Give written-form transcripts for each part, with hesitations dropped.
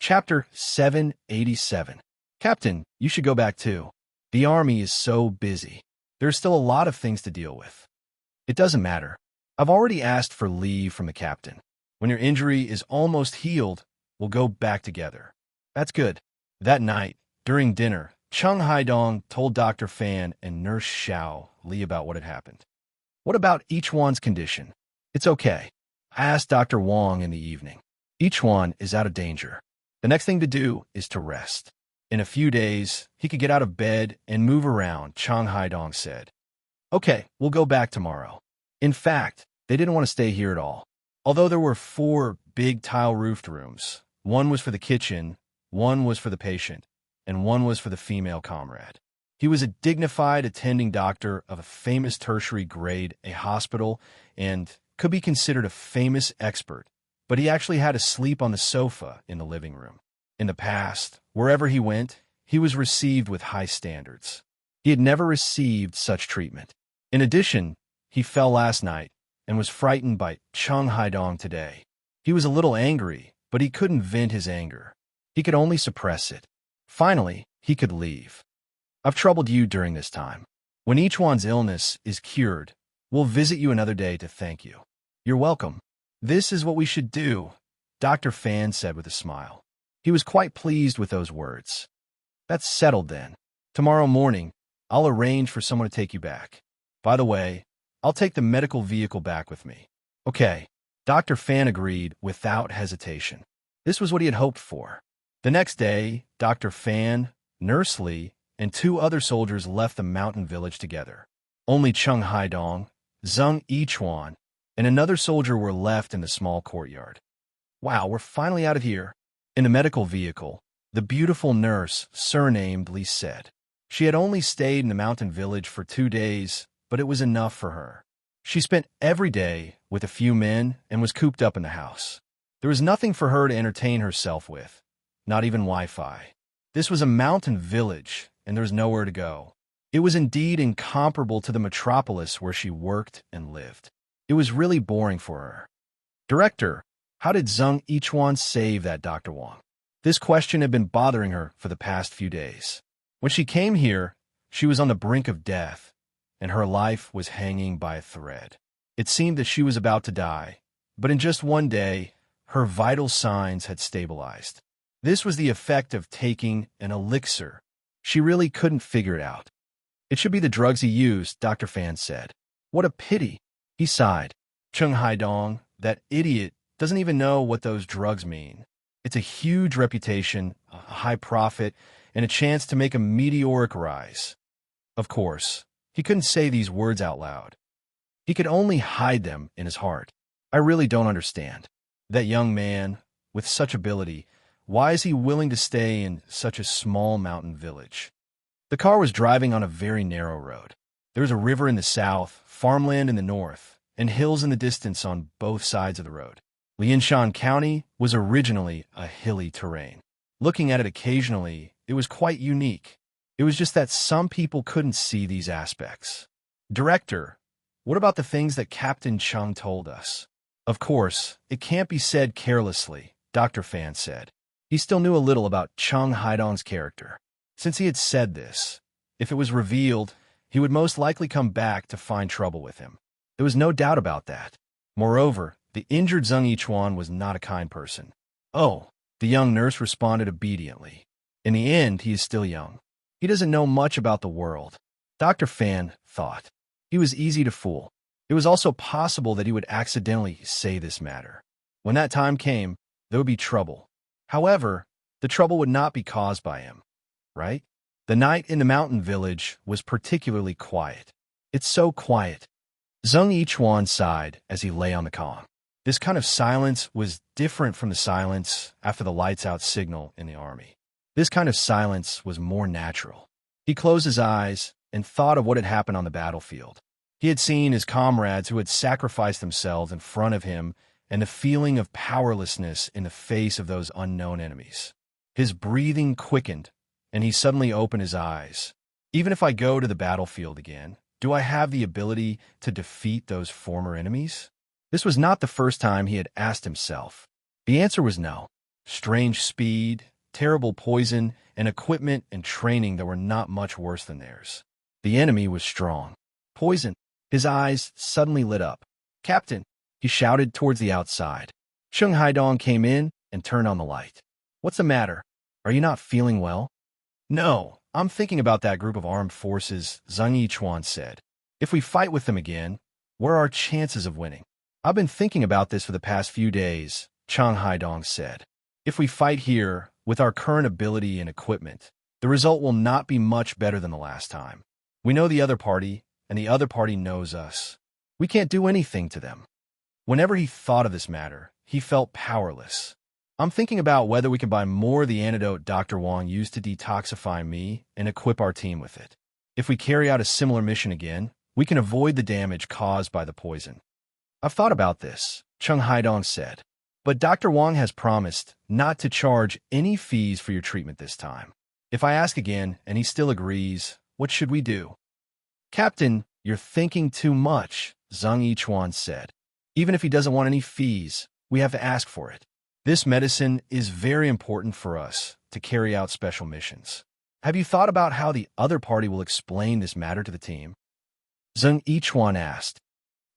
Chapter 787. Captain, you should go back too. The army is so busy. There's still a lot of things to deal with. It doesn't matter. I've already asked for leave from the captain. When your injury is almost healed, we'll go back together. That's good. That night, during dinner, Chung Haidong told Dr. Fan and Nurse Xiao Li about what had happened. What about each one's condition? It's okay. I asked Dr. Wang in the evening. Each one is out of danger. The next thing to do is to rest. In a few days, he could get out of bed and move around, Chung Haidong said. Okay, we'll go back tomorrow. In fact, they didn't want to stay here at all. Although there were 4 big tile-roofed rooms, one was for the kitchen, one was for the patient, and one was for the female comrade. He was a dignified attending doctor of a famous tertiary grade, a hospital, and could be considered a famous expert, but he actually had to sleep on the sofa in the living room. In the past, wherever he went, he was received with high standards. He had never received such treatment. In addition, he fell last night and was frightened by Chung Haidong today. He was a little angry, but he couldn't vent his anger. He could only suppress it. Finally, he could leave. I've troubled you during this time. When each one's illness is cured, we'll visit you another day to thank you. You're welcome. This is what we should do, Dr. Fan said with a smile. He was quite pleased with those words. That's settled then. Tomorrow morning, I'll arrange for someone to take you back. By the way, I'll take the medical vehicle back with me. Okay. Dr. Fan agreed without hesitation. This was what he had hoped for. The next day, Dr. Fan, Nurse Li, and 2 other soldiers left the mountain village together. Only Chung Haidong, Zheng Yichuan, and another soldier were left in the small courtyard. Wow, we're finally out of here. In the medical vehicle, the beautiful nurse, surnamed Li, said. She had only stayed in the mountain village for 2 days, but it was enough for her. She spent every day with a few men and was cooped up in the house. There was nothing for her to entertain herself with, not even Wi-Fi. This was a mountain village, and there was nowhere to go. It was indeed incomparable to the metropolis where she worked and lived. It was really boring for her. Director, how did Zheng Yichuan save that Dr. Wang? This question had been bothering her for the past few days. When she came here, she was on the brink of death, and her life was hanging by a thread. It seemed that she was about to die, but in just one day, her vital signs had stabilized. This was the effect of taking an elixir. She really couldn't figure it out. It should be the drugs he used, Dr. Fan said. What a pity. He sighed. Chung Haidong, that idiot, doesn't even know what those drugs mean. It's a huge reputation, a high profit, and a chance to make a meteoric rise. Of course, he couldn't say these words out loud. He could only hide them in his heart. I really don't understand. That young man, with such ability, why is he willing to stay in such a small mountain village? The car was driving on a very narrow road. There was a river in the south, farmland in the north, and hills in the distance on both sides of the road. Lianshan County was originally a hilly terrain. Looking at it occasionally, it was quite unique. It was just that some people couldn't see these aspects. Director, what about the things that Captain Chung told us? Of course, it can't be said carelessly, Dr. Fan said. He still knew a little about Chung Haidong's character. Since he had said this, if it was revealed, he would most likely come back to find trouble with him. There was no doubt about that. Moreover, the injured Zheng Yichuan was not a kind person. Oh, the young nurse responded obediently. In the end, he is still young. He doesn't know much about the world. Dr. Fan thought. He was easy to fool. It was also possible that he would accidentally say this matter. When that time came, there would be trouble. However, the trouble would not be caused by him, right? The night in the mountain village was particularly quiet. It's so quiet. Zheng Yichuan sighed as he lay on the calm. This kind of silence was different from the silence after the lights-out signal in the army. This kind of silence was more natural. He closed his eyes and thought of what had happened on the battlefield. He had seen his comrades who had sacrificed themselves in front of him and the feeling of powerlessness in the face of those unknown enemies. His breathing quickened, and he suddenly opened his eyes. Even if I go to the battlefield again, do I have the ability to defeat those former enemies? This was not the first time he had asked himself. The answer was no. strange speed, terrible poison, and equipment and training that were not much worse than theirs. The enemy was strong. Poison. His eyes suddenly lit up. "Captain," he shouted towards the outside. Chung Haidong came in and turned on the light. "What's the matter? Are you not feeling well?" "No, I'm thinking about that group of armed forces," Zhang Yichuan said. "If we fight with them again, what are our chances of winning?" "I've been thinking about this for the past few days," Chung Haidong said. "If we fight here, with our current ability and equipment, the result will not be much better than the last time. We know the other party, and the other party knows us. We can't do anything to them." Whenever he thought of this matter, he felt powerless. "I'm thinking about whether we can buy more of the antidote Dr. Wang used to detoxify me and equip our team with it. If we carry out a similar mission again, we can avoid the damage caused by the poison." "I've thought about this," Chung Haidong said. "But Dr. Wang has promised not to charge any fees for your treatment this time. If I ask again and he still agrees, what should we do?" "Captain, you're thinking too much," Zhang Yichuan said. "Even if he doesn't want any fees, we have to ask for it. This medicine is very important for us to carry out special missions. Have you thought about how the other party will explain this matter to the team?" Zhang Yichuan asked.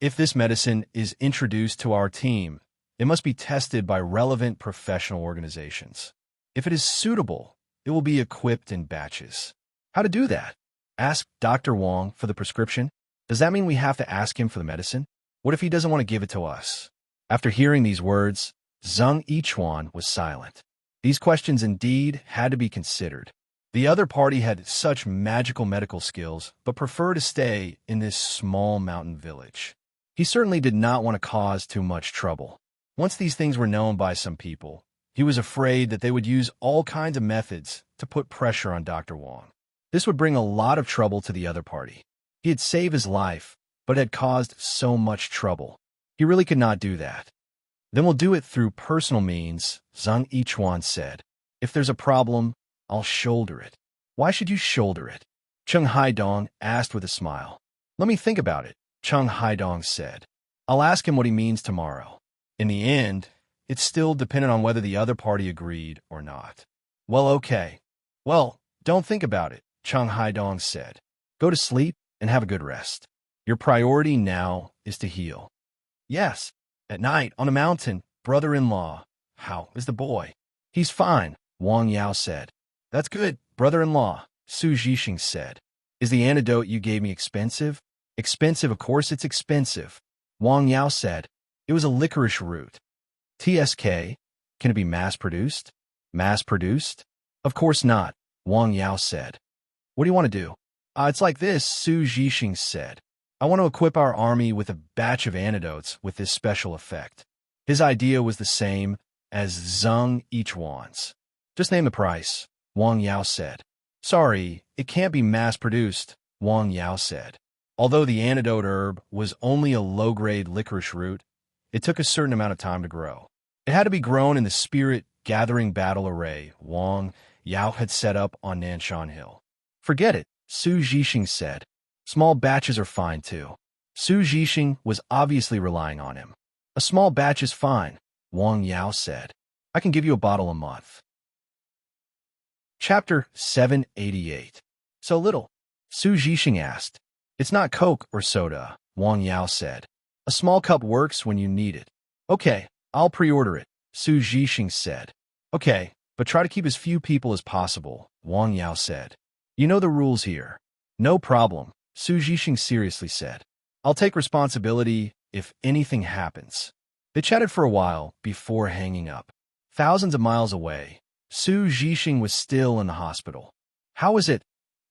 "If this medicine is introduced to our team, it must be tested by relevant professional organizations. If it is suitable, it will be equipped in batches." "How to do that?" asked Dr. Wang for the prescription. "Does that mean we have to ask him for the medicine? What if he doesn't want to give it to us?" After hearing these words, Zhang Yichuan was silent. These questions indeed had to be considered. The other party had such magical medical skills, but preferred to stay in this small mountain village. He certainly did not want to cause too much trouble. Once these things were known by some people, he was afraid that they would use all kinds of methods to put pressure on Dr. Wang. This would bring a lot of trouble to the other party. He had saved his life, but had caused so much trouble. He really could not do that. "Then we'll do it through personal means," Zhang Yichuan said. "If there's a problem, I'll shoulder it." "Why should you shoulder it?" Chung Haidong asked with a smile. "Let me think about it," Chung Haidong said. "I'll ask him what he means tomorrow. In the end, it's still dependent on whether the other party agreed or not." "Well, okay." "Well, don't think about it," Chung Haidong said. "Go to sleep and have a good rest. Your priority now is to heal." "Yes. At night, on a mountain, brother-in-law. How is the boy?" "He's fine," Wang Yao said. "That's good, brother-in-law," Su Zhixing said. "Is the antidote you gave me expensive?" "Expensive, of course it's expensive," Wang Yao said. "It was a licorice root." "TSK? Can it be mass-produced?" "Mass-produced? Of course not," Wang Yao said. "What do you want to do?" It's like this," Su Zhixing said. "I want to equip our army with a batch of antidotes with this special effect." His idea was the same as Zhang Yichuan's. "Just name the price," Wang Yao said. "Sorry, it can't be mass-produced," Wang Yao said. Although the antidote herb was only a low-grade licorice root, it took a certain amount of time to grow. It had to be grown in the spirit-gathering battle array Wang Yao had set up on Nanshan Hill. "Forget it," Su Zhixing said. "Small batches are fine, too." Su Zhixing was obviously relying on him. "A small batch is fine," Wang Yao said. "I can give you a bottle a month." Chapter 788. "So little?" Su Zhixing asked. "It's not Coke or soda," Wang Yao said. "A small cup works when you need it." "Okay, I'll pre-order it," Su Zhixing said. "Okay, but try to keep as few people as possible," Wang Yao said. "You know the rules here." "No problem," Su Zhixing seriously said. "I'll take responsibility if anything happens." They chatted for a while before hanging up. Thousands of miles away, Su Zhixing was still in the hospital. "How is it?"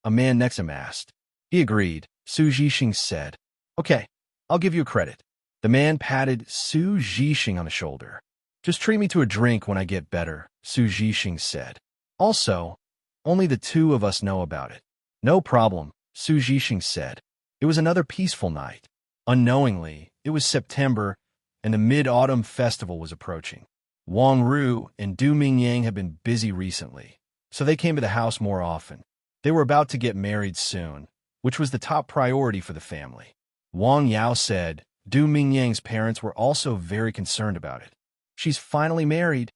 a man next to him asked. He agreed. Su Zhixing said, "Okay, I'll give you credit." The man patted Su Zhixing on the shoulder. "Just treat me to a drink when I get better," Su Zhixing said. "Also, only the two of us know about it." "No problem," Su Zhixing said. It was another peaceful night. Unknowingly, it was September, and the Mid-Autumn Festival was approaching. Wang Ru and Du Mingyang had been busy recently, so they came to the house more often. They were about to get married soon, which was the top priority for the family. Wang Yao said Du Mingyang's parents were also very concerned about it. "She's finally married."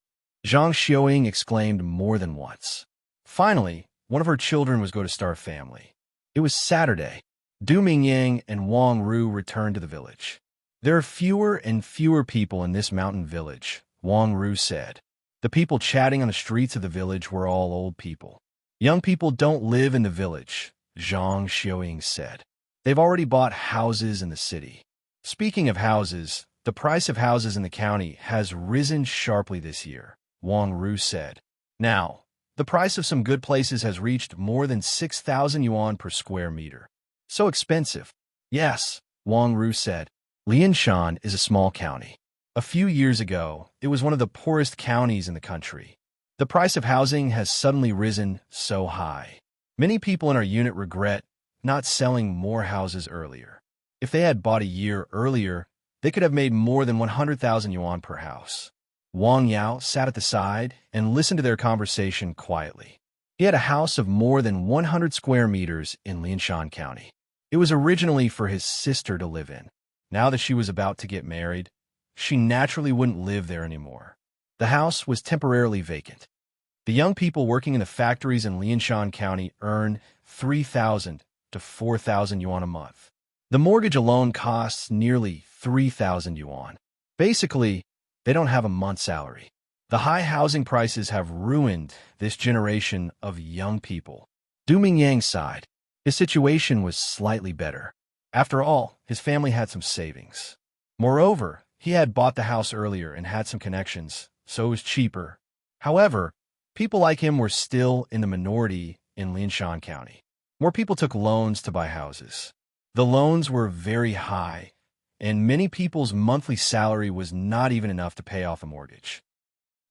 Zhang Xiaoying exclaimed more than once. Finally, one of her children was going to start a family. It was Saturday. Du Mingyang and Wang Ru returned to the village. There are fewer and fewer people in this mountain village, Wang Ru said. The people chatting on the streets of the village were all old people. Young people don't live in the village, Zhang Xiaoying said. They've already bought houses in the city. Speaking of houses, the price of houses in the county has risen sharply this year, Wang Ru said. Now, the price of some good places has reached more than 6,000 yuan per square meter. So expensive. Yes, Wang Ru said. Lianshan is a small county. A few years ago, it was one of the poorest counties in the country. The price of housing has suddenly risen so high. Many people in our unit regret not selling more houses earlier. If they had bought a year earlier, they could have made more than 100,000 yuan per house. Wang Yao sat at the side and listened to their conversation quietly. He had a house of more than 100 square meters in Lianshan County. It was originally for his sister to live in. Now that she was about to get married, she naturally wouldn't live there anymore. The house was temporarily vacant. The young people working in the factories in Lianshan County earn 3,000 to 4,000 yuan a month. The mortgage alone costs nearly 3,000 yuan. Basically, they don't have a month's salary. The high housing prices have ruined this generation of young people. Du Mingyang sighed. His situation was slightly better. After all, his family had some savings. Moreover, he had bought the house earlier and had some connections, so it was cheaper. However, people like him were still in the minority in Lianshan County. More people took loans to buy houses. The loans were very high, and many people's monthly salary was not even enough to pay off a mortgage.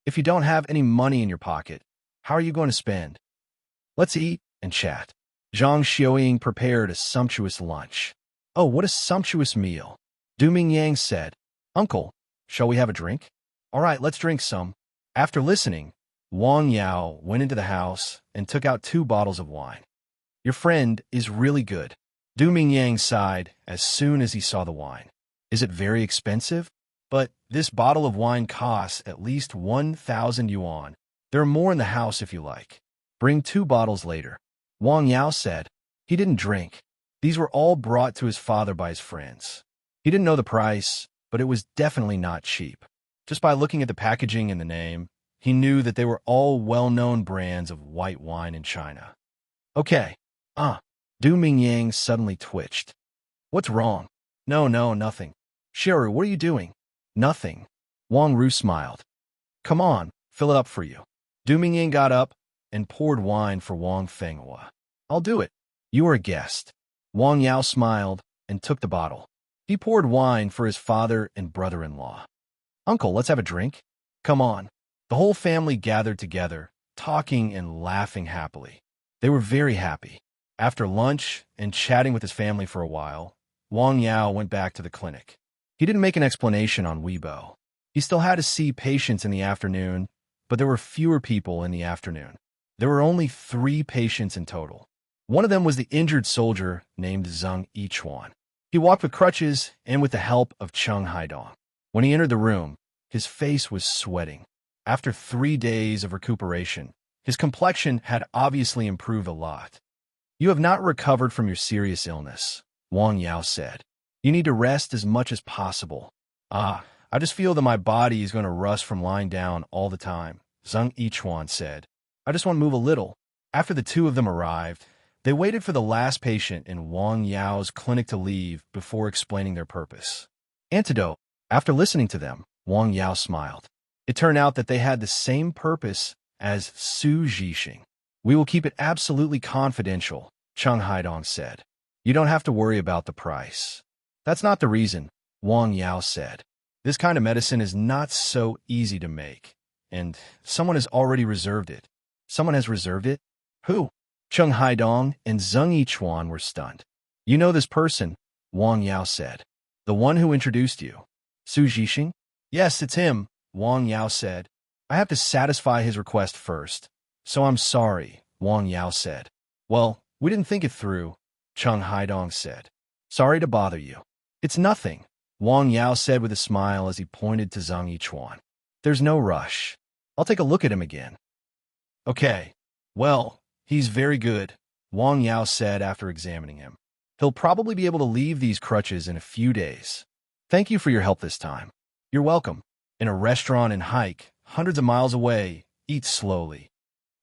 If you don't have any money in your pocket, how are you going to spend? Let's eat and chat. Zhang Xiaoying prepared a sumptuous lunch. Oh, what a sumptuous meal. Du Mingyang said, Uncle, shall we have a drink? All right, let's drink some. After listening, Wang Yao went into the house and took out 2 bottles of wine. Your friend is really good. Du Mingyang sighed as soon as he saw the wine. Is it very expensive? But this bottle of wine costs at least 1,000 yuan. There are more in the house if you like. Bring 2 bottles later. Wang Yao said. He didn't drink. These were all brought to his father by his friends. He didn't know the price, but it was definitely not cheap. Just by looking at the packaging and the name, he knew that they were all well-known brands of white wine in China. Okay. Du Mingyang suddenly twitched. What's wrong? No, nothing. Shiru, what are you doing? Nothing. Wang Ru smiled. Come on, fill it up for you. Du Mingyang got up and poured wine for Wang Fenghua. I'll do it. You are a guest. Wang Yao smiled and took the bottle. He poured wine for his father and brother-in-law. Uncle, let's have a drink. Come on. The whole family gathered together, talking and laughing happily. They were very happy. After lunch and chatting with his family for a while, Wang Yao went back to the clinic. He didn't make an explanation on Weibo. He still had to see patients in the afternoon, but there were fewer people in the afternoon. There were only 3 patients in total. One of them was the injured soldier named Zhang Yichuan. He walked with crutches and with the help of Cheng Haidong. When he entered the room, his face was sweating. After 3 days of recuperation, his complexion had obviously improved a lot. You have not recovered from your serious illness, Wang Yao said. You need to rest as much as possible. I just feel that my body is going to rust from lying down all the time, Zhang Yichuan said. I just want to move a little. After the 2 of them arrived, they waited for the last patient in Wang Yao's clinic to leave before explaining their purpose. Antidote. After listening to them, Wang Yao smiled. It turned out that they had the same purpose as Su Zhixing. We will keep it absolutely confidential, Cheng Haidong said. You don't have to worry about the price. That's not the reason, Wang Yao said. This kind of medicine is not so easy to make, and someone has already reserved it. Someone has reserved it? Who? Cheng Haidong and Zhang Yichuan were stunned. You know this person, Wang Yao said. The one who introduced you. Su Zhixing? Yes, it's him, Wang Yao said. I have to satisfy his request first. So I'm sorry, Wang Yao said. Well, we didn't think it through, Cheng Haidong said. Sorry to bother you. It's nothing, Wang Yao said with a smile as he pointed to Zhang Yichuan. There's no rush. I'll take a look at him again. Okay. Well, he's very good, Wang Yao said after examining him. He'll probably be able to leave these crutches in a few days. Thank you for your help this time. You're welcome. In a restaurant in Hike, hundreds of miles away, eat slowly.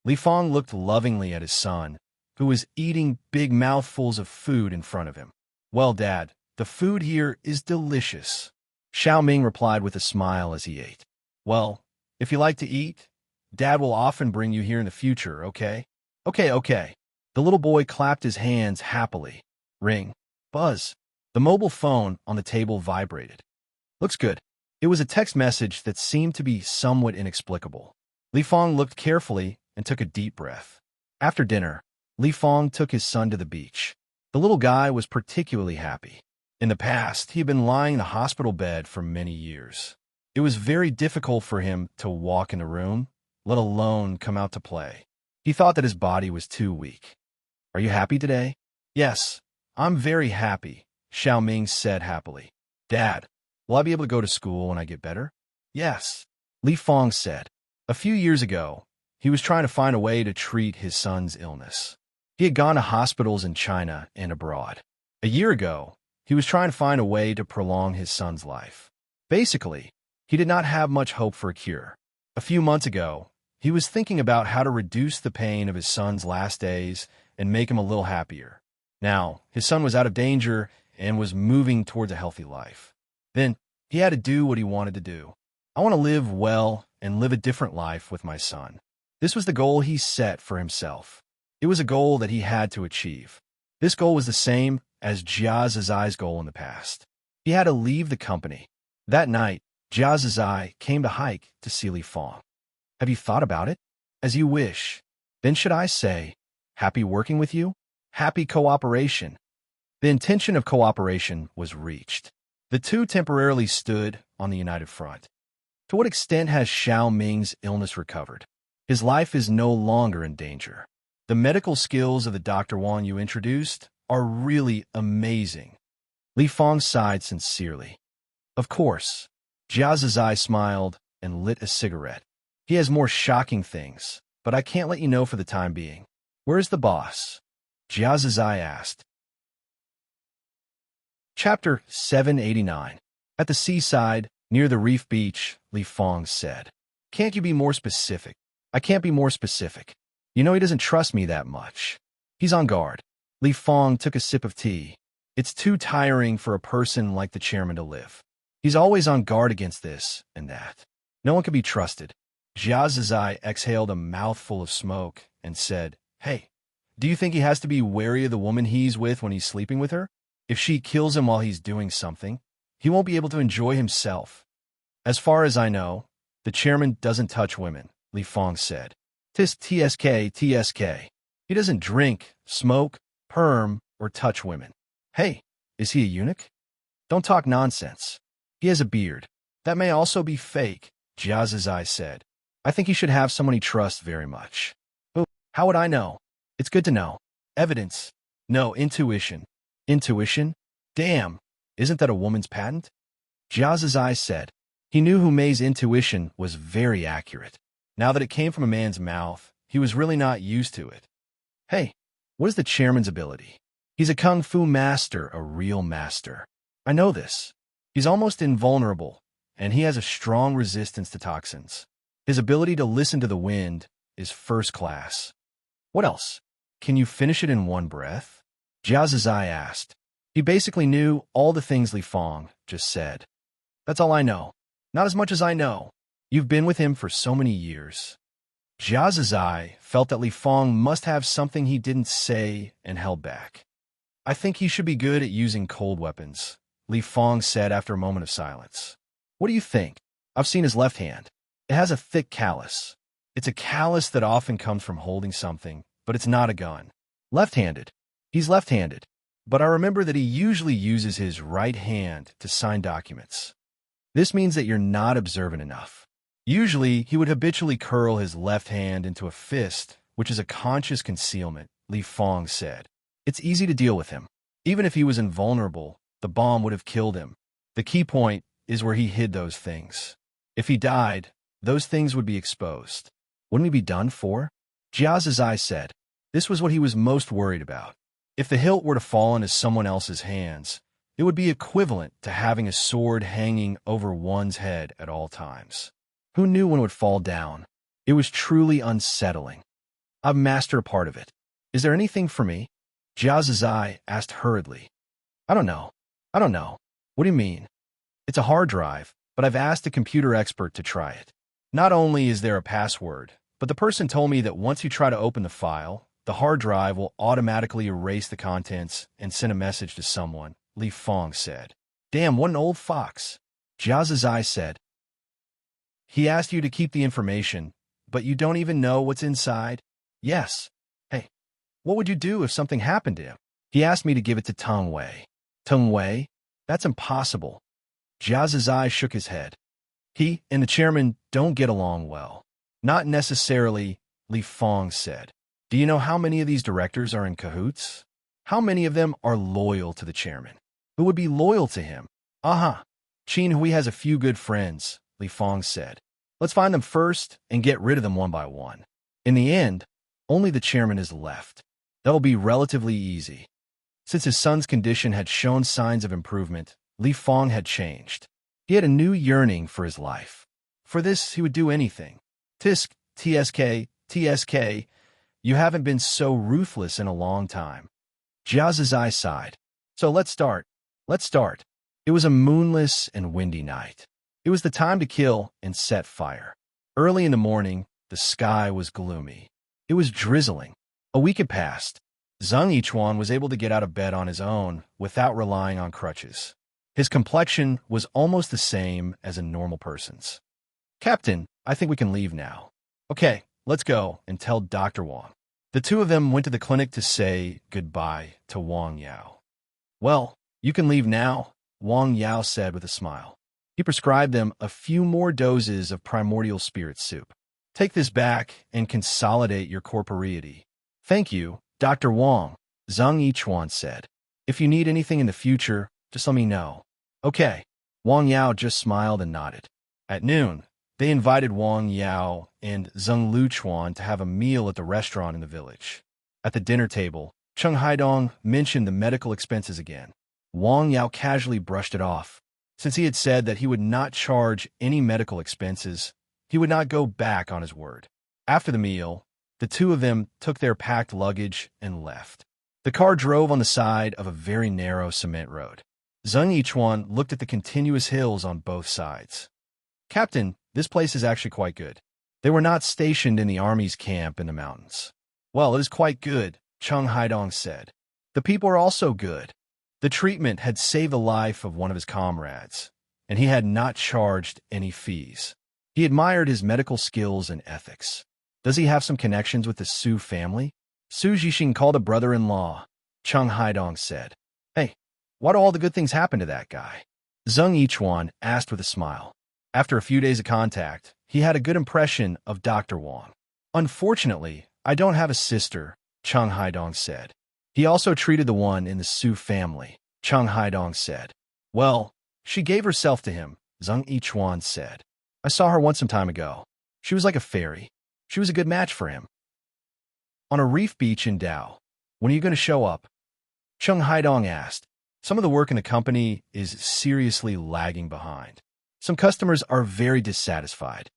Li Fong looked lovingly at his son, who was eating big mouthfuls of food in front of him. Well, Dad, the food here is delicious. Xiao Ming replied with a smile as he ate. Well, if you like to eat, Dad will often bring you here in the future, okay? Okay. The little boy clapped his hands happily. Ring. Buzz. The mobile phone on the table vibrated. Looks good. It was a text message that seemed to be somewhat inexplicable. Li Fong looked carefully and took a deep breath. After dinner, Li Fong took his son to the beach. The little guy was particularly happy. In the past, he had been lying in the hospital bed for many years. It was very difficult for him to walk in the room, let alone come out to play. He thought that his body was too weak. Are you happy today? Yes, I'm very happy, Xiao Ming said happily. Dad, will I be able to go to school when I get better? Yes, Li Fong said. A few years ago, he was trying to find a way to treat his son's illness. He had gone to hospitals in China and abroad. A year ago, he was trying to find a way to prolong his son's life. Basically, he did not have much hope for a cure. A few months ago, he was thinking about how to reduce the pain of his son's last days and make him a little happier. Now, his son was out of danger and was moving towards a healthy life. Then, he had to do what he wanted to do. I want to live well and live a different life with my son. This was the goal he set for himself. It was a goal that he had to achieve. This goal was the same as Jia Zizai's goal in the past. He had to leave the company. That night, Jia Zizai came to Hike to see Li Fong. Have you thought about it? As you wish. Then should I say, happy working with you? Happy cooperation. The intention of cooperation was reached. The two temporarily stood on the united front. To what extent has Xiao Ming's illness recovered? His life is no longer in danger. The medical skills of the Dr. Wang you introduced are really amazing. Li Fong sighed sincerely. Of course. Jia Zizai smiled and lit a cigarette. He has more shocking things, but I can't let you know for the time being. Where's the boss? Jia Zizai asked. Chapter 789. At the seaside, near the reef beach, Li Fong said. Can't you be more specific? I can't be more specific. You know he doesn't trust me that much. He's on guard. Li Fong took a sip of tea. It's too tiring for a person like the chairman to live. He's always on guard against this and that. No one can be trusted. Jia Zizai exhaled a mouthful of smoke and said, Hey, do you think he has to be wary of the woman he's with when he's sleeping with her? If she kills him while he's doing something, he won't be able to enjoy himself. As far as I know, the chairman doesn't touch women, Li Fong said. TSK. He doesn't drink, smoke, perm, or touch women. Hey, is he a eunuch? Don't talk nonsense. He has a beard. That may also be fake, Jia Zizai said. I think he should have someone he trusts very much. But how would I know? It's good to know. Evidence. No, intuition. Intuition? Damn, isn't that a woman's patent? Jia Zizai said. He knew Hu Mei's intuition was very accurate. Now that it came from a man's mouth, he was really not used to it. Hey, what is the chairman's ability? He's a kung fu master, a real master. I know this. He's almost invulnerable, and he has a strong resistance to toxins. His ability to listen to the wind is first class. What else? Can you finish it in one breath? Jia Zizai asked. He basically knew all the things Li Fong just said. That's all I know. Not as much as I know. You've been with him for so many years. Jia Zizai felt that Li Fong must have something he didn't say and held back. I think he should be good at using cold weapons, Li Fong said after a moment of silence. What do you think? I've seen his left hand. It has a thick callus. It's a callus that often comes from holding something, but it's not a gun. Left-handed. He's left-handed, but I remember that he usually uses his right hand to sign documents. This means that you're not observant enough. Usually, he would habitually curl his left hand into a fist, which is a conscious concealment, Li Fong said. It's easy to deal with him. Even if he was invulnerable, the bomb would have killed him. The key point is where he hid those things. If he died, those things would be exposed. Wouldn't we be done for? Jiazazai said. This was what he was most worried about. If the hilt were to fall into someone else's hands, it would be equivalent to having a sword hanging over one's head at all times. Who knew when it would fall down? It was truly unsettling. I've mastered a part of it. Is there anything for me? Jiazazai asked hurriedly. I don't know. What do you mean? It's a hard drive, but I've asked a computer expert to try it. Not only is there a password, but the person told me that once you try to open the file, the hard drive will automatically erase the contents and send a message to someone, Li Fong said. Damn, what an old fox. Jiazazai said. He asked you to keep the information, but you don't even know what's inside? Yes. Hey, what would you do if something happened to him? He asked me to give it to Teng Wei. Teng Wei? That's impossible. Jiazazai shook his head. He and the chairman don't get along well. Not necessarily, Li Fong said. Do you know how many of these directors are in cahoots? How many of them are loyal to the chairman? Who would be loyal to him? Aha. Qin Hui has a few good friends, Li Fong said. Let's find them first and get rid of them one by one. In the end, only the chairman is left. That'll be relatively easy. Since his son's condition had shown signs of improvement, Li Fong had changed. He had a new yearning for his life. For this, he would do anything. Tisk, TSK, you haven't been so ruthless in a long time. Jiazazai sighed. So let's start. It was a moonless and windy night. It was the time to kill and set fire. Early in the morning, the sky was gloomy. It was drizzling. A week had passed. Zhang Yichuan was able to get out of bed on his own without relying on crutches. His complexion was almost the same as a normal person's. Captain, I think we can leave now. Okay, let's go and tell Dr. Wang. The two of them went to the clinic to say goodbye to Wang Yao. Well, you can leave now, Wang Yao said with a smile. He prescribed them a few more doses of primordial spirit soup. Take this back and consolidate your corporeity. Thank you, Dr. Wang, Zhang Yichuan said. If you need anything in the future, just let me know. Okay. Wang Yao just smiled and nodded. At noon, they invited Wang Yao and Zheng Luchuan to have a meal at the restaurant in the village. At the dinner table, Cheng Haidong mentioned the medical expenses again. Wang Yao casually brushed it off. Since he had said that he would not charge any medical expenses, he would not go back on his word. After the meal, the two of them took their packed luggage and left. The car drove on the side of a very narrow cement road. Zheng Yichuan looked at the continuous hills on both sides. Captain, this place is actually quite good. They were not stationed in the army's camp in the mountains. Well, it is quite good, Cheng Haidong said. The people are also good. The treatment had saved the life of one of his comrades, and he had not charged any fees. He admired his medical skills and ethics. Does he have some connections with the Su family? Su Jixing called a brother-in-law, Cheng Haidong said. Hey, why do all the good things happen to that guy? Zheng Yichuan asked with a smile. After a few days of contact, he had a good impression of Dr. Wang. Unfortunately, I don't have a sister, Cheng Haidong said. He also treated the one in the Su family, Cheng Haidong said. Well, she gave herself to him, Zheng Yichuan said. I saw her once some time ago. She was like a fairy. She was a good match for him. On a reef beach in Dao, when are you going to show up? Cheng Haidong asked. Some of the work in the company is seriously lagging behind. Some customers are very dissatisfied.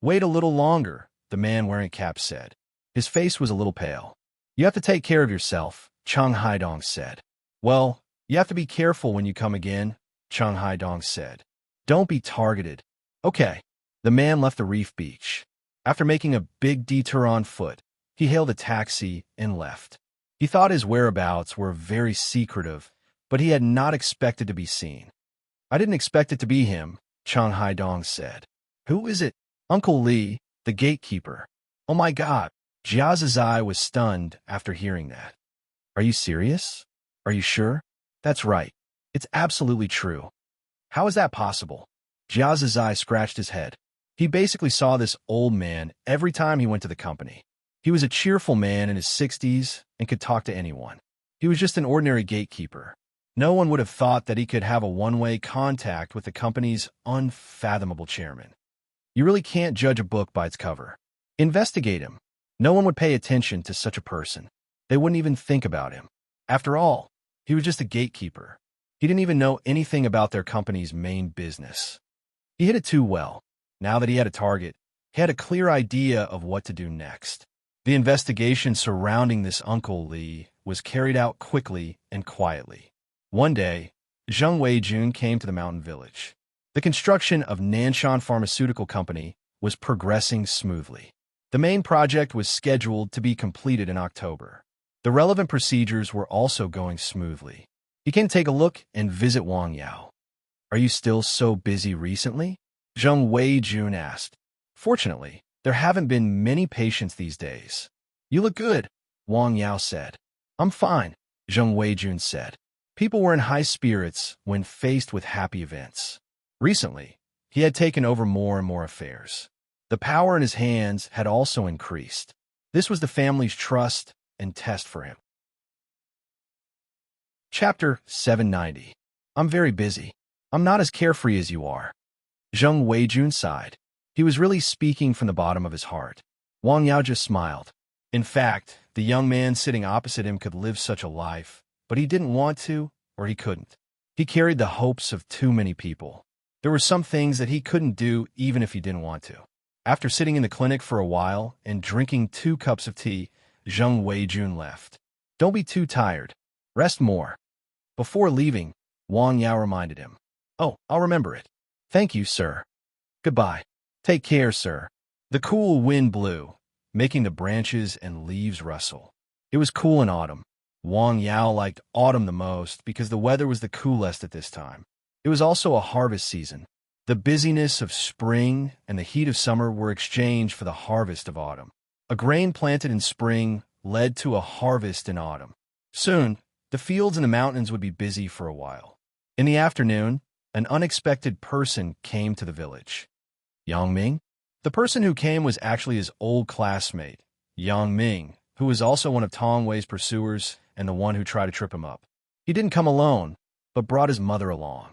Wait a little longer, the man wearing a cap said. His face was a little pale. You have to take care of yourself, Cheng Haidong said. Well, you have to be careful when you come again, Cheng Haidong said. Don't be targeted. Okay. The man left the reef beach. After making a big detour on foot, he hailed a taxi and left. He thought his whereabouts were very secretive, but he had not expected to be seen. I didn't expect it to be him, Cheng Haidong said. Who is it? Uncle Li, the gatekeeper. Oh my God. Jiazazai was stunned after hearing that. Are you serious? Are you sure? That's right. It's absolutely true. How is that possible? Jiazazai scratched his head. He basically saw this old man every time he went to the company. He was a cheerful man in his 60s and could talk to anyone. He was just an ordinary gatekeeper. No one would have thought that he could have a one-way contact with the company's unfathomable chairman. You really can't judge a book by its cover. Investigate him. No one would pay attention to such a person. They wouldn't even think about him. After all, he was just a gatekeeper. He didn't even know anything about their company's main business. He hit it too well. Now that he had a target, he had a clear idea of what to do next. The investigation surrounding this Uncle Lee was carried out quickly and quietly. One day, Zheng Weijun came to the mountain village. The construction of Nanshan Pharmaceutical Company was progressing smoothly. The main project was scheduled to be completed in October. The relevant procedures were also going smoothly. He came to take a look and visit Wang Yao. "Are you still so busy recently?" Zheng Weijun asked. "Fortunately, there haven't been many patients these days." "You look good," Wang Yao said. "I'm fine," Zheng Weijun said. People were in high spirits when faced with happy events. Recently, he had taken over more and more affairs. The power in his hands had also increased. This was the family's trust and test for him. Chapter 790. I'm very busy. I'm not as carefree as you are. Zheng Weijun sighed. He was really speaking from the bottom of his heart. Wang Yao just smiled. In fact, the young man sitting opposite him could live such a life, but he didn't want to, or he couldn't. He carried the hopes of too many people. There were some things that he couldn't do even if he didn't want to. After sitting in the clinic for a while and drinking 2 cups of tea, Zheng Weijun left. "Don't be too tired. Rest more." Before leaving, Wang Yao reminded him. "Oh, I'll remember it. Thank you, sir. Goodbye. Take care, sir." The cool wind blew, making the branches and leaves rustle. It was cool in autumn. Wang Yao liked autumn the most because the weather was the coolest at this time. It was also a harvest season. The busyness of spring and the heat of summer were exchanged for the harvest of autumn. A grain planted in spring led to a harvest in autumn. Soon, the fields and the mountains would be busy for a while. In the afternoon, an unexpected person came to the village. Yang Ming? The person who came was actually his old classmate, Yang Ming, who was also one of Tong Wei's pursuers and the one who tried to trip him up. He didn't come alone, but brought his mother along.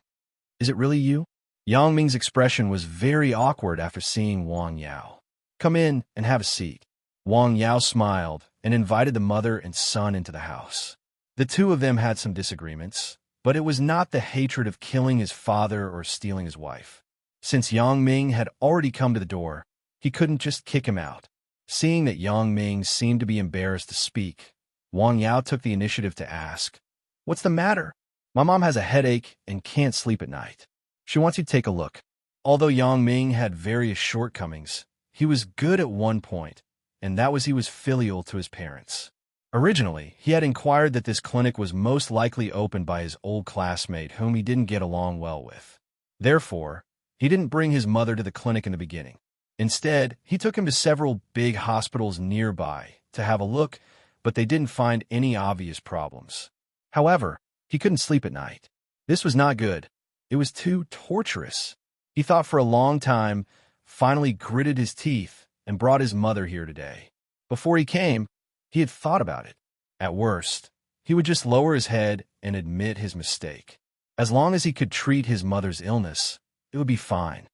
"Is it really you?" Yang Ming's expression was very awkward after seeing Wang Yao. "Come in and have a seat." Wang Yao smiled and invited the mother and son into the house. The two of them had some disagreements, but it was not the hatred of killing his father or stealing his wife. Since Yang Ming had already come to the door, he couldn't just kick him out. Seeing that Yang Ming seemed to be embarrassed to speak, Wang Yao took the initiative to ask, "What's the matter?" "My mom has a headache and can't sleep at night. She wants you to take a look." Although Yang Ming had various shortcomings, he was good at one point, and that was he was filial to his parents. Originally, he had inquired that this clinic was most likely opened by his old classmate whom he didn't get along well with. Therefore, he didn't bring his mother to the clinic in the beginning. Instead, he took him to several big hospitals nearby to have a look, but they didn't find any obvious problems. However, he couldn't sleep at night. This was not good. It was too torturous. He thought for a long time, finally gritted his teeth, and brought his mother here today. Before he came, he had thought about it. At worst, he would just lower his head and admit his mistake. As long as he could treat his mother's illness, it would be fine.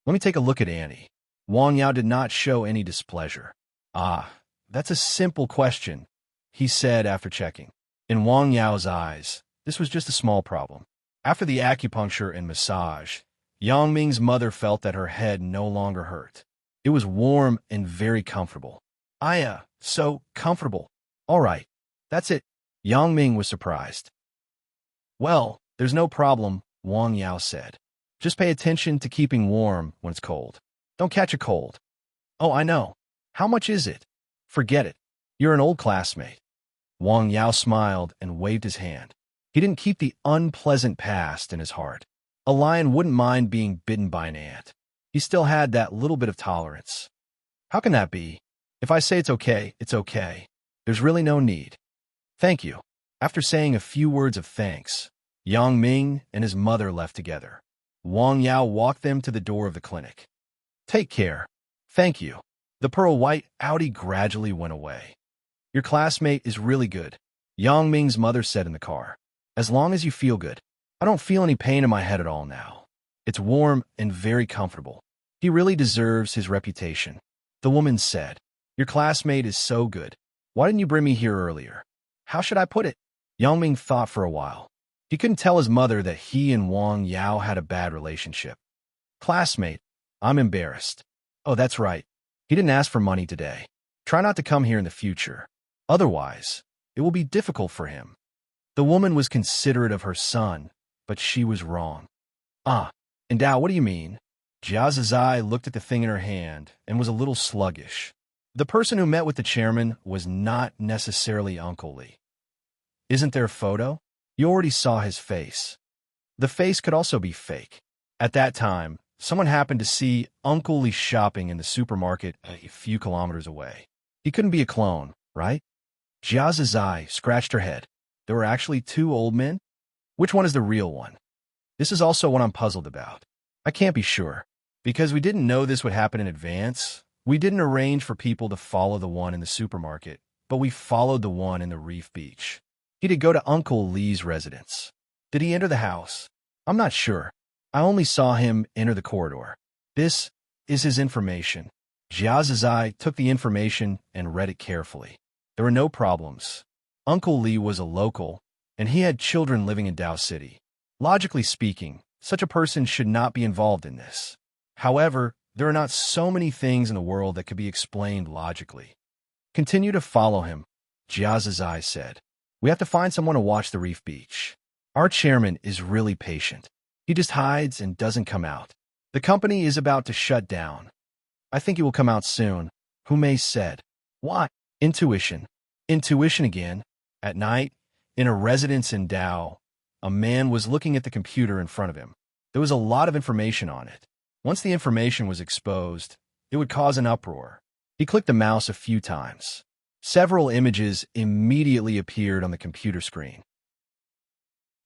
"Let me take a look at Annie." Wang Yao did not show any displeasure. "Ah, that's a simple question," he said after checking. In Wang Yao's eyes, this was just a small problem. After the acupuncture and massage, Yang Ming's mother felt that her head no longer hurt. It was warm and very comfortable. So comfortable. All right, that's it." Yang Ming was surprised. "Well, there's no problem," Wang Yao said. "Just pay attention to keeping warm when it's cold. Don't catch a cold." "Oh, I know. How much is it?" "Forget it. You're an old classmate." Wang Yao smiled and waved his hand. He didn't keep the unpleasant past in his heart. A lion wouldn't mind being bitten by an ant. He still had that little bit of tolerance. "How can that be? If I say it's okay, it's okay. There's really no need." "Thank you." After saying a few words of thanks, Yang Ming and his mother left together. Wang Yao walked them to the door of the clinic. "Take care." "Thank you." The pearl white Audi gradually went away. "Your classmate is really good," Yang Ming's mother said in the car. "As long as you feel good. I don't feel any pain in my head at all now. It's warm and very comfortable." He really deserves his reputation. The woman said, "Your classmate is so good. Why didn't you bring me here earlier?" How should I put it? Yang Ming thought for a while. He couldn't tell his mother that he and Wang Yao had a bad relationship. Classmate, I'm embarrassed. Oh, that's right. He didn't ask for money today. Try not to come here in the future. Otherwise, it will be difficult for him. The woman was considerate of her son, but she was wrong. Ah, and Dao, what do you mean? Jia Zizai looked at the thing in her hand and was a little sluggish. The person who met with the chairman was not necessarily Uncle Li. Isn't there a photo? You already saw his face. The face could also be fake. At that time, someone happened to see Uncle Li shopping in the supermarket a few kilometers away. He couldn't be a clone, right? Jia Zizai scratched her head. There were actually two old men? Which one is the real one? This is also what I'm puzzled about. I can't be sure. Because we didn't know this would happen in advance, we didn't arrange for people to follow the one in the supermarket, but we followed the one in the reef beach. He did go to Uncle Li's residence. Did he enter the house? I'm not sure. I only saw him enter the corridor. This is his information. Jia Zizai took the information and read it carefully. There were no problems. Uncle Li was a local, and he had children living in Dao City. Logically speaking, such a person should not be involved in this. However, there are not so many things in the world that could be explained logically. Continue to follow him, Jia Zizai said. We have to find someone to watch the reef beach. Our chairman is really patient. He just hides and doesn't come out. The company is about to shut down. I think he will come out soon, Humei said. Why? Intuition. Intuition again. At night, in a residence in Dao, a man was looking at the computer in front of him. There was a lot of information on it. Once the information was exposed, it would cause an uproar. He clicked the mouse a few times. Several images immediately appeared on the computer screen.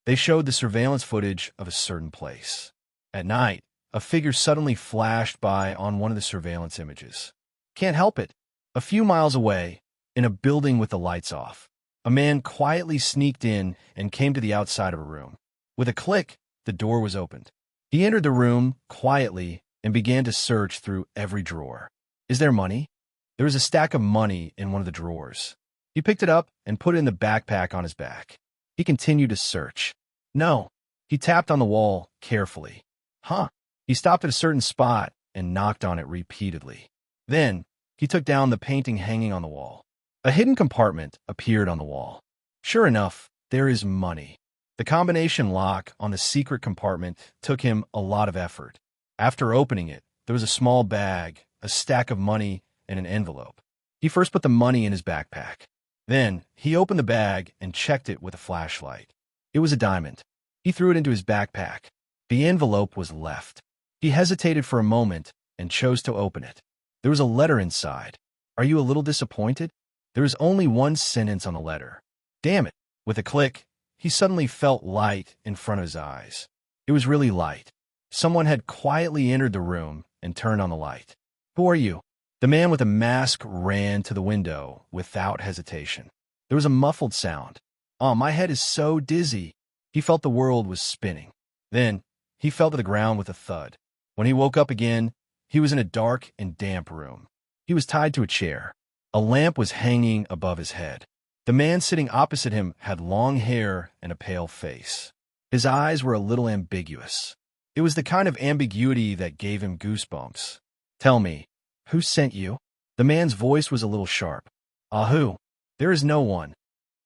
They showed the surveillance footage of a certain place. At night, a figure suddenly flashed by on one of the surveillance images. Can't help it. A few miles away, in a building with the lights off, a man quietly sneaked in and came to the outside of a room. With a click, the door was opened. He entered the room quietly and began to search through every drawer. Is there money? There was a stack of money in one of the drawers. He picked it up and put it in the backpack on his back. He continued to search. No. He tapped on the wall carefully. Huh. He stopped at a certain spot and knocked on it repeatedly. Then, he took down the painting hanging on the wall. A hidden compartment appeared on the wall. Sure enough, there is money. The combination lock on the secret compartment took him a lot of effort. After opening it, there was a small bag, a stack of money, and an envelope. He first put the money in his backpack. Then, he opened the bag and checked it with a flashlight. It was a diamond. He threw it into his backpack. The envelope was left. He hesitated for a moment and chose to open it. There was a letter inside. Are you a little disappointed? There is only one sentence on the letter. Damn it. With a click, he suddenly felt light in front of his eyes. It was really light. Someone had quietly entered the room and turned on the light. Who are you? The man with a mask ran to the window without hesitation. There was a muffled sound. Oh, my head is so dizzy. He felt the world was spinning. Then, he fell to the ground with a thud. When he woke up again, he was in a dark and damp room. He was tied to a chair. A lamp was hanging above his head. The man sitting opposite him had long hair and a pale face. His eyes were a little ambiguous. It was the kind of ambiguity that gave him goosebumps. Tell me, who sent you? The man's voice was a little sharp. Who? There is no one.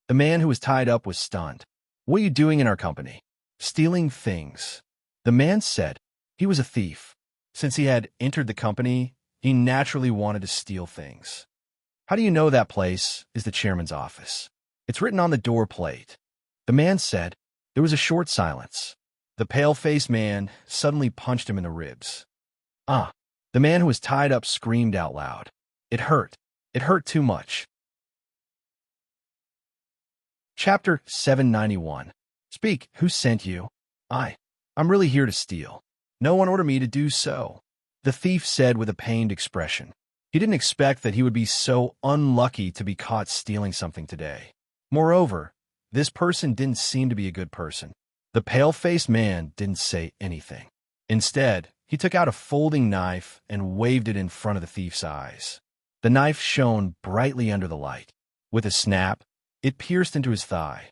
The man who was tied up was stunned. What are you doing in our company? Stealing things. The man said he was a thief. Since he had entered the company, he naturally wanted to steal things. How do you know that place is the chairman's office? It's written on the door plate. The man said. There was a short silence. The pale-faced man suddenly punched him in the ribs. The man who was tied up screamed out loud. It hurt. It hurt too much. Chapter 791. Speak, who sent you? I'm really here to steal. No one ordered me to do so, the thief said with a pained expression. He didn't expect that he would be so unlucky to be caught stealing something today. Moreover, this person didn't seem to be a good person. The pale-faced man didn't say anything. Instead, He took out a folding knife and waved it in front of the thief's eyes. The knife shone brightly under the light. With a snap, it pierced into his thigh.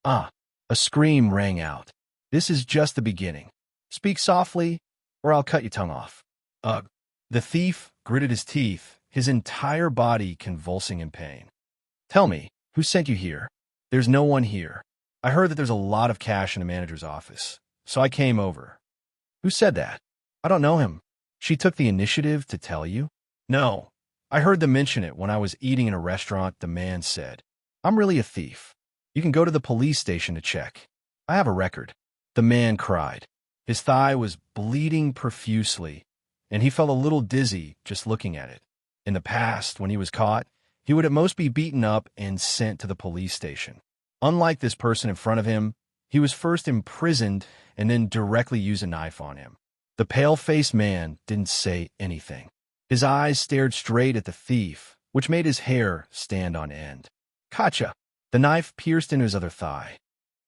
Ah! A scream rang out. This is just the beginning. Speak softly, or I'll cut your tongue off. Ugh. The thief gritted his teeth, his entire body convulsing in pain. Tell me, who sent you here? There's no one here. I heard that there's a lot of cash in the manager's office, so I came over. Who said that? I don't know him. She took the initiative to tell you? No. I heard them mention it when I was eating in a restaurant, the man said. I'm really a thief. You can go to the police station to check. I have a record. The man cried. His thigh was bleeding profusely, and he felt a little dizzy just looking at it. In the past, when he was caught, he would at most be beaten up and sent to the police station. Unlike this person in front of him, he was first imprisoned and then directly used a knife on him. The pale-faced man didn't say anything. His eyes stared straight at the thief, which made his hair stand on end. Gotcha! The knife pierced into his other thigh.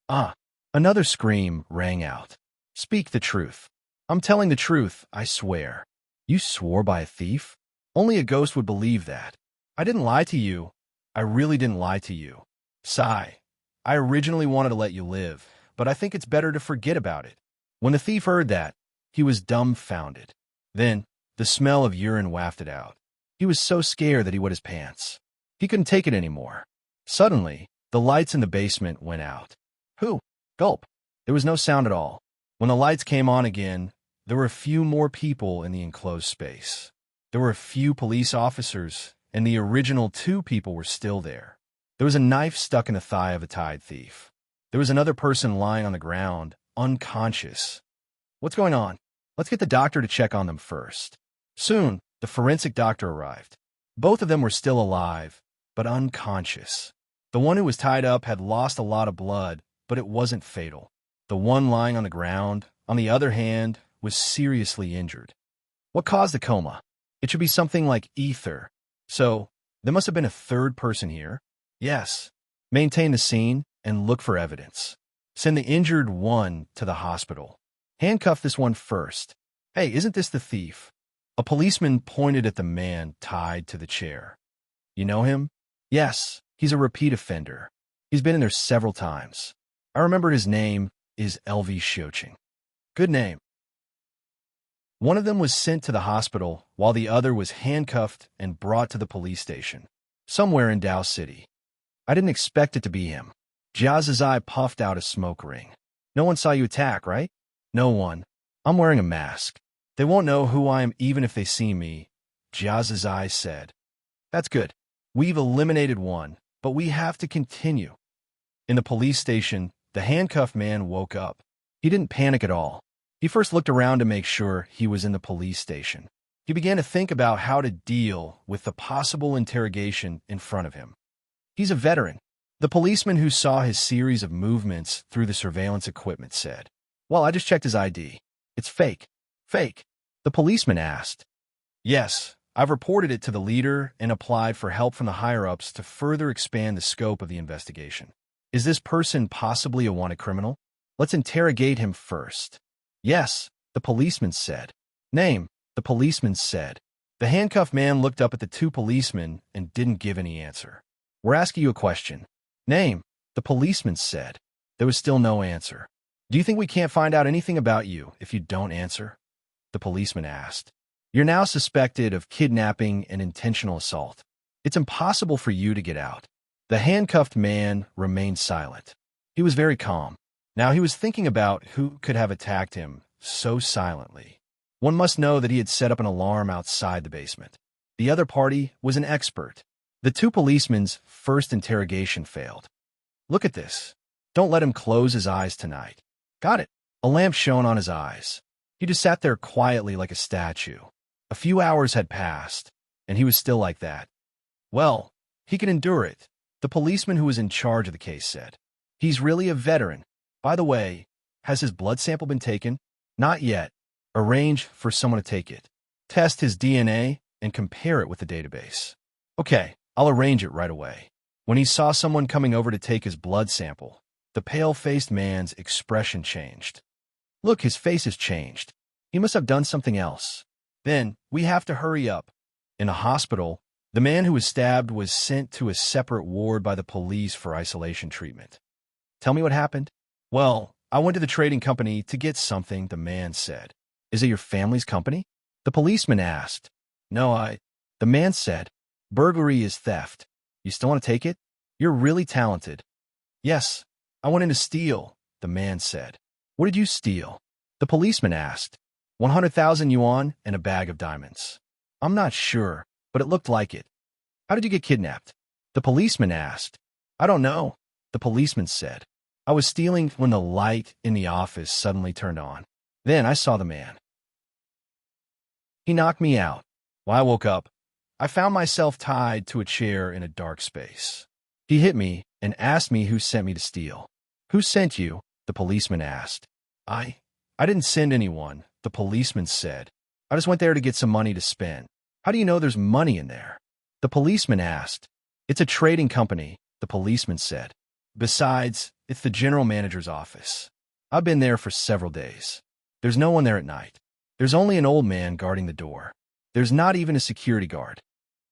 Ah! Another scream rang out. Speak the truth. I'm telling the truth, I swear. You swore by a thief? Only a ghost would believe that. I didn't lie to you. I really didn't lie to you. Sigh. I originally wanted to let you live, but I think it's better to forget about it. When the thief heard that, he was dumbfounded. Then, the smell of urine wafted out. He was so scared that he wet his pants. He couldn't take it anymore. Suddenly, the lights in the basement went out. Who? Gulp. There was no sound at all. When the lights came on again, there were a few more people in the enclosed space. There were a few police officers, and the original 2 people were still there. There was a knife stuck in the thigh of a tied thief. There was another person lying on the ground, unconscious. What's going on? Let's get the doctor to check on them first. Soon, the forensic doctor arrived. Both of them were still alive, but unconscious. The one who was tied up had lost a lot of blood, but it wasn't fatal. The one lying on the ground, on the other hand, was seriously injured. What caused the coma? It should be something like ether. So, there must have been a third person here? Yes. Maintain the scene and look for evidence. Send the injured one to the hospital. Handcuff this one first. Hey, isn't this the thief? A policeman pointed at the man tied to the chair. You know him? Yes, he's a repeat offender. He's been in there several times. I remember his name is L.V. Shoching. Good name. One of them was sent to the hospital, while the other was handcuffed and brought to the police station, somewhere in Dow City. I didn't expect it to be him. Jia's eye puffed out a smoke ring. No one saw you attack, right? No one. I'm wearing a mask. They won't know who I am even if they see me, Jia's eye said. That's good. We've eliminated one, but we have to continue. In the police station, the handcuffed man woke up. He didn't panic at all. He first looked around to make sure he was in the police station. He began to think about how to deal with the possible interrogation in front of him. He's a veteran. The policeman who saw his series of movements through the surveillance equipment said, Well, I just checked his ID. It's fake. Fake? The policeman asked. Yes, I've reported it to the leader and applied for help from the higher-ups to further expand the scope of the investigation. Is this person possibly a wanted criminal? Let's interrogate him first. Yes, the policeman said. Name, the policeman said. The handcuffed man looked up at the 2 policemen and didn't give any answer. We're asking you a question. Name, the policeman said. There was still no answer. Do you think we can't find out anything about you if you don't answer? The policeman asked. You're now suspected of kidnapping and intentional assault. It's impossible for you to get out. The handcuffed man remained silent. He was very calm. Now he was thinking about who could have attacked him so silently. One must know that he had set up an alarm outside the basement. The other party was an expert. The 2 policemen's first interrogation failed. Look at this. Don't let him close his eyes tonight. Got it. A lamp shone on his eyes. He just sat there quietly like a statue. A few hours had passed, and he was still like that. Well, he can endure it, the policeman who was in charge of the case said. He's really a veteran. By the way, has his blood sample been taken? Not yet. Arrange for someone to take it. Test his DNA and compare it with the database. Okay, I'll arrange it right away. When he saw someone coming over to take his blood sample, the pale-faced man's expression changed. Look, his face has changed. He must have done something else. Then, we have to hurry up. In a hospital, the man who was stabbed was sent to a separate ward by the police for isolation treatment. Tell me what happened? Well, I went to the trading company to get something, the man said. Is it your family's company? The policeman asked. No, The man said, burglary is theft. You still want to take it? You're really talented. Yes, I went in to steal, the man said. What did you steal? The policeman asked. 100,000 yuan and a bag of diamonds. I'm not sure, but it looked like it. How did you get kidnapped? The policeman asked. I don't know, the policeman said. I was stealing when the light in the office suddenly turned on. Then I saw the man. He knocked me out. When I woke up, I found myself tied to a chair in a dark space. He hit me and asked me who sent me to steal. Who sent you? The policeman asked. I didn't send anyone, the policeman said. I just went there to get some money to spend. How do you know there's money in there? The policeman asked. It's a trading company, the policeman said. Besides, it's the general manager's office. I've been there for several days. There's no one there at night. There's only an old man guarding the door. There's not even a security guard.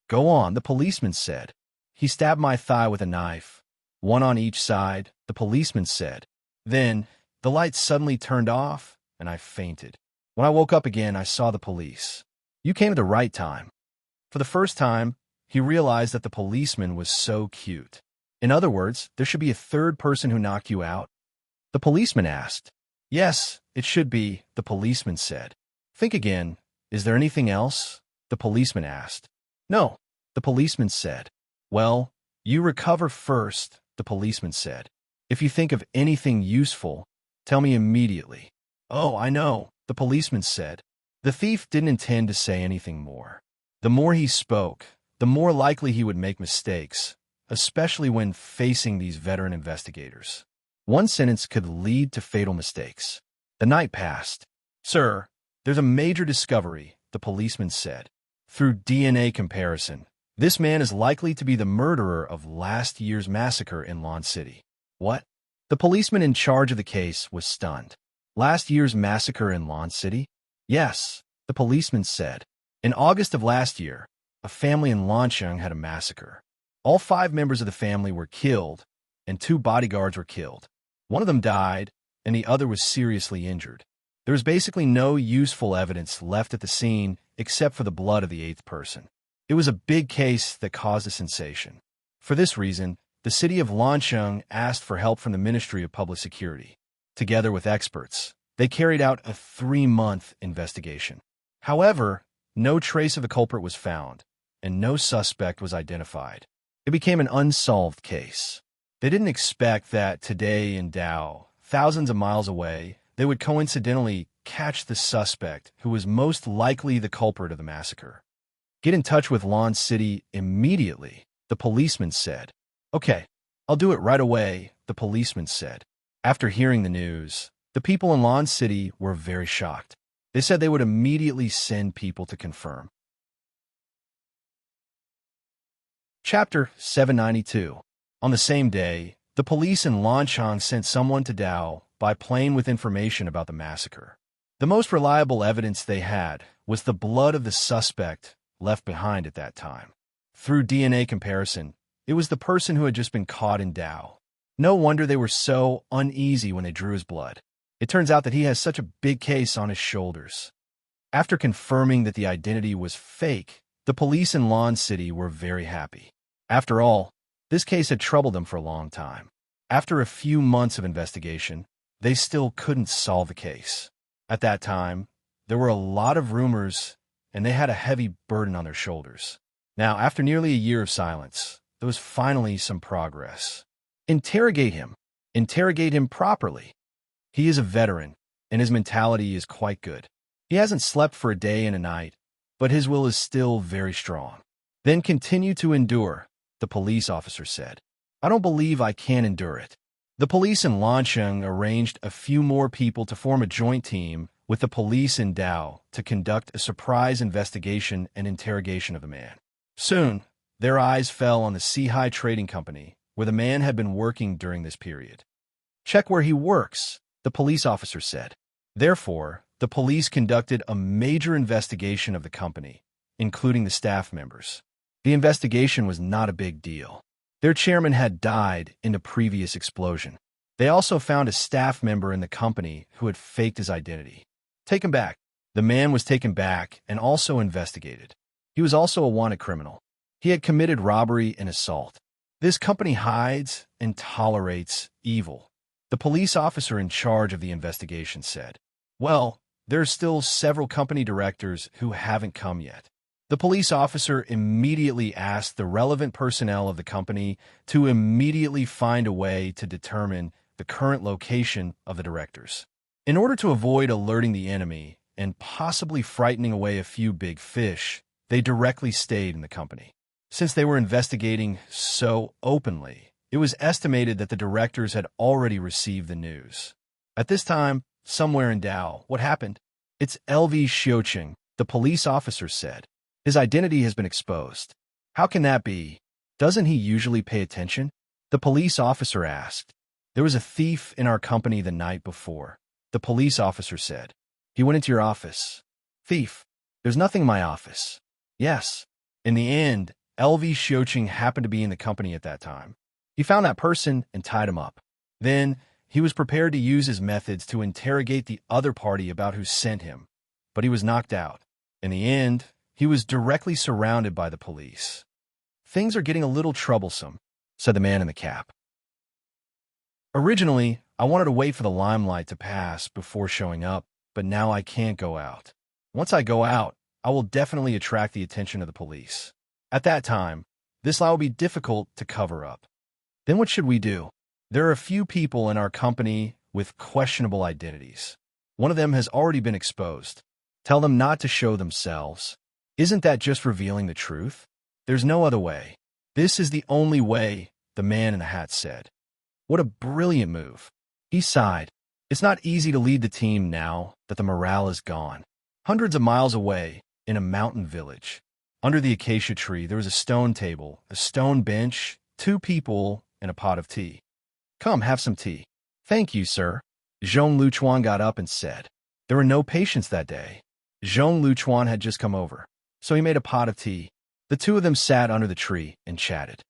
Go on, the policeman said. He stabbed my thigh with a knife, one on each side, the policeman said. Then, the light suddenly turned off, and I fainted. When I woke up again, I saw the police. You came at the right time. For the first time, he realized that the policeman was so cute. In other words, there should be a third person who knocked you out. The policeman asked. Yes, it should be, the policeman said. Think again. Is there anything else? The policeman asked. No, the policeman said. Well, you recover first, the policeman said. If you think of anything useful, tell me immediately. Oh, I know, the policeman said. The thief didn't intend to say anything more. The more he spoke, the more likely he would make mistakes, especially when facing these veteran investigators. One sentence could lead to fatal mistakes. The night passed. Sir, there's a major discovery, the policeman said. Through DNA comparison, this man is likely to be the murderer of last year's massacre in Lawn City. What? The policeman in charge of the case was stunned. Last year's massacre in Lawn City? Yes, the policeman said. In August of last year, a family in Lancheng had a massacre. All 5 members of the family were killed, and 2 bodyguards were killed. One of them died, and the other was seriously injured. There was basically no useful evidence left at the scene except for the blood of the 8th person. It was a big case that caused a sensation. For this reason, the city of Lancheng asked for help from the Ministry of Public Security. Together with experts, they carried out a 3-month investigation. However, no trace of the culprit was found, and no suspect was identified. It became an unsolved case. They didn't expect that today in Dao, thousands of miles away, they would coincidentally catch the suspect who was most likely the culprit of the massacre. Get in touch with Lawn City immediately, the policeman said. Okay, I'll do it right away, the policeman said. After hearing the news, the people in Lawn City were very shocked. They said they would immediately send people to confirm. Chapter 792. On the same day, the police in Lanchang sent someone to Dao by plane with information about the massacre. The most reliable evidence they had was the blood of the suspect left behind at that time. Through DNA comparison, it was the person who had just been caught in Dao. No wonder they were so uneasy when they drew his blood. It turns out that he has such a big case on his shoulders. After confirming that the identity was fake, the police in Lawn City were very happy. After all, this case had troubled them for a long time. After a few months of investigation, they still couldn't solve the case. At that time, there were a lot of rumors, and they had a heavy burden on their shoulders. Now, after nearly a year of silence, there was finally some progress. Interrogate him. Interrogate him properly. He is a veteran, and his mentality is quite good. He hasn't slept for a day and a night, but his will is still very strong. Then continue to endure, the police officer said. I don't believe I can endure it. The police in Lancheng arranged a few more people to form a joint team with the police in Dao to conduct a surprise investigation and interrogation of the man. Soon, their eyes fell on the Sihai Trading Company, where the man had been working during this period. Check where he works, the police officer said. Therefore, the police conducted a major investigation of the company, including the staff members. The investigation was not a big deal. Their chairman had died in a previous explosion. They also found a staff member in the company who had faked his identity. Taken back. The man was taken back and also investigated. He was also a wanted criminal. He had committed robbery and assault. This company hides and tolerates evil. The police officer in charge of the investigation said, "Well, there are still several company directors who haven't come yet." The police officer immediately asked the relevant personnel of the company to immediately find a way to determine the current location of the directors. In order to avoid alerting the enemy and possibly frightening away a few big fish, they directly stayed in the company. Since they were investigating so openly, it was estimated that the directors had already received the news. At this time, somewhere in Dao, what happened? It's LV Xiuqing, the police officer said. His identity has been exposed. How can that be? Doesn't he usually pay attention? The police officer asked. There was a thief in our company the night before. The police officer said. He went into your office. Thief. There's nothing in my office. Yes. In the end, LV Xiuqing happened to be in the company at that time. He found that person and tied him up. Then, he was prepared to use his methods to interrogate the other party about who sent him, but he was knocked out. In the end, he was directly surrounded by the police. Things are getting a little troublesome, said the man in the cap. Originally, I wanted to wait for the limelight to pass before showing up, but now I can't go out. Once I go out, I will definitely attract the attention of the police. At that time, this lie will be difficult to cover up. Then what should we do? There are a few people in our company with questionable identities. One of them has already been exposed. Tell them not to show themselves. Isn't that just revealing the truth? There's no other way. This is the only way, the man in the hat said. What a brilliant move. He sighed. It's not easy to lead the team now that the morale is gone. Hundreds of miles away, in a mountain village. Under the acacia tree, there was a stone table, a stone bench, 2 people, and a pot of tea. Come, have some tea. Thank you, sir. Zhong Luchuan got up and said. There were no patients that day. Zhong Luchuan had just come over, so he made a pot of tea. The two of them sat under the tree and chatted.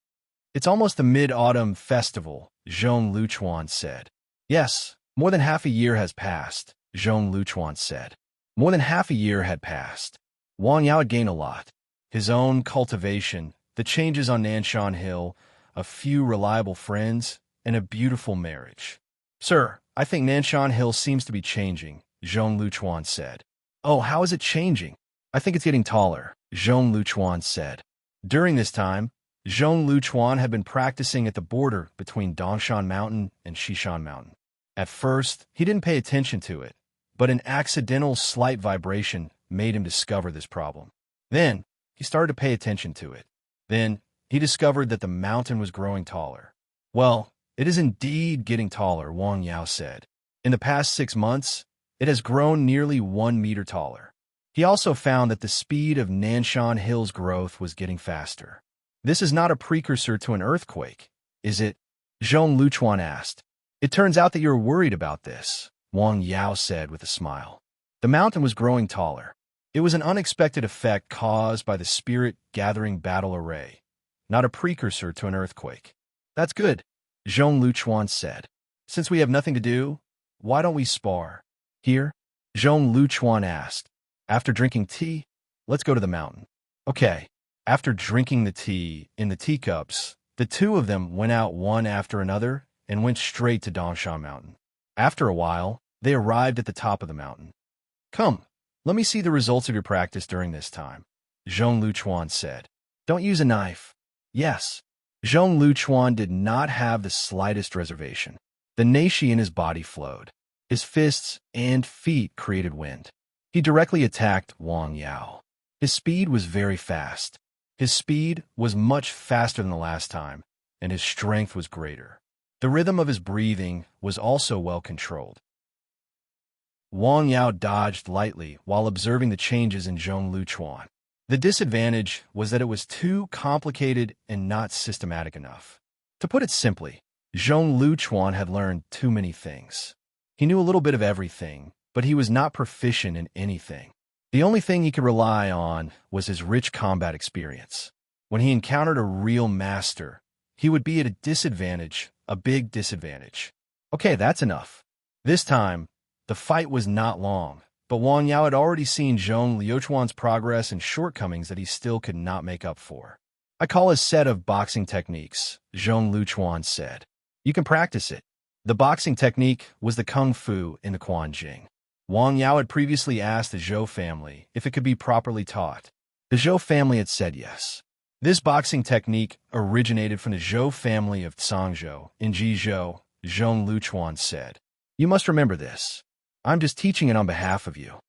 It's almost the Mid-Autumn Festival, Zhong Luchuan said. Yes, more than half a year has passed, Zhong Luchuan said. More than half a year had passed. Wang Yao had gained a lot. His own cultivation, the changes on Nanshan Hill, a few reliable friends, and a beautiful marriage. Sir, I think Nanshan Hill seems to be changing, Zhong Luchuan said. Oh, how is it changing? I think it's getting taller, Zhong Luchuan said. During this time, Zhong Luchuan had been practicing at the border between Dongshan Mountain and Shishan Mountain. At first, he didn't pay attention to it, but an accidental slight vibration made him discover this problem. Then, he started to pay attention to it. Then, he discovered that the mountain was growing taller. Well, it is indeed getting taller, Wang Yao said. In the past 6 months, it has grown nearly 1 meter taller. He also found that the speed of Nanshan Hill's growth was getting faster. This is not a precursor to an earthquake, is it? Zhong Luchuan asked. It turns out that you're worried about this, Wang Yao said with a smile. The mountain was growing taller. It was an unexpected effect caused by the spirit-gathering battle array, not a precursor to an earthquake. That's good, Zhong Luchuan said. Since we have nothing to do, why don't we spar? Here? Zhong Luchuan asked. After drinking tea, let's go to the mountain. Okay. After drinking the tea in the teacups, the two of them went out one after another and went straight to Dongshan Mountain. After a while, they arrived at the top of the mountain. Come, let me see the results of your practice during this time, Zhong Luchuan said. Don't use a knife. Yes. Zhong Luchuan did not have the slightest reservation. The nashi in his body flowed. His fists and feet created wind. He directly attacked Wang Yao. His speed was very fast. His speed was much faster than the last time, and his strength was greater. The rhythm of his breathing was also well controlled. Wang Yao dodged lightly while observing the changes in Zhong Luchuan. The disadvantage was that it was too complicated and not systematic enough. To put it simply, Zhong Luchuan had learned too many things. He knew a little bit of everything, but he was not proficient in anything. The only thing he could rely on was his rich combat experience. When he encountered a real master, he would be at a disadvantage, a big disadvantage. Okay, that's enough. This time, the fight was not long, but Wang Yao had already seen Zhong Liuchuan's progress and shortcomings that he still could not make up for. I call his set of boxing techniques, Zhong Liuchuan said. You can practice it. The boxing technique was the kung fu in the Quan Jing. Wang Yao had previously asked the Zhou family if it could be properly taught. The Zhou family had said yes. This boxing technique originated from the Zhou family of Cangzhou in Jizhou, Zhong Liuchuan said. You must remember this. I'm just teaching it on behalf of you.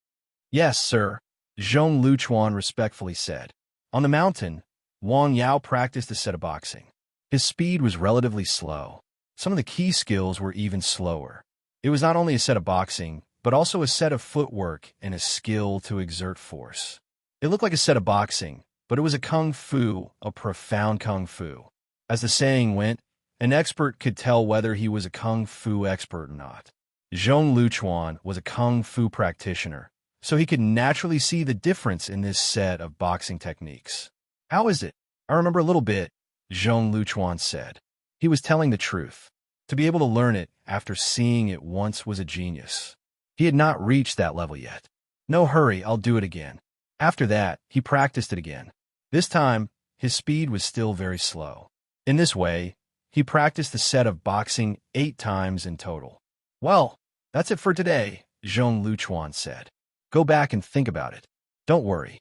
Yes, sir, Zhong Liuchuan respectfully said. On the mountain, Wang Yao practiced a set of boxing. His speed was relatively slow. Some of the key skills were even slower. It was not only a set of boxing, but also a set of footwork and a skill to exert force. It looked like a set of boxing, but it was a kung fu, a profound kung fu. As the saying went, an expert could tell whether he was a kung fu expert or not. Zhong Liuchuan was a kung fu practitioner, so he could naturally see the difference in this set of boxing techniques. How is it? I remember a little bit, Zhong Liuchuan said. He was telling the truth. To be able to learn it after seeing it once was a genius. He had not reached that level yet. No hurry, I'll do it again. After that, he practiced it again. This time, his speed was still very slow. In this way, he practiced the set of boxing 8 times in total. Well, that's it for today, Zhong Liuchuan said. Go back and think about it. Don't worry.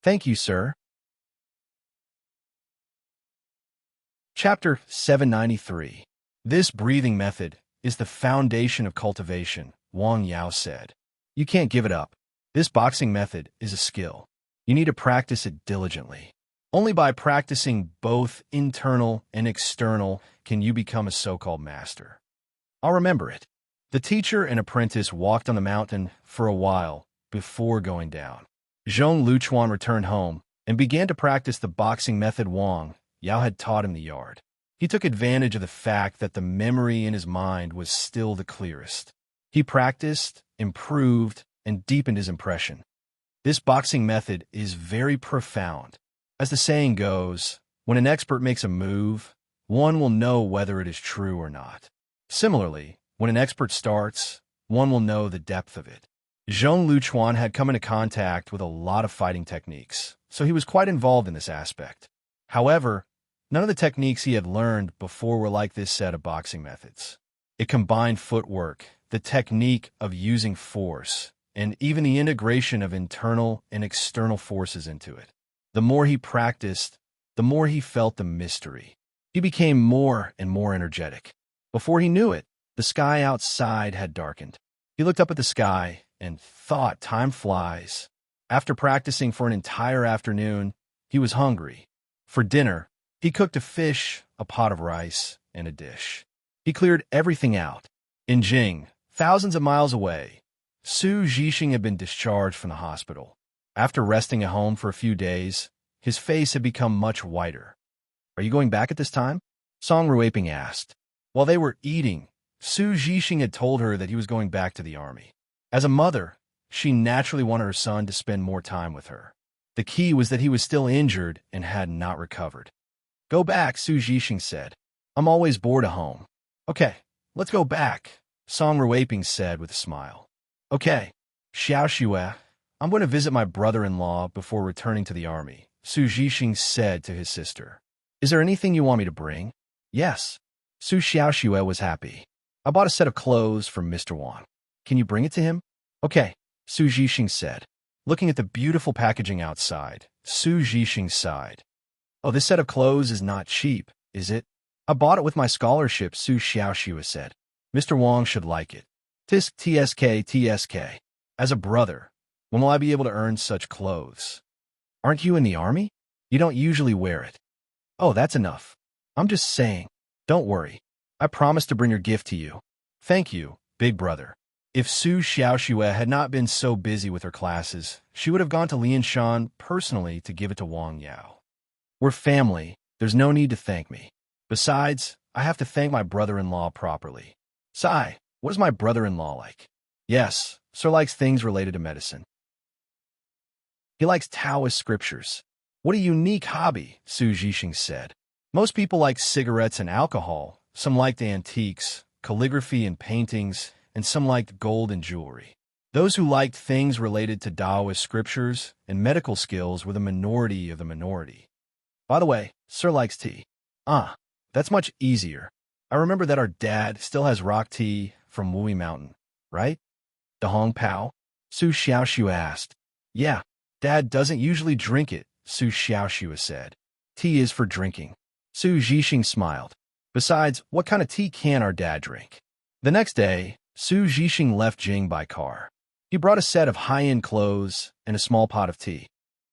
Thank you, sir. Chapter 793. This breathing method is the foundation of cultivation, Wang Yao said. You can't give it up. This boxing method is a skill. You need to practice it diligently. Only by practicing both internal and external can you become a so-called master. I'll remember it. The teacher and apprentice walked on the mountain for a while before going down. Zhong Liuchuan returned home and began to practice the boxing method Wang Yao had taught him in the yard. He took advantage of the fact that the memory in his mind was still the clearest. He practiced, improved, and deepened his impression. This boxing method is very profound. As the saying goes, when an expert makes a move, one will know whether it is true or not. Similarly, when an expert starts, one will know the depth of it. Zhong Liuchuan had come into contact with a lot of fighting techniques, so he was quite involved in this aspect. However, none of the techniques he had learned before were like this set of boxing methods. It combined footwork, the technique of using force, and even the integration of internal and external forces into it. The more he practiced, the more he felt the mystery. He became more and more energetic. Before he knew it, the sky outside had darkened. He looked up at the sky and thought, time flies. After practicing for an entire afternoon, he was hungry. For dinner, he cooked a fish, a pot of rice, and a dish. He cleared everything out. In Jing, thousands of miles away, Su Zhixing had been discharged from the hospital. After resting at home for a few days, his face had become much whiter. Are you going back at this time? Song Ruiping asked. While they were eating, Su Zhixing had told her that he was going back to the army. As a mother, she naturally wanted her son to spend more time with her. The key was that he was still injured and had not recovered. Go back, Su Zhixing said. I'm always bored at home. Okay, let's go back, Song Ruiping said with a smile. Okay, Xiao Xue, I'm going to visit my brother-in-law before returning to the army, Su Zhixing said to his sister. Is there anything you want me to bring? Yes. Su Xiaoxue was happy. I bought a set of clothes from Mr. Wang. Can you bring it to him? Okay, Su Zhixing said. Looking at the beautiful packaging outside, Su Zhixing sighed. Oh, this set of clothes is not cheap, is it? I bought it with my scholarship, Su Xiaoxue said. Mr. Wang should like it. Tisk tsk. As a brother, when will I be able to earn such clothes? Aren't you in the army? You don't usually wear it. Oh, that's enough. I'm just saying. Don't worry. I promise to bring your gift to you. Thank you, big brother. If Su Xiaoxue had not been so busy with her classes, she would have gone to Lianshan personally to give it to Wang Yao. We're family. There's no need to thank me. Besides, I have to thank my brother-in-law properly. Sai, what is my brother-in-law like? Yes, Sir likes things related to medicine. He likes Taoist scriptures. What a unique hobby, Su Zhixing said. Most people like cigarettes and alcohol. Some liked antiques, calligraphy and paintings, and some liked gold and jewelry. Those who liked things related to Taoist scriptures and medical skills were the minority of the minority. By the way, Sir likes tea. That's much easier. I remember that our dad still has rock tea from Wui Mountain, right? The Hong Pao? Su Xiaoxue asked. Yeah, Dad doesn't usually drink it, Su Xiaoxue said. Tea is for drinking. Su Zhixing smiled. Besides, what kind of tea can our dad drink? The next day, Su Zhixing left Jing by car. He brought a set of high-end clothes and a small pot of tea.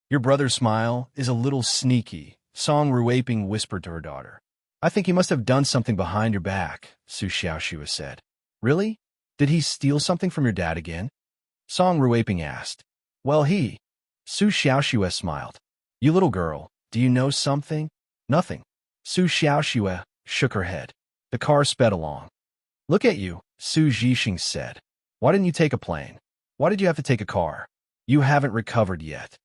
Your brother's smile is a little sneaky, Song Ruiping whispered to her daughter. I think he must have done something behind your back, Su Xiaoxue said. Really? Did he steal something from your dad again? Song Ruiping asked. Well, Su Xiaoxue smiled. You little girl, do you know something? Nothing. Su Xiaoxue shook her head. The car sped along. Look at you, Su Zhixing said. Why didn't you take a plane? Why did you have to take a car? You haven't recovered yet.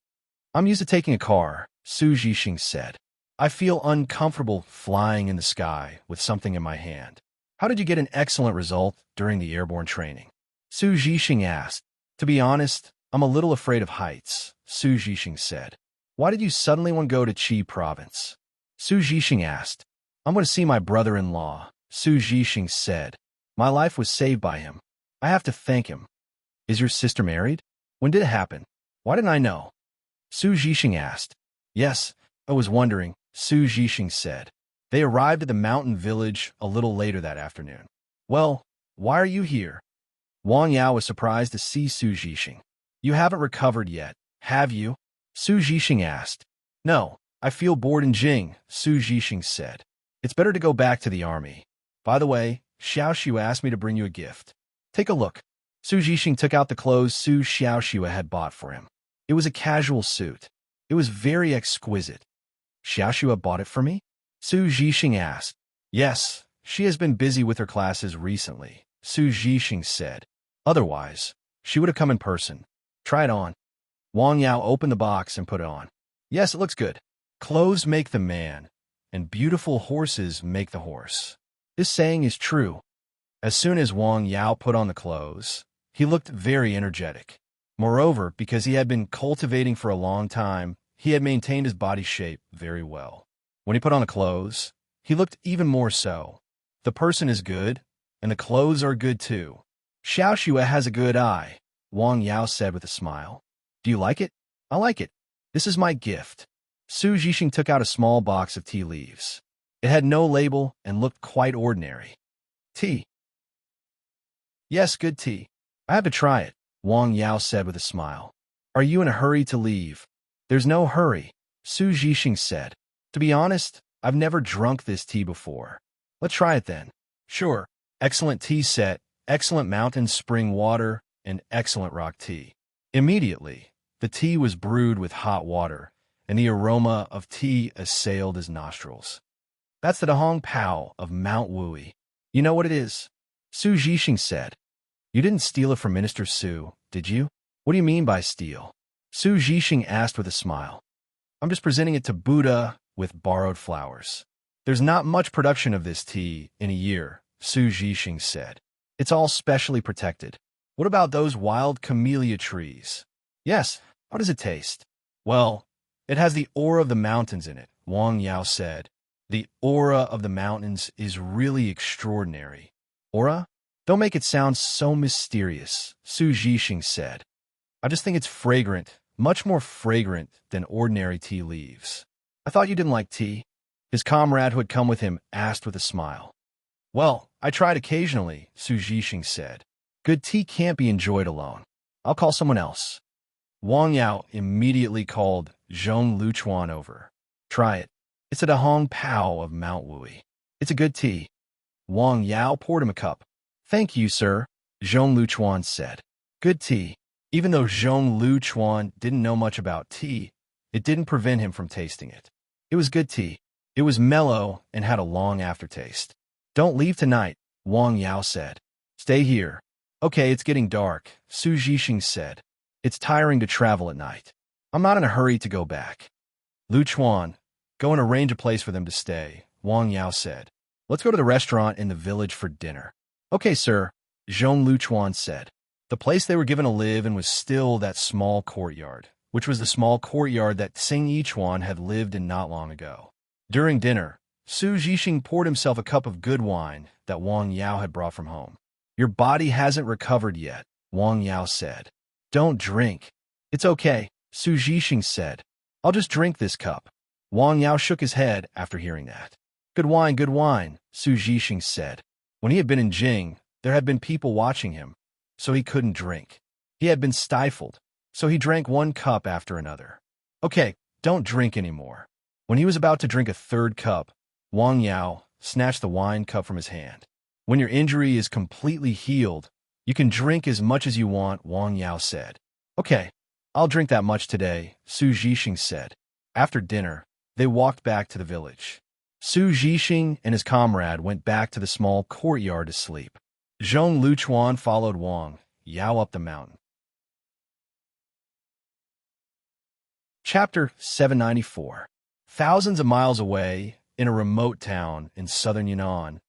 I'm used to taking a car, Su Zhixing said. I feel uncomfortable flying in the sky with something in my hand. How did you get an excellent result during the airborne training? Su Zhixing asked. To be honest, I'm a little afraid of heights, Su Zhixing said. Why did you suddenly want to go to Qi province? Su Zhixing asked. I'm going to see my brother-in-law, Su Zhixing said. My life was saved by him. I have to thank him. Is your sister married? When did it happen? Why didn't I know? Su Zhixing asked. Yes, I was wondering, Su Zhixing said. They arrived at the mountain village a little later that afternoon. Well, why are you here? Wang Yao was surprised to see Su Zhixing. You haven't recovered yet, have you? Su Zhixing asked. No, I feel bored in Jing, Su Zhixing said. It's better to go back to the army. By the way, Xiaoxue asked me to bring you a gift. Take a look. Su Zhixing took out the clothes Su Xiaoxue had bought for him. It was a casual suit. It was very exquisite. Xiaoxue bought it for me? Su Zhixing asked. Yes, she has been busy with her classes recently, Su Zhixing said. Otherwise, she would have come in person. Try it on. Wang Yao opened the box and put it on. Yes, it looks good. Clothes make the man, and beautiful horses make the horse. This saying is true. As soon as Wang Yao put on the clothes, he looked very energetic. Moreover, because he had been cultivating for a long time, he had maintained his body shape very well. When he put on the clothes, he looked even more so. The person is good, and the clothes are good too. Xiaoxue has a good eye, Wang Yao said with a smile. Do you like it? I like it. This is my gift. Su Zhixing took out a small box of tea leaves. It had no label and looked quite ordinary. Tea. Yes, good tea. I have to try it, Wang Yao said with a smile. Are you in a hurry to leave? There's no hurry, Su Zhixing said. To be honest, I've never drunk this tea before. Let's try it then. Sure. Excellent tea set, excellent mountain spring water, and excellent rock tea. Immediately, the tea was brewed with hot water, and the aroma of tea assailed his nostrils. That's the Hong Pao of Mount Wui. You know what it is? Su Zhixing said. You didn't steal it from Minister Su, did you? What do you mean by steal? Su Zhixing asked with a smile. I'm just presenting it to Buddha with borrowed flowers. There's not much production of this tea in a year, Su Zhixing said. It's all specially protected. What about those wild camellia trees? Yes, how does it taste? Well, it has the aura of the mountains in it, Wang Yao said. The aura of the mountains is really extraordinary. Aura? Don't make it sound so mysterious, Su Zhixing said. I just think it's fragrant, much more fragrant than ordinary tea leaves. I thought you didn't like tea. His comrade who had come with him asked with a smile. Well, I tried occasionally, Su Zhixing said. Good tea can't be enjoyed alone. I'll call someone else. Wang Yao immediately called Zhong Luchuan over. Try it. It's a Hong Pao of Mount Wui. It's a good tea. Wang Yao poured him a cup. Thank you, sir, Zhong Luchuan said. Good tea. Even though Zhong Luchuan didn't know much about tea, it didn't prevent him from tasting it. It was good tea. It was mellow and had a long aftertaste. Don't leave tonight, Wang Yao said. Stay here. Okay, it's getting dark, Su Jixing said. It's tiring to travel at night. I'm not in a hurry to go back. Lu Chuan, go and arrange a place for them to stay, Wang Yao said. Let's go to the restaurant in the village for dinner. Okay, sir, Zhong Lu Chuan said. The place they were given to live in was still that small courtyard, which was the small courtyard that Sing Yichuan had lived in not long ago. During dinner, Su Jixing poured himself a cup of good wine that Wang Yao had brought from home. Your body hasn't recovered yet, Wang Yao said. Don't drink. It's okay, Su Jixing said. I'll just drink this cup. Wang Yao shook his head after hearing that. Good wine, Su Jixing said. When he had been in Jing, there had been people watching him, so he couldn't drink. He had been stifled, so he drank one cup after another. Okay, don't drink anymore. When he was about to drink a third cup, Wang Yao snatched the wine cup from his hand. When your injury is completely healed, you can drink as much as you want, Wang Yao said. Okay, I'll drink that much today, Su Jixing said. After dinner, they walked back to the village. Su Jixing and his comrade went back to the small courtyard to sleep. Zhong Luchuan followed Wang Yao up the mountain. Chapter 794. Thousands of miles away, in a remote town in southern Yunnan,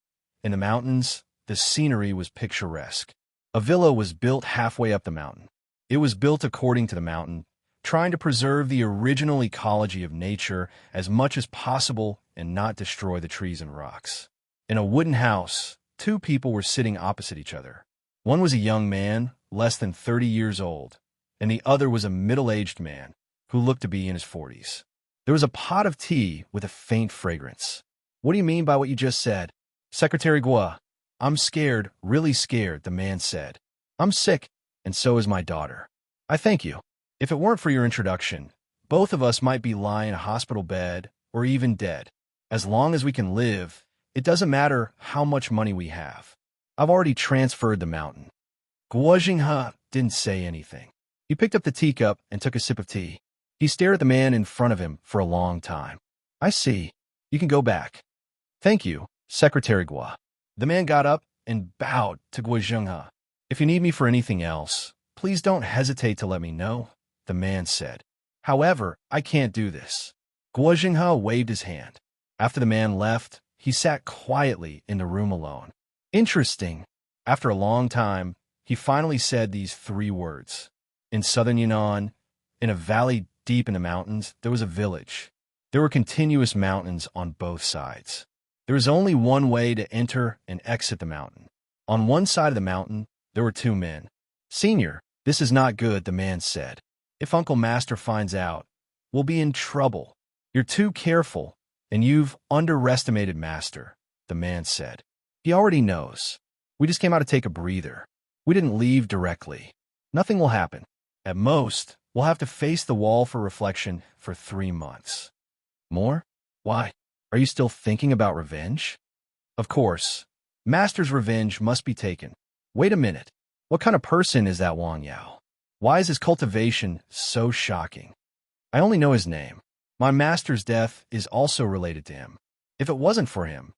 in the mountains, the scenery was picturesque. A villa was built halfway up the mountain. It was built according to the mountain, trying to preserve the original ecology of nature as much as possible and not destroy the trees and rocks. In a wooden house, two people were sitting opposite each other. One was a young man, less than 30 years old, and the other was a middle-aged man who looked to be in his 40s. There was a pot of tea with a faint fragrance. What do you mean by what you just said? Secretary Gua. I'm scared, really scared, the man said. I'm sick, and so is my daughter. I thank you. If it weren't for your introduction, both of us might be lying in a hospital bed or even dead. As long as we can live, it doesn't matter how much money we have. I've already transferred the mountain. Guo Jinghe didn't say anything. He picked up the teacup and took a sip of tea. He stared at the man in front of him for a long time. I see. You can go back. Thank you, Secretary Gua. The man got up and bowed to Guo Jinghe. If you need me for anything else, please don't hesitate to let me know, the man said. However, I can't do this. Guo Jinghe waved his hand. After the man left, he sat quietly in the room alone. Interesting. After a long time, he finally said these three words. In southern Yunnan, in a valley deep in the mountains, there was a village. There were continuous mountains on both sides. There was only one way to enter and exit the mountain. On one side of the mountain, there were two men. Senior, this is not good, the man said. If Uncle Master finds out, we'll be in trouble. You're too careful, and you've underestimated Master, the man said. He already knows. We just came out to take a breather. We didn't leave directly. Nothing will happen. At most, we'll have to face the wall for reflection for 3 months. More? Why? Are you still thinking about revenge? Of course. Master's revenge must be taken. Wait a minute. What kind of person is that Wang Yao? Why is his cultivation so shocking? I only know his name. My master's death is also related to him. If it wasn't for him,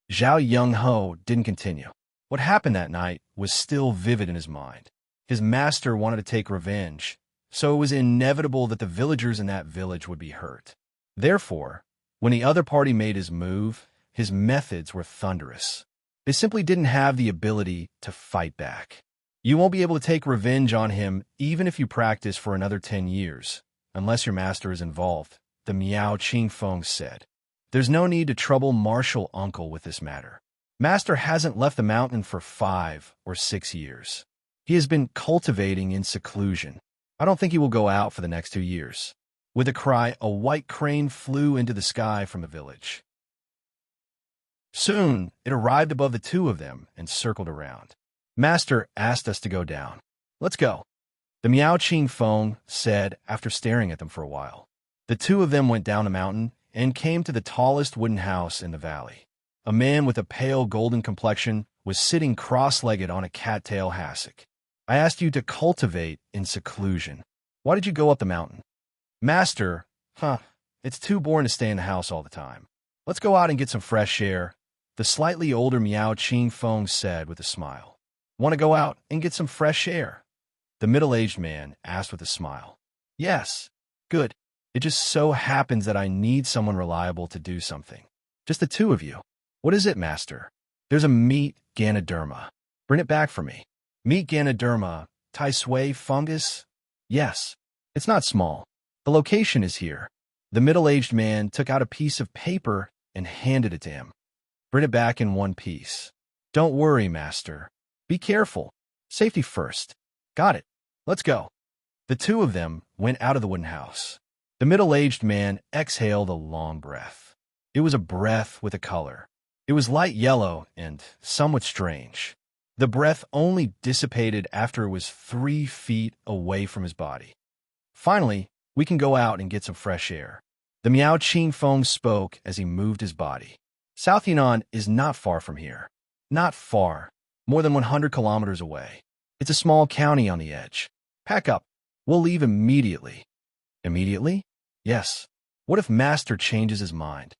Zhao Yongho didn't continue. What happened that night was still vivid in his mind. His master wanted to take revenge, so it was inevitable that the villagers in that village would be hurt. Therefore, when the other party made his move, his methods were thunderous. They simply didn't have the ability to fight back. You won't be able to take revenge on him even if you practice for another 10 years, unless your master is involved, the Miao Qingfeng said. There's no need to trouble martial uncle with this matter. Master hasn't left the mountain for 5 or 6 years. He has been cultivating in seclusion. I don't think he will go out for the next 2 years. With a cry, a white crane flew into the sky from the village. Soon, it arrived above the two of them and circled around. Master asked us to go down. Let's go, the Miao Qingfeng said after staring at them for a while. The two of them went down the mountain and came to the tallest wooden house in the valley. A man with a pale golden complexion was sitting cross-legged on a cattail hassock. I asked you to cultivate in seclusion. Why did you go up the mountain? Master, it's too boring to stay in the house all the time. Let's go out and get some fresh air, the slightly older Miao Qingfeng said with a smile. Want to go out and get some fresh air? The middle-aged man asked with a smile. Yes. Good. It just so happens that I need someone reliable to do something. Just the two of you. What is it, master? There's a meat Ganoderma. Bring it back for me. Meat Ganoderma, Taisui fungus? Yes. It's not small. The location is here. The middle-aged man took out a piece of paper and handed it to him. Bring it back in one piece. Don't worry, master. Be careful. Safety first. Got it. Let's go. The two of them went out of the wooden house. The middle-aged man exhaled a long breath. It was a breath with a color. It was light yellow and somewhat strange. The breath only dissipated after it was 3 feet away from his body. Finally, we can go out and get some fresh air. The Miao Qing Feng spoke as he moved his body. South Yunnan is not far from here. Not far. More than 100 kilometers away. It's a small county on the edge. Pack up. We'll leave immediately. Immediately? Yes. What if Master changes his mind?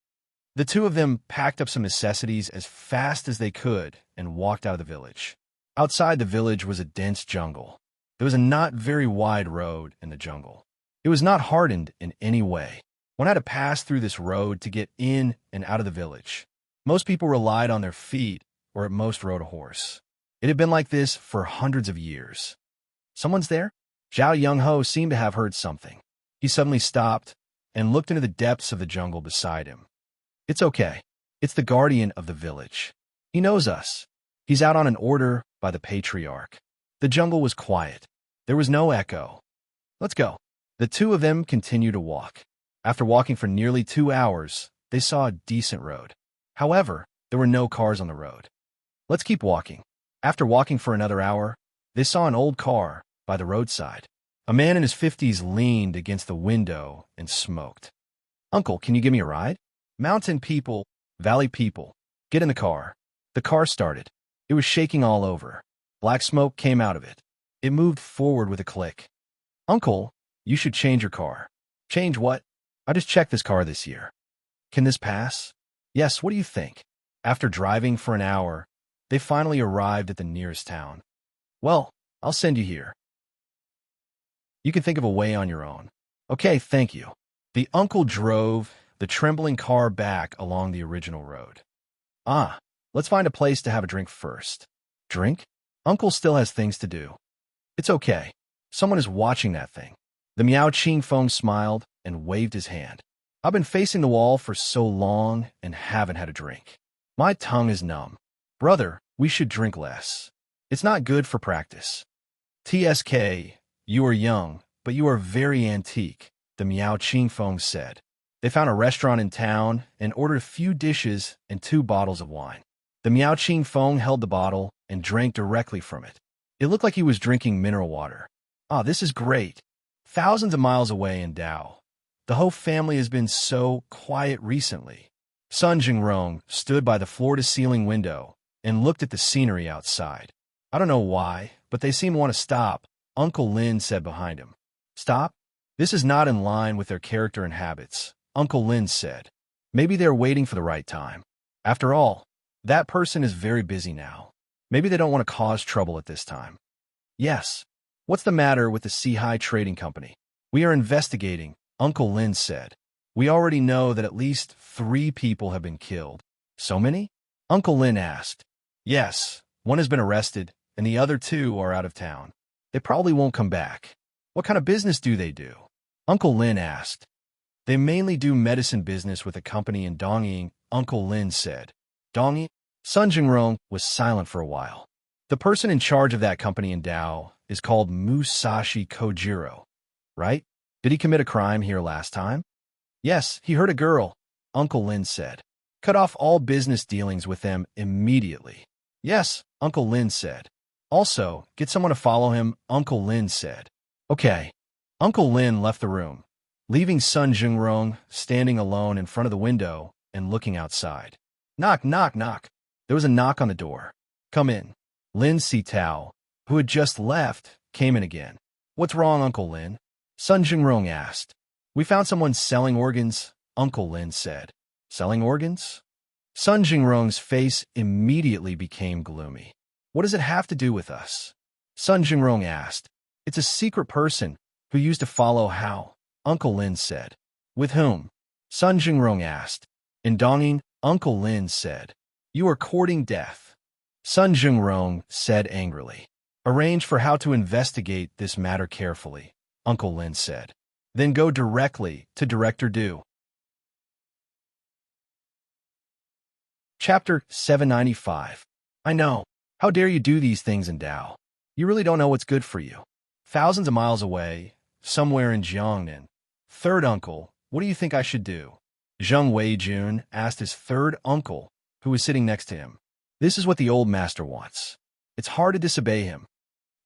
The two of them packed up some necessities as fast as they could and walked out of the village. Outside the village was a dense jungle. There was a not very wide road in the jungle. It was not hardened in any way. One had to pass through this road to get in and out of the village. Most people relied on their feet or at most rode a horse. It had been like this for hundreds of years. Someone's there? Zhao Young-ho seemed to have heard something. He suddenly stopped and looked into the depths of the jungle beside him. It's okay. It's the guardian of the village. He knows us. He's out on an order by the patriarch. The jungle was quiet. There was no echo. Let's go. The two of them continued to walk. After walking for nearly 2 hours, they saw a decent road. However, there were no cars on the road. Let's keep walking. After walking for another hour, they saw an old car by the roadside. A man in his 50s leaned against the window and smoked. Uncle, can you give me a ride? Mountain people, valley people, get in the car. The car started. It was shaking all over. Black smoke came out of it. It moved forward with a click. Uncle, you should change your car. Change what? I just checked this car this year. Can this pass? Yes, what do you think? After driving for an hour, they finally arrived at the nearest town. Well, I'll send you here. You can think of a way on your own. Okay, thank you. The uncle drove the trembling car back along the original road. Let's find a place to have a drink first. Drink? Uncle still has things to do. It's okay. Someone is watching that thing. The Miao Qing Feng smiled and waved his hand. I've been facing the wall for so long and haven't had a drink. My tongue is numb. Brother, we should drink less. It's not good for practice. TSK, you are young, but you are very antique, the Miao Qing Feng said. They found a restaurant in town and ordered a few dishes and 2 bottles of wine. The Miao Qing Feng held the bottle and drank directly from it. It looked like he was drinking mineral water. This is great. Thousands of miles away in Dao. The whole family has been so quiet recently. Sun Jingrong stood by the floor-to-ceiling window and looked at the scenery outside. I don't know why, but they seem to want to stop, Uncle Lin said behind him. Stop? This is not in line with their character and habits, Uncle Lin said. Maybe they're waiting for the right time. After all, that person is very busy now. Maybe they don't want to cause trouble at this time. Yes. What's the matter with the Sihai Trading Company? We are investigating, Uncle Lin said. We already know that at least 3 people have been killed. So many? Uncle Lin asked. Yes, one has been arrested, and the other 2 are out of town. They probably won't come back. What kind of business do they do? Uncle Lin asked. They mainly do medicine business with a company in Dongying, Uncle Lin said. Dongying? Sun Jingrong was silent for a while. The person in charge of that company in Dao is called Musashi Kojiro, right? Did he commit a crime here last time? Yes, he hurt a girl, Uncle Lin said. Cut off all business dealings with them immediately. Yes, Uncle Lin said. Also, get someone to follow him, Uncle Lin said. Okay. Uncle Lin left the room, leaving Sun Jingrong standing alone in front of the window and looking outside. Knock, knock, knock. There was a knock on the door. Come in. Lin Sitao, who had just left, came in again. What's wrong, Uncle Lin? Sun Jingrong asked. We found someone selling organs, Uncle Lin said. Selling organs? Sun Jingrong's face immediately became gloomy. What does it have to do with us? Sun Jingrong asked. It's a secret person who used to follow How, Uncle Lin said. With whom? Sun Jingrong asked. In Donging, Uncle Lin said. You are courting death. Sun Jingrong said angrily. Arrange for how to investigate this matter carefully, Uncle Lin said. Then go directly to Director Du. Chapter 795. I know. How dare you do these things in Dao? You really don't know what's good for you. Thousands of miles away, somewhere in Jiangnan. Third uncle, what do you think I should do? Zheng Weijun asked his third uncle, who was sitting next to him. This is what the old master wants. It's hard to disobey him.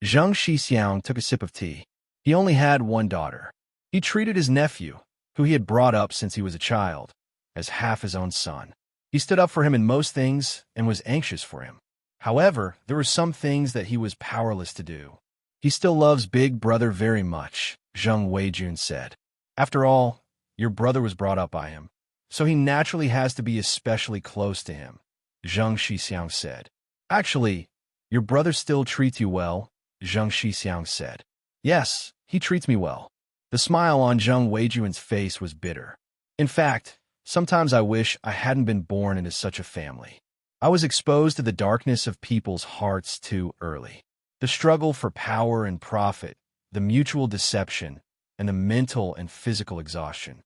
Zheng Shixiang took a sip of tea. He only had one daughter. He treated his nephew, who he had brought up since he was a child, as half his own son. He stood up for him in most things and was anxious for him. However, there were some things that he was powerless to do. He still loves Big Brother very much, Zheng Weijun said. After all, your brother was brought up by him, so he naturally has to be especially close to him, Zheng Shixiang said. Actually, your brother still treats you well, Zheng Shixiang said. Yes, he treats me well. The smile on Zheng Weijun's face was bitter. In fact, sometimes I wish I hadn't been born into such a family. I was exposed to the darkness of people's hearts too early. The struggle for power and profit, the mutual deception, and the mental and physical exhaustion.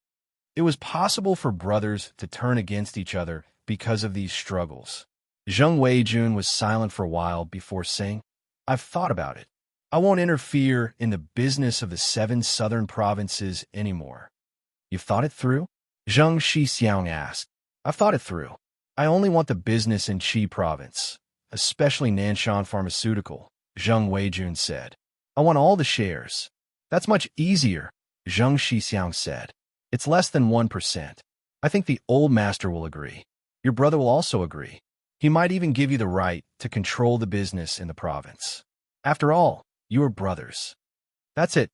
It was possible for brothers to turn against each other because of these struggles. Zheng Weijun was silent for a while before saying, I've thought about it. I won't interfere in the business of the 7 southern provinces anymore. You've thought it through? Zheng Shixiang asked. I've thought it through. I only want the business in Qi province, especially Nanshan Pharmaceutical, Zheng Weijun said. I want all the shares. That's much easier, Zheng Shixiang said. It's less than 1%. I think the old master will agree. Your brother will also agree. He might even give you the right to control the business in the province. After all, you are brothers. That's it,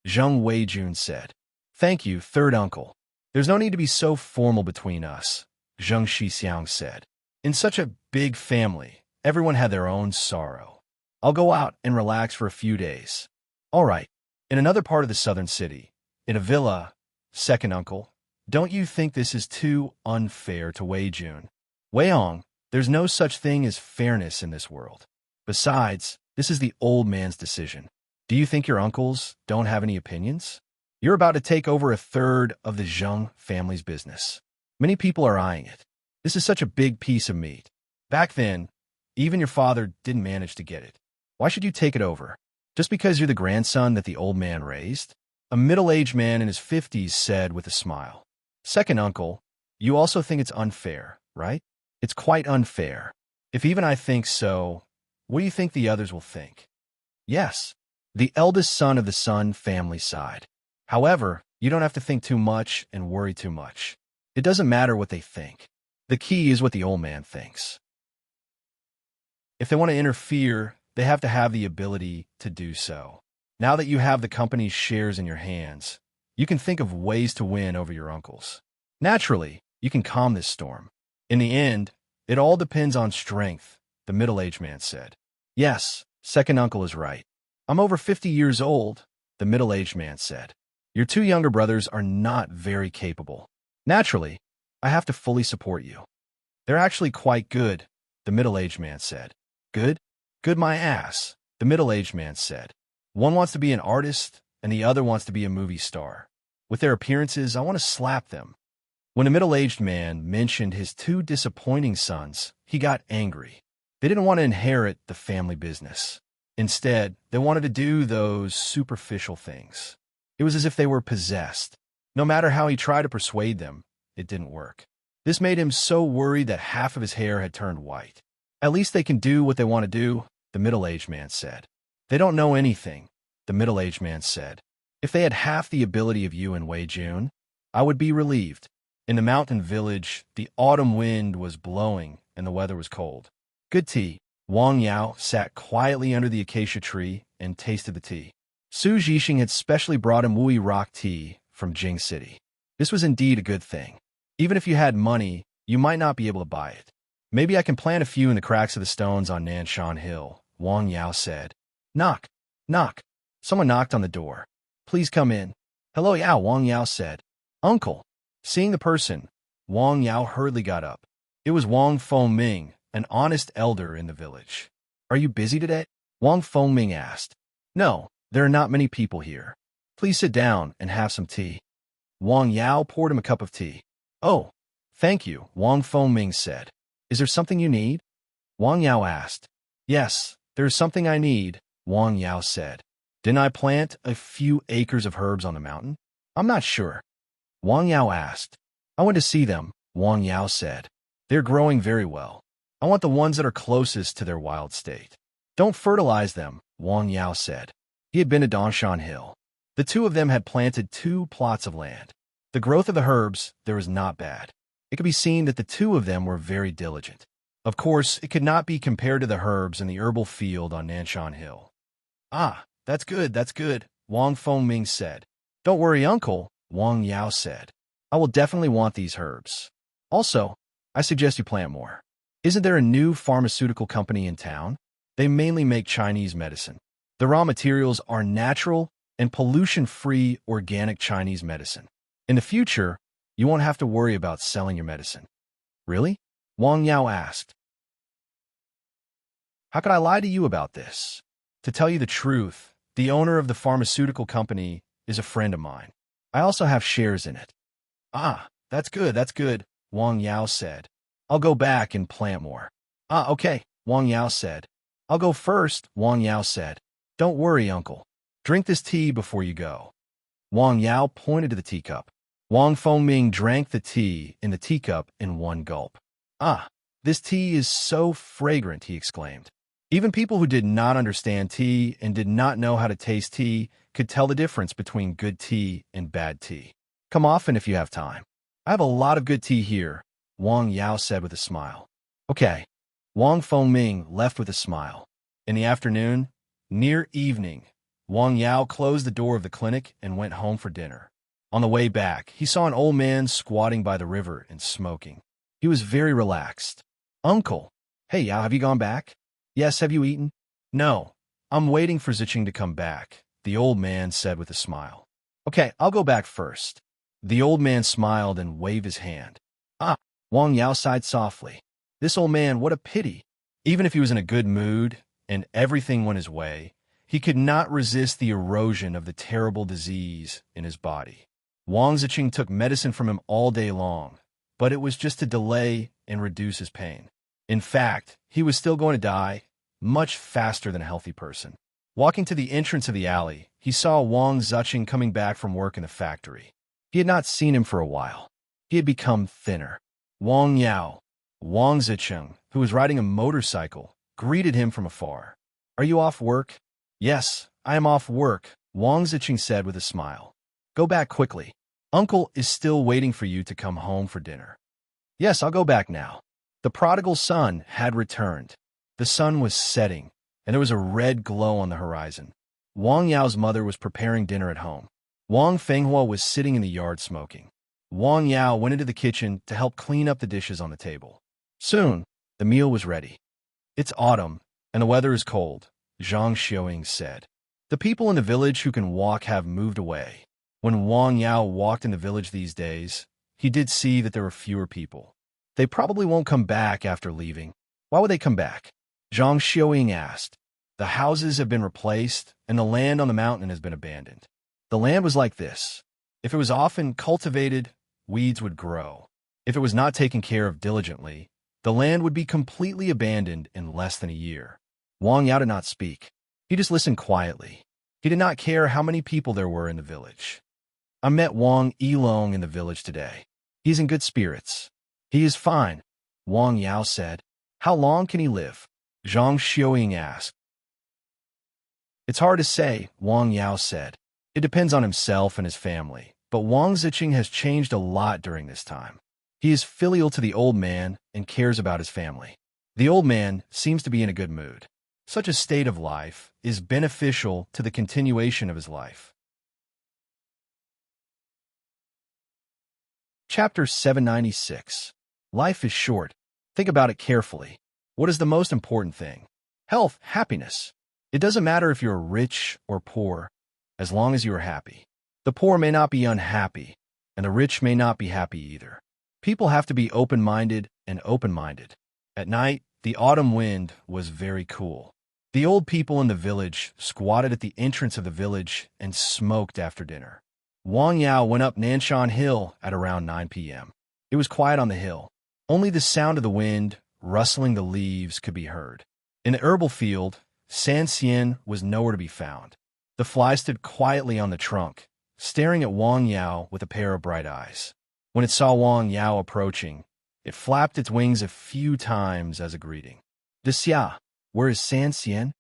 Zheng Weijun said. Thank you, third uncle. There's no need to be so formal between us, Zheng Shixiang said. In such a big family, everyone had their own sorrow. I'll go out and relax for a few days. All right. In another part of the southern city, in a villa, second uncle, don't you think this is too unfair to Weijun? Weiyong, there's no such thing as fairness in this world. Besides, this is the old man's decision. Do you think your uncles don't have any opinions? You're about to take over a third of the Zheng family's business. Many people are eyeing it. This is such a big piece of meat. Back then, even your father didn't manage to get it. Why should you take it over? Just because you're the grandson that the old man raised? A middle-aged man in his 50s said with a smile. Second uncle, you also think it's unfair, right? It's quite unfair. If even I think so, what do you think the others will think? Yes, the eldest son of the Sun family sighed. However, you don't have to think too much and worry too much. It doesn't matter what they think. The key is what the old man thinks. If they want to interfere, they have to have the ability to do so. Now that you have the company's shares in your hands, you can think of ways to win over your uncles. Naturally, you can calm this storm. In the end, it all depends on strength, the middle-aged man said. Yes, second uncle is right. I'm over 50 years old, the middle-aged man said. Your 2 younger brothers are not very capable. Naturally, I have to fully support you. They're actually quite good, the middle-aged man said. Good? Good my ass, the middle-aged man said. One wants to be an artist, and the other wants to be a movie star. With their appearances, I want to slap them. When a middle-aged man mentioned his 2 disappointing sons, he got angry. They didn't want to inherit the family business. Instead, they wanted to do those superficial things. It was as if they were possessed. No matter how he tried to persuade them, it didn't work. This made him so worried that half of his hair had turned white. At least they can do what they want to do, the middle-aged man said. They don't know anything, the middle-aged man said. If they had half the ability of you and Weijun, I would be relieved. In the mountain village, the autumn wind was blowing and the weather was cold. Good tea. Wang Yao sat quietly under the acacia tree and tasted the tea. Su Zhixing had specially brought him Wui rock tea from Jing City. This was indeed a good thing. Even if you had money, you might not be able to buy it. Maybe I can plant a few in the cracks of the stones on Nanshan Hill, Wang Yao said. Knock, knock. Someone knocked on the door. Please come in. Hello, Yao, Wang Yao said. Uncle. Seeing the person, Wang Yao hurriedly got up. It was Wang Fengming, an honest elder in the village. Are you busy today? Wang Fengming asked. No, there are not many people here. Please sit down and have some tea. Wang Yao poured him a cup of tea. Oh, thank you, Wang Fengming said. Is there something you need? Wang Yao asked. Yes, there is something I need, Wang Yao said. Didn't I plant a few acres of herbs on the mountain? I'm not sure. Wang Yao asked. I went to see them, Wang Yao said. They're growing very well. I want the ones that are closest to their wild state. Don't fertilize them, Wang Yao said. He had been to Danshan Hill. The two of them had planted 2 plots of land. The growth of the herbs there was not bad. It could be seen that the two of them were very diligent. Of course, it could not be compared to the herbs in the herbal field on Nanshan Hill. Ah, that's good, Wang Fengming said. Don't worry, uncle, Wang Yao said. I will definitely want these herbs. Also, I suggest you plant more. Isn't there a new pharmaceutical company in town? They mainly make Chinese medicine. The raw materials are natural and pollution-free organic Chinese medicine. In the future, you won't have to worry about selling your medicine. Really? Wang Yao asked. How could I lie to you about this? To tell you the truth, the owner of the pharmaceutical company is a friend of mine. I also have shares in it. Ah, that's good, Wang Yao said. I'll go back and plant more. Ah, okay, Wang Yao said. I'll go first, Wang Yao said. Don't worry, uncle. Drink this tea before you go. Wang Yao pointed to the teacup. Wang Fengming drank the tea in the teacup in one gulp. Ah, this tea is so fragrant, he exclaimed. Even people who did not understand tea and did not know how to taste tea could tell the difference between good tea and bad tea. Come often if you have time. I have a lot of good tea here, Wang Yao said with a smile. Okay. Wang Fengming left with a smile. In the afternoon, near evening, Wang Yao closed the door of the clinic and went home for dinner. On the way back, he saw an old man squatting by the river and smoking. He was very relaxed. Uncle. Hey, Yao, have you gone back? Yes, have you eaten? No. I'm waiting for Zicheng to come back, the old man said with a smile. Okay, I'll go back first. The old man smiled and waved his hand. Ah, Wang Yao sighed softly. This old man, what a pity. Even if he was in a good mood and everything went his way, he could not resist the erosion of the terrible disease in his body. Wang Zicheng took medicine from him all day long, but it was just to delay and reduce his pain. In fact, he was still going to die much faster than a healthy person. Walking to the entrance of the alley, he saw Wang Zicheng coming back from work in the factory. He had not seen him for a while. He had become thinner. Wang Yao, Wang Zicheng, who was riding a motorcycle, greeted him from afar. Are you off work? Yes, I am off work, Wang Zicheng said with a smile. Go back quickly. Uncle is still waiting for you to come home for dinner. Yes, I'll go back now. The prodigal son had returned. The sun was setting, and there was a red glow on the horizon. Wang Yao's mother was preparing dinner at home. Wang Fenghua was sitting in the yard smoking. Wang Yao went into the kitchen to help clean up the dishes on the table. Soon, the meal was ready. It's autumn, and the weather is cold, Zhang Xiaoying said. The people in the village who can walk have moved away. When Wang Yao walked in the village these days, he did see that there were fewer people. They probably won't come back after leaving. Why would they come back? Zhang Xiaoying asked. The houses have been replaced, and the land on the mountain has been abandoned. The land was like this. If it was often cultivated, weeds would grow. If it was not taken care of diligently, the land would be completely abandoned in less than a year. Wang Yao did not speak. He just listened quietly. He did not care how many people there were in the village. I met Wang Yilong in the village today. He's in good spirits. He is fine, Wang Yao said. How long can he live? Zhang Xiaoying asked. It's hard to say, Wang Yao said. It depends on himself and his family, but Wang Zicheng has changed a lot during this time. He is filial to the old man and cares about his family. The old man seems to be in a good mood. Such a state of life is beneficial to the continuation of his life. Chapter 796. Life is short. Think about it carefully. What is the most important thing? Health, happiness. It doesn't matter if you're rich or poor, as long as you are happy. The poor may not be unhappy, and the rich may not be happy either. People have to be open-minded and open-minded. At night, the autumn wind was very cool. The old people in the village squatted at the entrance of the village and smoked after dinner. Wang Yao went up Nanshan Hill at around 9 p.m. It was quiet on the hill. Only the sound of the wind rustling the leaves could be heard. In the herbal field, San Xian was nowhere to be found. The fly stood quietly on the trunk, staring at Wang Yao with a pair of bright eyes. When it saw Wang Yao approaching, it flapped its wings a few times as a greeting. "Xia, where is San Xian?"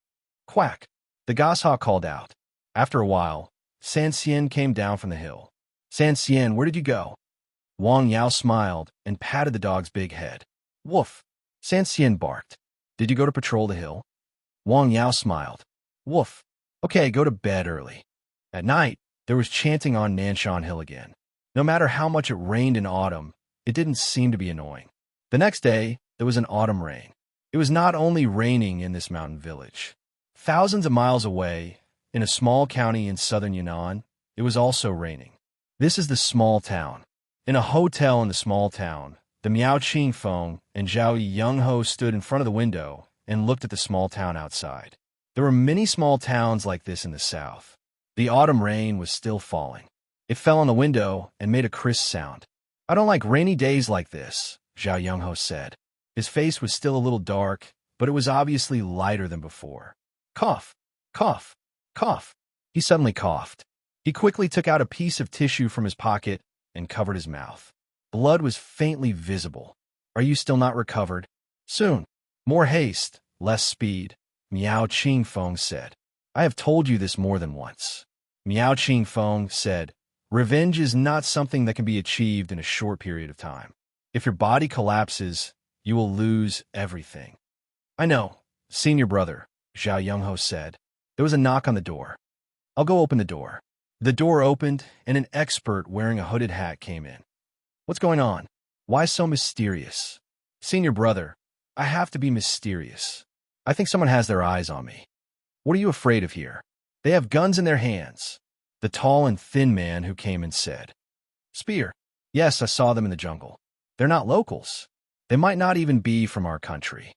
"Quack!" the goshawk called out. After a while, San Xian came down from the hill. "San Xian, where did you go?" Wang Yao smiled and patted the dog's big head. "Woof!" San Xian barked. "Did you go to patrol the hill?" Wang Yao smiled. "Woof! Okay, go to bed early." At night, there was chanting on Nanshan Hill again. No matter how much it rained in autumn, it didn't seem to be annoying. The next day, there was an autumn rain. It was not only raining in this mountain village. Thousands of miles away, in a small county in southern Yunnan, it was also raining. This is the small town. In a hotel in the small town, the Miao Qing Feng and Zhao Young-ho stood in front of the window and looked at the small town outside. There were many small towns like this in the south. The autumn rain was still falling. It fell on the window and made a crisp sound. "I don't like rainy days like this," Zhao Young-ho said. His face was still a little dark, but it was obviously lighter than before. "Cough, cough, cough." He suddenly coughed. He quickly took out a piece of tissue from his pocket and covered his mouth. Blood was faintly visible. "Are you still not recovered?" "Soon. More haste, less speed," Miao Qing Feng said. "I have told you this more than once." Miao Qing Feng said, "Revenge is not something that can be achieved in a short period of time. If your body collapses, you will lose everything." "I know, senior brother," Zhao Young-ho said. There was a knock on the door. "I'll go open the door." The door opened, and an expert wearing a hooded hat came in. "What's going on? Why so mysterious?" "Senior brother, I have to be mysterious. I think someone has their eyes on me." "What are you afraid of here?" "They have guns in their hands," the tall and thin man who came in said. "Spear." "Yes, I saw them in the jungle. They're not locals. They might not even be from our country."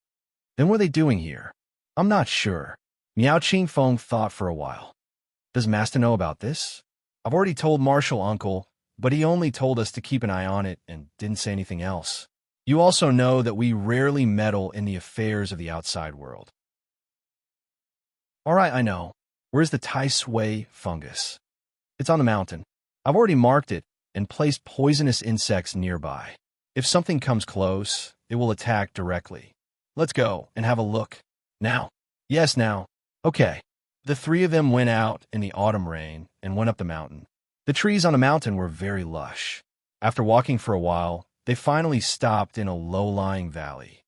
"Then what are they doing here?" "I'm not sure." Miao Qing Feng thought for a while. "Does Master know about this?" "I've already told Marshal Uncle, but he only told us to keep an eye on it and didn't say anything else. You also know that we rarely meddle in the affairs of the outside world." "All right, I know. Where's the Tai Sui fungus?" "It's on the mountain. I've already marked it and placed poisonous insects nearby. If something comes close, it will attack directly. Let's go and have a look." "Now." "Yes, now." "Okay." The three of them went out in the autumn rain and went up the mountain. The trees on the mountain were very lush. After walking for a while, they finally stopped in a low-lying valley.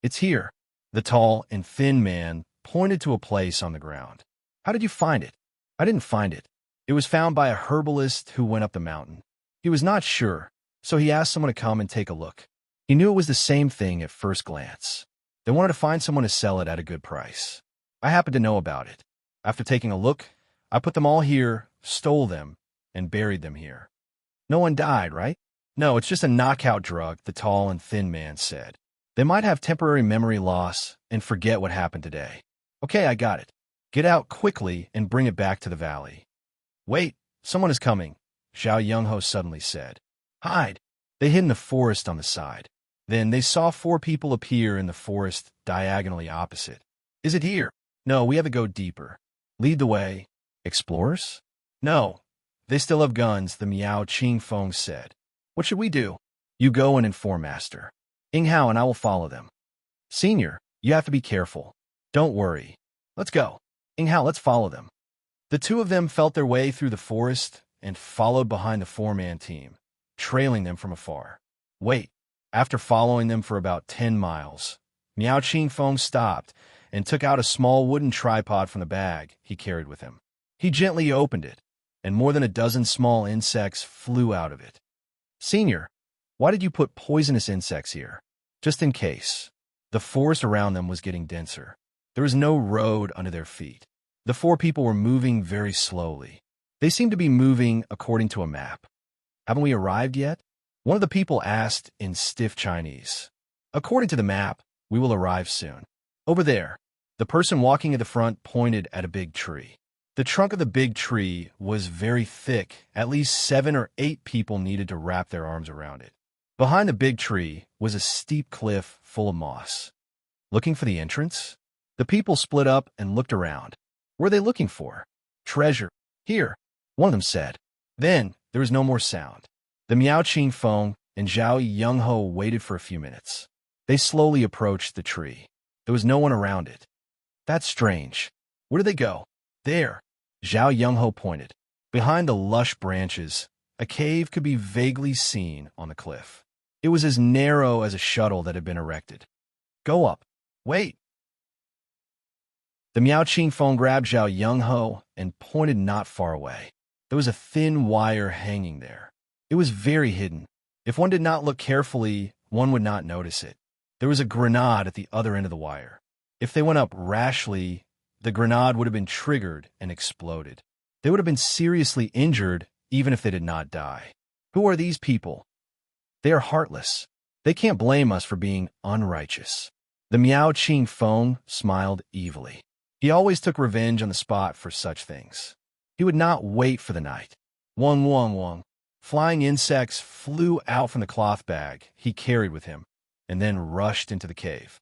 "It's here." The tall and thin man pointed to a place on the ground. "How did you find it?" "I didn't find it. It was found by a herbalist who went up the mountain. He was not sure, so he asked someone to come and take a look. He knew it was the same thing at first glance. They wanted to find someone to sell it at a good price. I happened to know about it. After taking a look, I put them all here, stole them, and buried them here." "No one died, right?" "No, it's just a knockout drug," the tall and thin man said. "They might have temporary memory loss and forget what happened today." "Okay, I got it. Get out quickly and bring it back to the valley." "Wait, someone is coming," Zhao Young-ho suddenly said. "Hide." They hid in the forest on the side. Then they saw 4 people appear in the forest diagonally opposite. "Is it here?" "No, we have to go deeper." "Lead the way." "Explorers?" "No. They still have guns," the Miao Qing Feng said. "What should we do?" "You go and inform Master Ing Hao and I will follow them." "Senior, you have to be careful." "Don't worry. Let's go. Ing Hao, let's follow them." The two of them felt their way through the forest and followed behind the 4-man team, trailing them from afar. "Wait." After following them for about 10 miles, Miao Qing Feng stopped and took out a small wooden tripod from the bag he carried with him. He gently opened it, and more than a dozen small insects flew out of it. "Senior, why did you put poisonous insects here?" just in case. The forest around them was getting denser. There was no road under their feet. The four people were moving very slowly. They seemed to be moving according to a map. Haven't we arrived yet? One of the people asked in stiff Chinese. According to the map, we will arrive soon. Over there. The person walking at the front pointed at a big tree. The trunk of the big tree was very thick. At least 7 or 8 people needed to wrap their arms around it. Behind the big tree was a steep cliff full of moss. Looking for the entrance? The people split up and looked around. What were they looking for? Treasure. Here, one of them said. Then there was no more sound. The Miao Qing Feng and Zhao Yunho waited for a few minutes. They slowly approached the tree. There was no one around it. That's strange. Where did they go? There. Zhao Yunho pointed. Behind the lush branches, a cave could be vaguely seen on the cliff. It was as narrow as a shuttle that had been erected. Go up. Wait. The Miao Qing Feng grabbed Zhao Yunho and pointed not far away. There was a thin wire hanging there. It was very hidden. If one did not look carefully, one would not notice it. There was a grenade at the other end of the wire. If they went up rashly, the grenade would have been triggered and exploded. They would have been seriously injured even if they did not die. Who are these people? They are heartless. They can't blame us for being unrighteous. The Miao Qing Feng smiled evilly. He always took revenge on the spot for such things. He would not wait for the night. Wong, wong, wong. Flying insects flew out from the cloth bag he carried with him and then rushed into the cave.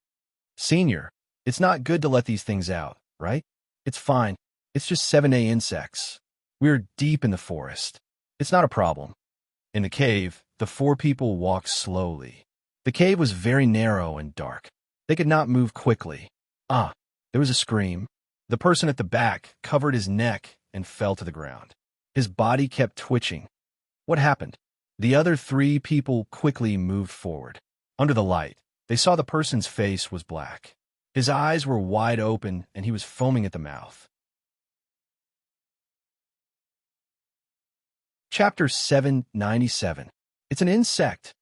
Senior, it's not good to let these things out, right? It's fine. It's just 7-day insects. We're deep in the forest. It's not a problem. In the cave, the 4 people walked slowly. The cave was very narrow and dark. They could not move quickly. Ah, there was a scream. The person at the back covered his neck and fell to the ground. His body kept twitching. What happened? The other 3 people quickly moved forward. Under the light, they saw the person's face was black. His eyes were wide open and he was foaming at the mouth. Chapter 797. It's an insect.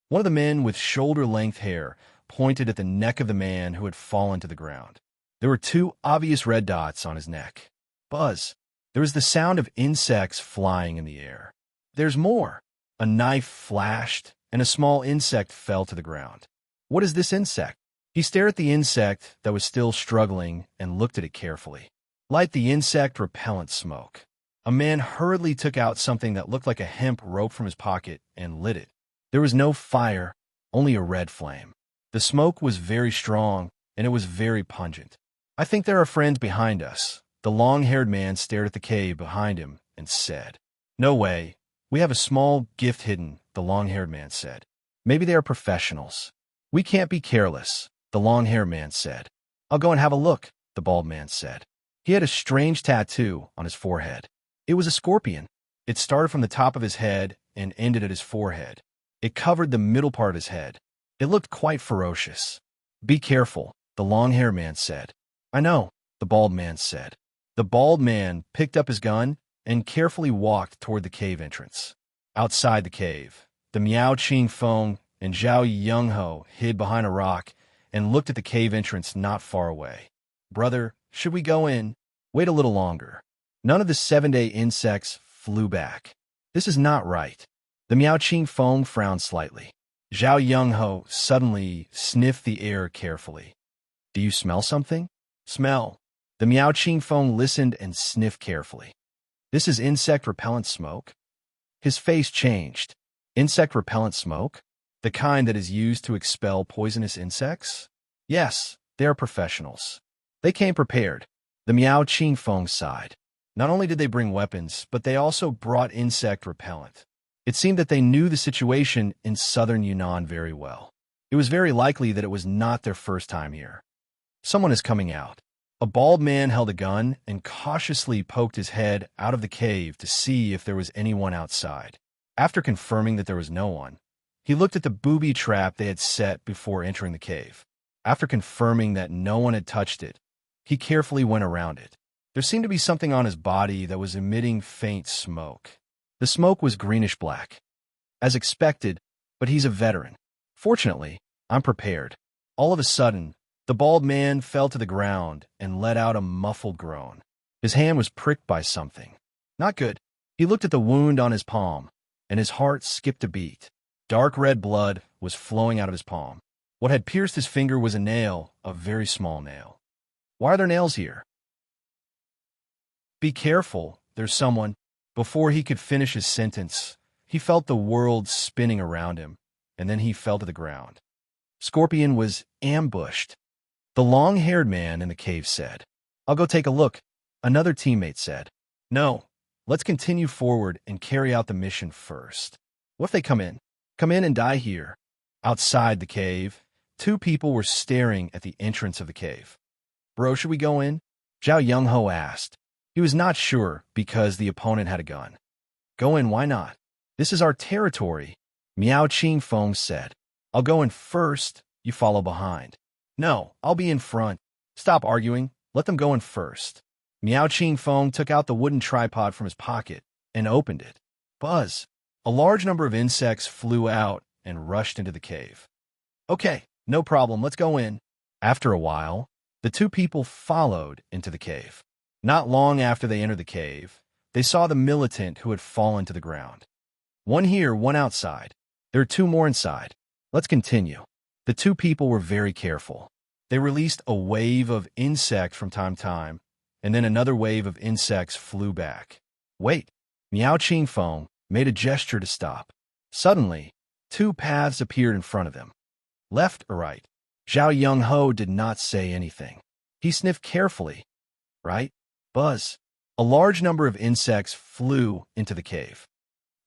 One of the men with shoulder-length hair pointed at the neck of the man who had fallen to the ground. There were 2 obvious red dots on his neck. Buzz. There was the sound of insects flying in the air. There's more. A knife flashed, and a small insect fell to the ground. What is this insect? He stared at the insect that was still struggling and looked at it carefully. Light the insect repellent smoke. A man hurriedly took out something that looked like a hemp rope from his pocket and lit it. There was no fire, only a red flame. The smoke was very strong, and it was very pungent. I think there are friends behind us. The long-haired man stared at the cave behind him and said, No way. We have a small gift hidden, the long-haired man said. Maybe they are professionals. We can't be careless, the long-haired man said. I'll go and have a look, the bald man said. He had a strange tattoo on his forehead. It was a scorpion. It started from the top of his head and ended at his forehead. It covered the middle part of his head. It looked quite ferocious. Be careful, the long-haired man said. I know, the bald man said. The bald man picked up his gun and carefully walked toward the cave entrance. Outside the cave, the Miao Qing Feng and Zhao Yunho hid behind a rock and looked at the cave entrance not far away. Brother, should we go in? Wait a little longer. None of the 7-day insects flew back. This is not right. The Miao Qing Feng frowned slightly. Zhao Yunho suddenly sniffed the air carefully. Do you smell something? Smell. The Miao Qing Feng listened and sniffed carefully. This is insect repellent smoke? His face changed. Insect repellent smoke? The kind that is used to expel poisonous insects? Yes, they are professionals. They came prepared. The Miao Qing Feng sighed. Not only did they bring weapons, but they also brought insect repellent. It seemed that they knew the situation in southern Yunnan very well. It was very likely that it was not their first time here. Someone is coming out. A bald man held a gun and cautiously poked his head out of the cave to see if there was anyone outside. After confirming that there was no one, he looked at the booby trap they had set before entering the cave. After confirming that no one had touched it, he carefully went around it. There seemed to be something on his body that was emitting faint smoke. The smoke was greenish-black. As expected, but he's a veteran. Fortunately, I'm prepared. All of a sudden, the bald man fell to the ground and let out a muffled groan. His hand was pricked by something. Not good. He looked at the wound on his palm, and his heart skipped a beat. Dark red blood was flowing out of his palm. What had pierced his finger was a nail, a very small nail. Why are there nails here? Be careful, there's someone. Before he could finish his sentence, he felt the world spinning around him, and then he fell to the ground. Scorpion was ambushed. The long-haired man in the cave said, I'll go take a look. Another teammate said, No, let's continue forward and carry out the mission first. What if they come in? Come in and die here. Outside the cave, two people were staring at the entrance of the cave. Bro, should we go in? Zhao Young-ho asked. He was not sure because the opponent had a gun. Go in, why not? This is our territory, Miao Qingfeng said. I'll go in first, you follow behind. No, I'll be in front. Stop arguing, let them go in first. Miao Qingfeng took out the wooden tripod from his pocket and opened it. Buzz! A large number of insects flew out and rushed into the cave. Okay, no problem, let's go in. After a while, the two people followed into the cave. Not long after they entered the cave, they saw the militant who had fallen to the ground. One here, one outside. There are two more inside. Let's continue. The two people were very careful. They released a wave of insect from time to time, and then another wave of insects flew back. Wait! Miao Qingfeng made a gesture to stop. Suddenly, two paths appeared in front of them. Left or right? Zhao Young-ho did not say anything. He sniffed carefully. Right? Buzz! A large number of insects flew into the cave.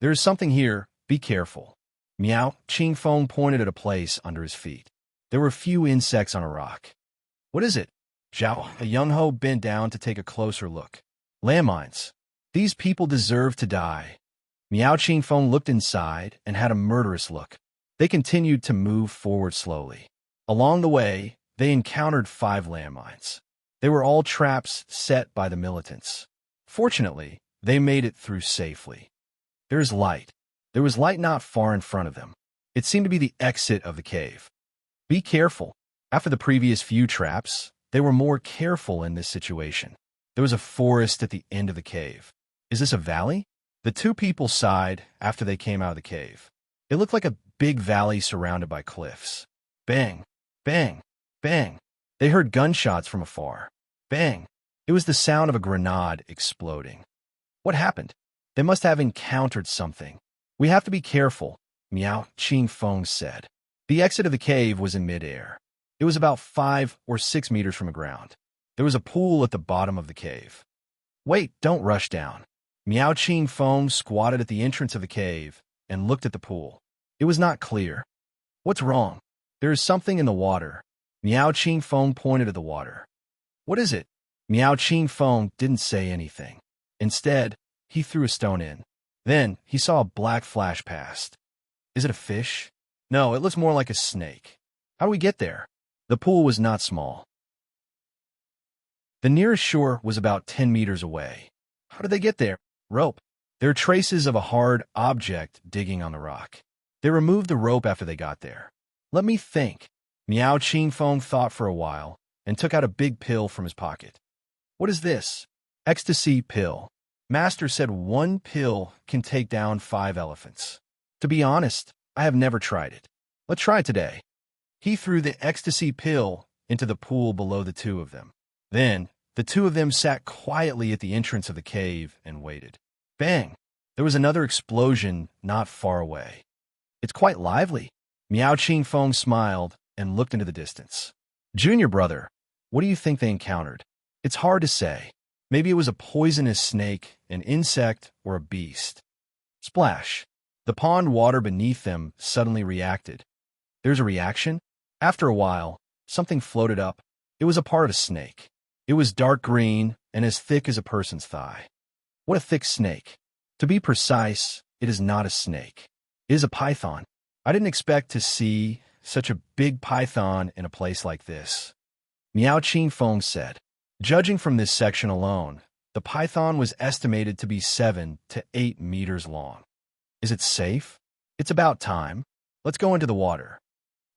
There is something here, be careful. Miao Qingfeng pointed at a place under his feet. There were few insects on a rock. What is it? Zhao Young-ho bent down to take a closer look. Landmines. These people deserve to die. Miao Qingfeng looked inside and had a murderous look. They continued to move forward slowly. Along the way, they encountered 5 landmines. They were all traps set by the militants. Fortunately, they made it through safely. There is light. There was light not far in front of them. It seemed to be the exit of the cave. Be careful. After the previous few traps, they were more careful in this situation. There was a forest at the end of the cave. Is this a valley? The two people sighed after they came out of the cave. It looked like a big valley surrounded by cliffs. Bang, bang, bang. They heard gunshots from afar. Bang. It was the sound of a grenade exploding. What happened? They must have encountered something. We have to be careful, Miao Qingfeng said. The exit of the cave was in midair. It was about 5 or 6 meters from the ground. There was a pool at the bottom of the cave. Wait, don't rush down. Miao Qingfeng squatted at the entrance of the cave and looked at the pool. It was not clear. What's wrong? There is something in the water. Miao Qingfeng pointed at the water. What is it? Miao Qingfeng didn't say anything. Instead, he threw a stone in. Then, he saw a black flash past. Is it a fish? No, it looks more like a snake. How do we get there? The pool was not small. The nearest shore was about 10 meters away. How did they get there? Rope. There are traces of a hard object digging on the rock. They removed the rope after they got there. Let me think. Miao Qingfeng thought for a while and took out a big pill from his pocket. What is this? Ecstasy pill. Master said 1 pill can take down 5 elephants. To be honest, I have never tried it. Let's try it today. He threw the ecstasy pill into the pool below the two of them. Then, the two of them sat quietly at the entrance of the cave and waited. Bang! There was another explosion not far away. It's quite lively. Miao Qingfeng smiled and looked into the distance. Junior brother, what do you think they encountered? It's hard to say. Maybe it was a poisonous snake, an insect, or a beast. Splash. The pond water beneath them suddenly reacted. There's a reaction? After a while, something floated up. It was a part of a snake. It was dark green and as thick as a person's thigh. What a thick snake. To be precise, it is not a snake. It is a python. I didn't expect to see such a big python in a place like this. Miao Qingfeng said. Judging from this section alone, the python was estimated to be 7 to 8 meters long. Is it safe? It's about time. Let's go into the water.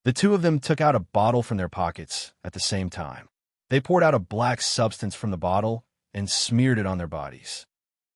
The The two of them took out a bottle from their pockets at the same time. They poured out a black substance from the bottle and smeared it on their bodies.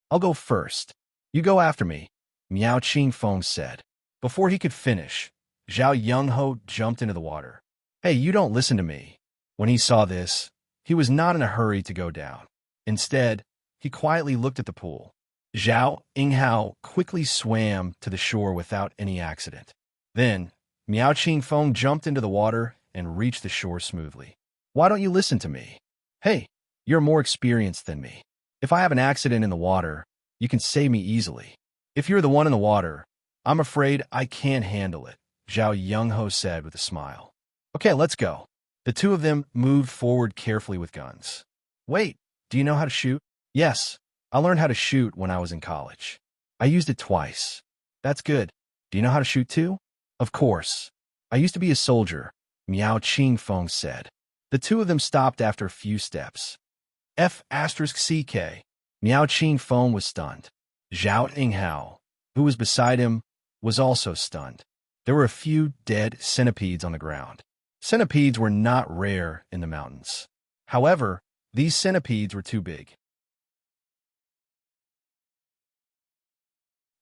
I'll go first. You go after me, Miao Qingfeng said. Before he could finish, Zhao Yunho jumped into the water. Hey, you don't listen to me. When he saw this, he was not in a hurry to go down. Instead, he quietly looked at the pool. Zhao Yinghao quickly swam to the shore without any accident. Then, Miao Qingfeng jumped into the water and reached the shore smoothly. Why don't you listen to me? Hey, you're more experienced than me. If I have an accident in the water, you can save me easily. If you're the one in the water, I'm afraid I can't handle it, Zhao Yunho said with a smile. Okay, let's go. The two of them moved forward carefully with guns. Wait, do you know how to shoot? Yes, I learned how to shoot when I was in college. I used it twice. That's good. Do you know how to shoot too? Of course. I used to be a soldier, Miao Qingfeng said. The two of them stopped after a few steps. F***CK. Miao Qingfeng was stunned. Zhao Yinghao, who was beside him, was also stunned. There were a few dead centipedes on the ground. Centipedes were not rare in the mountains. However, these centipedes were too big.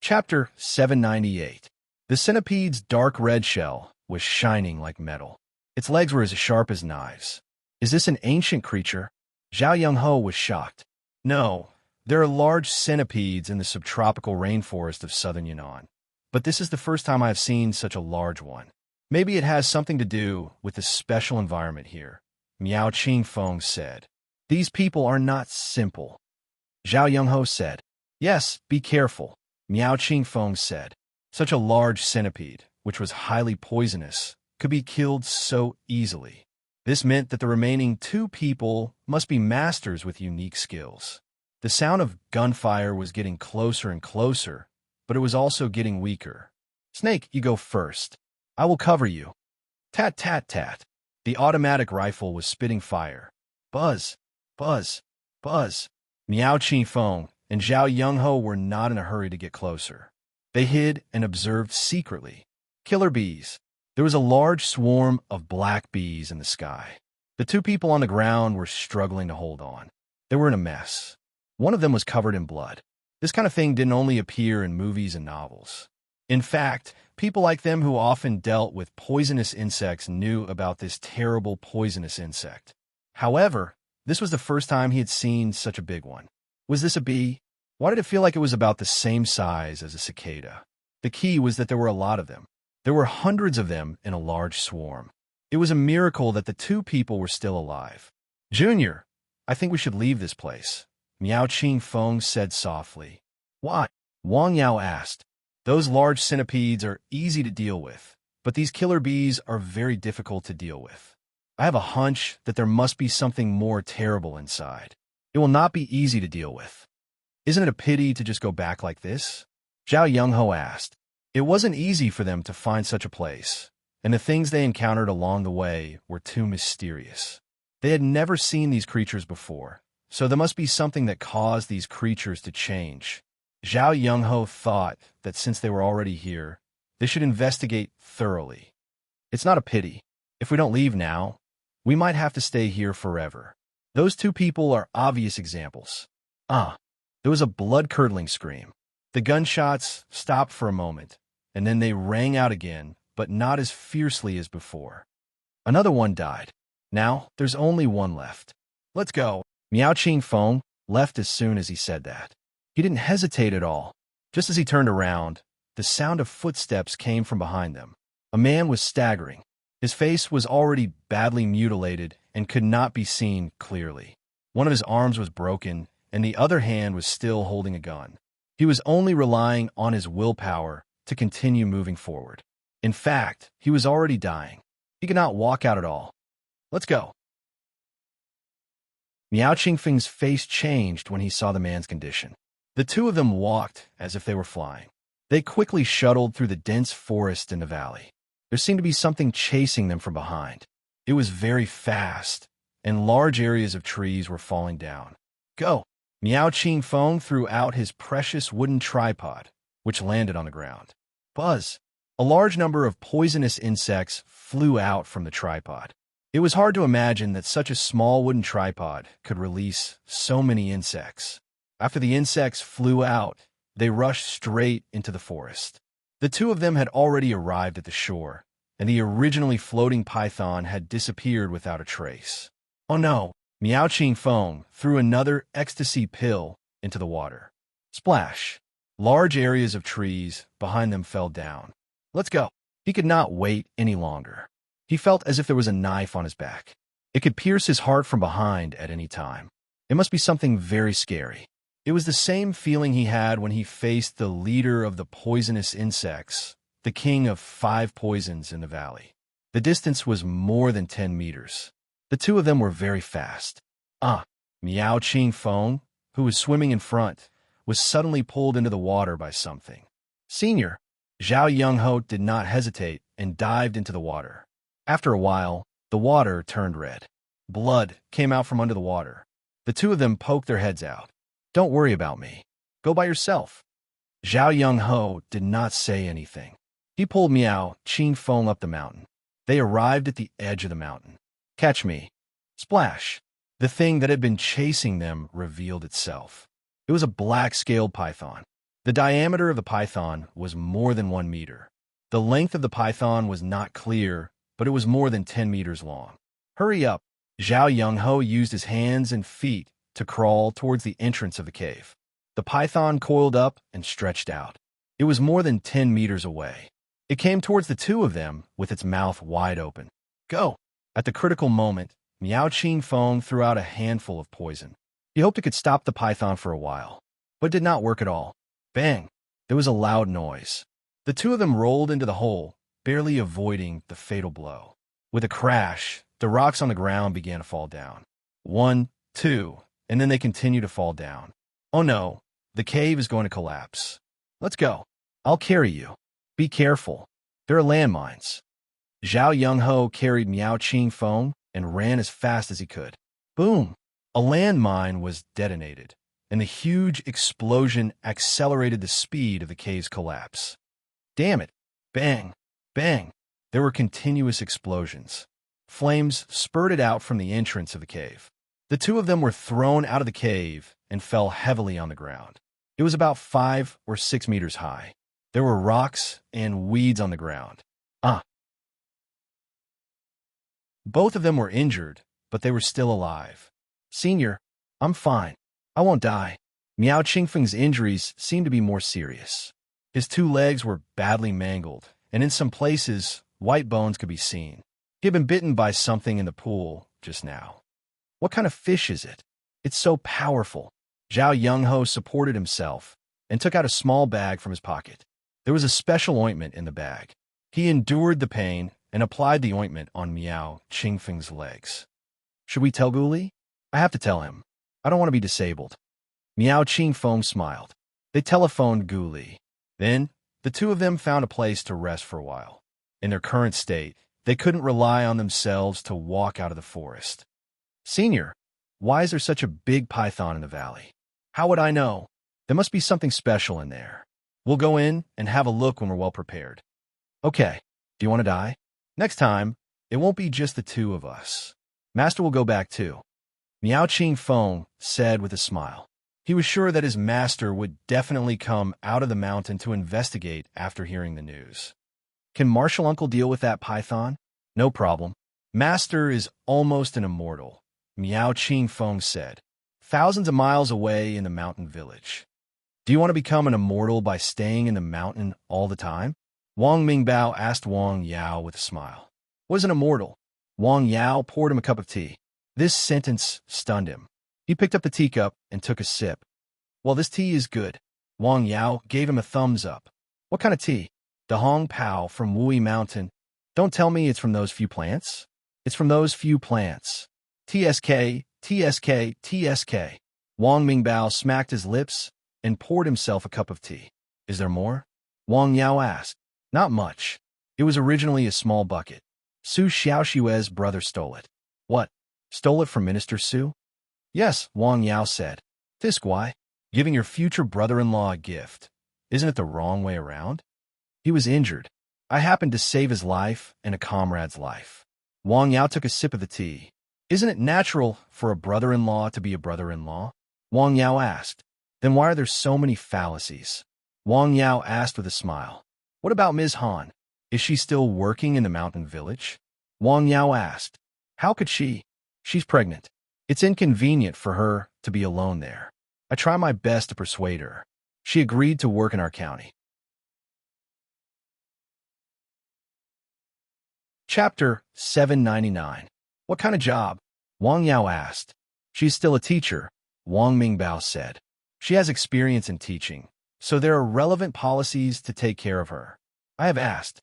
Chapter 798. The centipede's dark red shell was shining like metal. Its legs were as sharp as knives. Is this an ancient creature? Zhao Yunho was shocked. No, there are large centipedes in the subtropical rainforest of southern Yunnan. But this is the first time I have seen such a large one. Maybe it has something to do with the special environment here, Miao Qingfeng said. These people are not simple. Zhao Yunho said. Yes, be careful, Miao Qingfeng said. Such a large centipede, which was highly poisonous, could be killed so easily. This meant that the remaining two people must be masters with unique skills. The sound of gunfire was getting closer and closer, but it was also getting weaker. Snake, you go first. I will cover you. Tat, tat, tat. The automatic rifle was spitting fire. Buzz, buzz, buzz. Miao Qingfeng and Zhao Yunho were not in a hurry to get closer. They hid and observed secretly. Killer bees. There was a large swarm of black bees in the sky. The two people on the ground were struggling to hold on. They were in a mess. One of them was covered in blood. This kind of thing didn't only appear in movies and novels. In fact, people like them who often dealt with poisonous insects knew about this terrible poisonous insect. However, this was the first time he had seen such a big one. Was this a bee? Why did it feel like it was about the same size as a cicada? The key was that there were a lot of them. There were hundreds of them in a large swarm. It was a miracle that the two people were still alive. Junior, I think we should leave this place, Miao Qingfeng said softly. Why? Wang Yao asked. Those large centipedes are easy to deal with, but these killer bees are very difficult to deal with. I have a hunch that there must be something more terrible inside. It will not be easy to deal with. Isn't it a pity to just go back like this? Zhao Yunho asked. It wasn't easy for them to find such a place, and the things they encountered along the way were too mysterious. They had never seen these creatures before, so there must be something that caused these creatures to change. Zhao Yunho thought that since they were already here, they should investigate thoroughly. It's not a pity. If we don't leave now, we might have to stay here forever. Those two people are obvious examples. There was a blood-curdling scream. The gunshots stopped for a moment, and then they rang out again, but not as fiercely as before. Another one died. Now, there's only one left. Let's go. Miao Qingfeng left as soon as he said that. He didn't hesitate at all. Just as he turned around, the sound of footsteps came from behind them. A man was staggering. His face was already badly mutilated and could not be seen clearly. One of his arms was broken, and the other hand was still holding a gun. He was only relying on his willpower to continue moving forward. In fact, he was already dying. He could not walk out at all. Let's go. Miao Qingfeng's face changed when he saw the man's condition. The two of them walked as if they were flying. They quickly shuttled through the dense forest in the valley. There seemed to be something chasing them from behind. It was very fast, and large areas of trees were falling down. Go! Miao Qingfeng threw out his precious wooden tripod, which landed on the ground. Buzz! A large number of poisonous insects flew out from the tripod. It was hard to imagine that such a small wooden tripod could release so many insects. After the insects flew out, they rushed straight into the forest. The two of them had already arrived at the shore, and the originally floating python had disappeared without a trace. Oh no! Miao Qing Feng threw another ecstasy pill into the water. Splash! Large areas of trees behind them fell down. Let's go. He could not wait any longer. He felt as if there was a knife on his back. It could pierce his heart from behind at any time. It must be something very scary. It was the same feeling he had when he faced the leader of the poisonous insects, the king of 5 poisons in the valley. The distance was more than 10 meters. The two of them were very fast. Miao Qing Feng, who was swimming in front, was suddenly pulled into the water by something. Senior, Zhao Young-ho did not hesitate and dived into the water. After a while, the water turned red. Blood came out from under the water. The two of them poked their heads out. Don't worry about me. Go by yourself. Zhao Young-ho did not say anything. He pulled Miao Qing Feng up the mountain. They arrived at the edge of the mountain. Catch me. Splash. The thing that had been chasing them revealed itself. It was a black-scaled python. The diameter of the python was more than 1 meter. The length of the python was not clear, but it was more than 10 meters long. Hurry up. Zhao Young-ho used his hands and feet to crawl towards the entrance of the cave. The python coiled up and stretched out. It was more than 10 meters away. It came towards the two of them with its mouth wide open. Go! At the critical moment, Miao Qing Feng threw out a handful of poison. He hoped it could stop the python for a while, but it did not work at all. Bang! There was a loud noise. The two of them rolled into the hole, barely avoiding the fatal blow. With a crash, the rocks on the ground began to fall down. 1, 2, and then they continued to fall down. Oh no, the cave is going to collapse. Let's go. I'll carry you. Be careful. There are landmines. Zhao Young-ho carried Miao Qing Feng and ran as fast as he could. Boom! A landmine was detonated, and the huge explosion accelerated the speed of the cave's collapse. Damn it! Bang! Bang! There were continuous explosions. Flames spurted out from the entrance of the cave. The two of them were thrown out of the cave and fell heavily on the ground. It was about 5 or 6 meters high. There were rocks and weeds on the ground. Both of them were injured, but they were still alive. Senior, I'm fine. I won't die. Miao Qingfeng's injuries seemed to be more serious. His 2 legs were badly mangled, and in some places, white bones could be seen. He had been bitten by something in the pool just now. What kind of fish is it? It's so powerful. Zhao Young-ho supported himself and took out a small bag from his pocket. There was a special ointment in the bag. He endured the pain and applied the ointment on Miao Qingfeng's legs. Should we tell Guli? I have to tell him. I don't want to be disabled. Miao Qingfeng smiled. They telephoned Guli. Then, the two of them found a place to rest for a while. In their current state, they couldn't rely on themselves to walk out of the forest. Senior, why is there such a big python in the valley? How would I know? There must be something special in there. We'll go in and have a look when we're well prepared. Okay, do you want to die? Next time, it won't be just the two of us. Master will go back too. Miao Qing Feng said with a smile. He was sure that his master would definitely come out of the mountain to investigate after hearing the news. Can Martial Uncle deal with that python? No problem. Master is almost an immortal, Miao Qing Feng said. Thousands of miles away in the mountain village. Do you want to become an immortal by staying in the mountain all the time? Wang Mingbao asked Wang Yao with a smile. What is an immortal? Wang Yao poured him a cup of tea. This sentence stunned him. He picked up the teacup and took a sip. Well, this tea is good. Wang Yao gave him a thumbs up. What kind of tea? The Hong Pao from Wui Mountain. Don't tell me it's from those few plants. It's from those few plants. TSK, TSK, TSK. Wang Mingbao smacked his lips and poured himself a cup of tea. Is there more? Wang Yao asked. Not much. It was originally a small bucket. Su Xiaoxue's brother stole it. What? Stole it from Minister Su? Yes, Wang Yao said. This why? Giving your future brother-in-law a gift. Isn't it the wrong way around? He was injured. I happened to save his life and a comrade's life. Wang Yao took a sip of the tea. Isn't it natural for a brother-in-law to be a brother-in-law? Wang Yao asked. Then why are there so many fallacies? Wang Yao asked with a smile. What about Ms. Han? Is she still working in the mountain village? Wang Yao asked. How could she? She's pregnant. It's inconvenient for her to be alone there. I try my best to persuade her. She agreed to work in our county. Chapter 799. What kind of job? Wang Yao asked. She's still a teacher, Wang Mingbao said. She has experience in teaching, so there are relevant policies to take care of her. I have asked.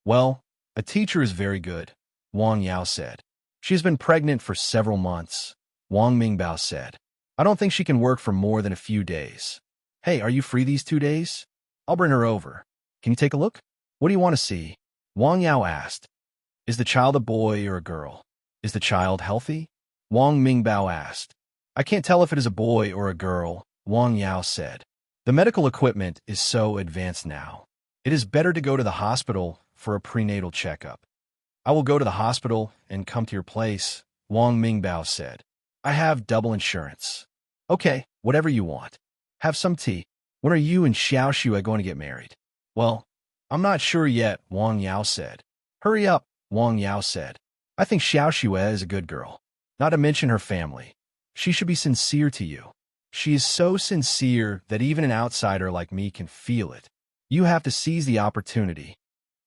Well, a teacher is very good, Wang Yao said. She has been pregnant for several months, Wang Mingbao said. I don't think she can work for more than a few days. Hey, are you free these 2 days? I'll bring her over. Can you take a look? What do you want to see? Wang Yao asked. Is the child a boy or a girl? Is the child healthy? Wang Mingbao asked. I can't tell if it is a boy or a girl, Wang Yao said. The medical equipment is so advanced now. It is better to go to the hospital for a prenatal checkup. I will go to the hospital and come to your place, Wang Mingbao said. I have double insurance. Okay, whatever you want. Have some tea. When are you and Xiao Xue going to get married? Well, I'm not sure yet, Wang Yao said. Hurry up, Wang Yao said. I think Xiao Xue is a good girl. Not to mention her family. She should be sincere to you. She is so sincere that even an outsider like me can feel it. You have to seize the opportunity.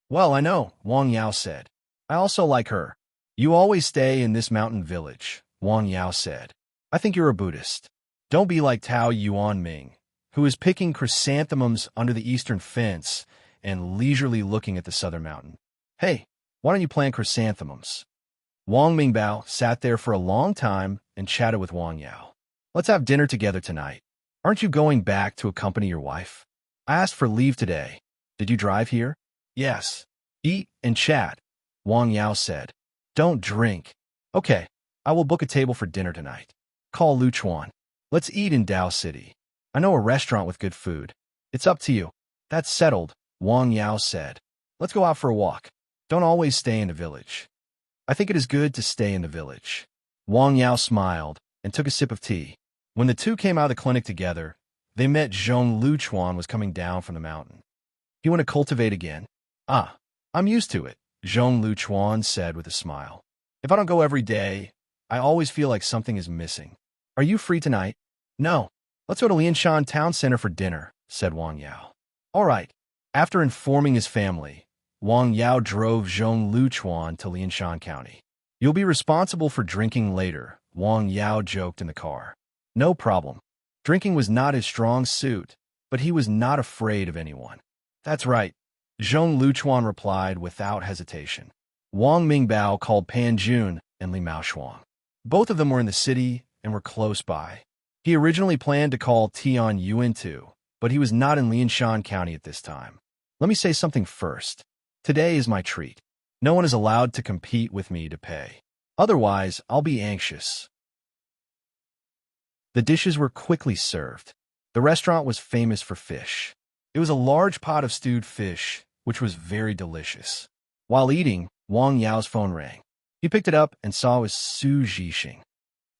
Well, I know, Wang Yao said. I also like her. You always stay in this mountain village, Wang Yao said. I think you're a Buddhist. Don't be like Tao Yuanming, who is picking chrysanthemums under the eastern fence and leisurely looking at the southern mountain. Hey, why don't you plant chrysanthemums? Wang Mingbao sat there for a long time and chatted with Wang Yao. Let's have dinner together tonight. Aren't you going back to accompany your wife? I asked for leave today. Did you drive here? Yes. Eat and chat, Wang Yao said. Don't drink. Okay, I will book a table for dinner tonight. Call Lu Chuan. Let's eat in Dao City. I know a restaurant with good food. It's up to you. That's settled, Wang Yao said. Let's go out for a walk. Don't always stay in the village. I think it is good to stay in the village. Wang Yao smiled and took a sip of tea. When the two came out of the clinic together, they met Zhong Lu Chuan was coming down from the mountain. You want to cultivate again? Ah, I'm used to it, Zhong Lu Chuan said with a smile. If I don't go every day, I always feel like something is missing. Are you free tonight? No. Let's go to Lianshan Town Center for dinner, said Wang Yao. All right. After informing his family, Wang Yao drove Zhong Lu Chuan to Lianshan County. You'll be responsible for drinking later, Wang Yao joked in the car. No problem. Drinking was not his strong suit, but he was not afraid of anyone. That's right, Zhong Lu Chuan replied without hesitation. Wang Mingbao called Pan Jun and Li Maoshuang. Both of them were in the city and were close by. He originally planned to call Tian Yuan too, but he was not in Lianshan County at this time. Let me say something first. Today is my treat. No one is allowed to compete with me to pay. Otherwise, I'll be anxious. The dishes were quickly served. The restaurant was famous for fish. It was a large pot of stewed fish, which was very delicious. While eating, Wang Yao's phone rang. He picked it up and saw it was Su Zhixing.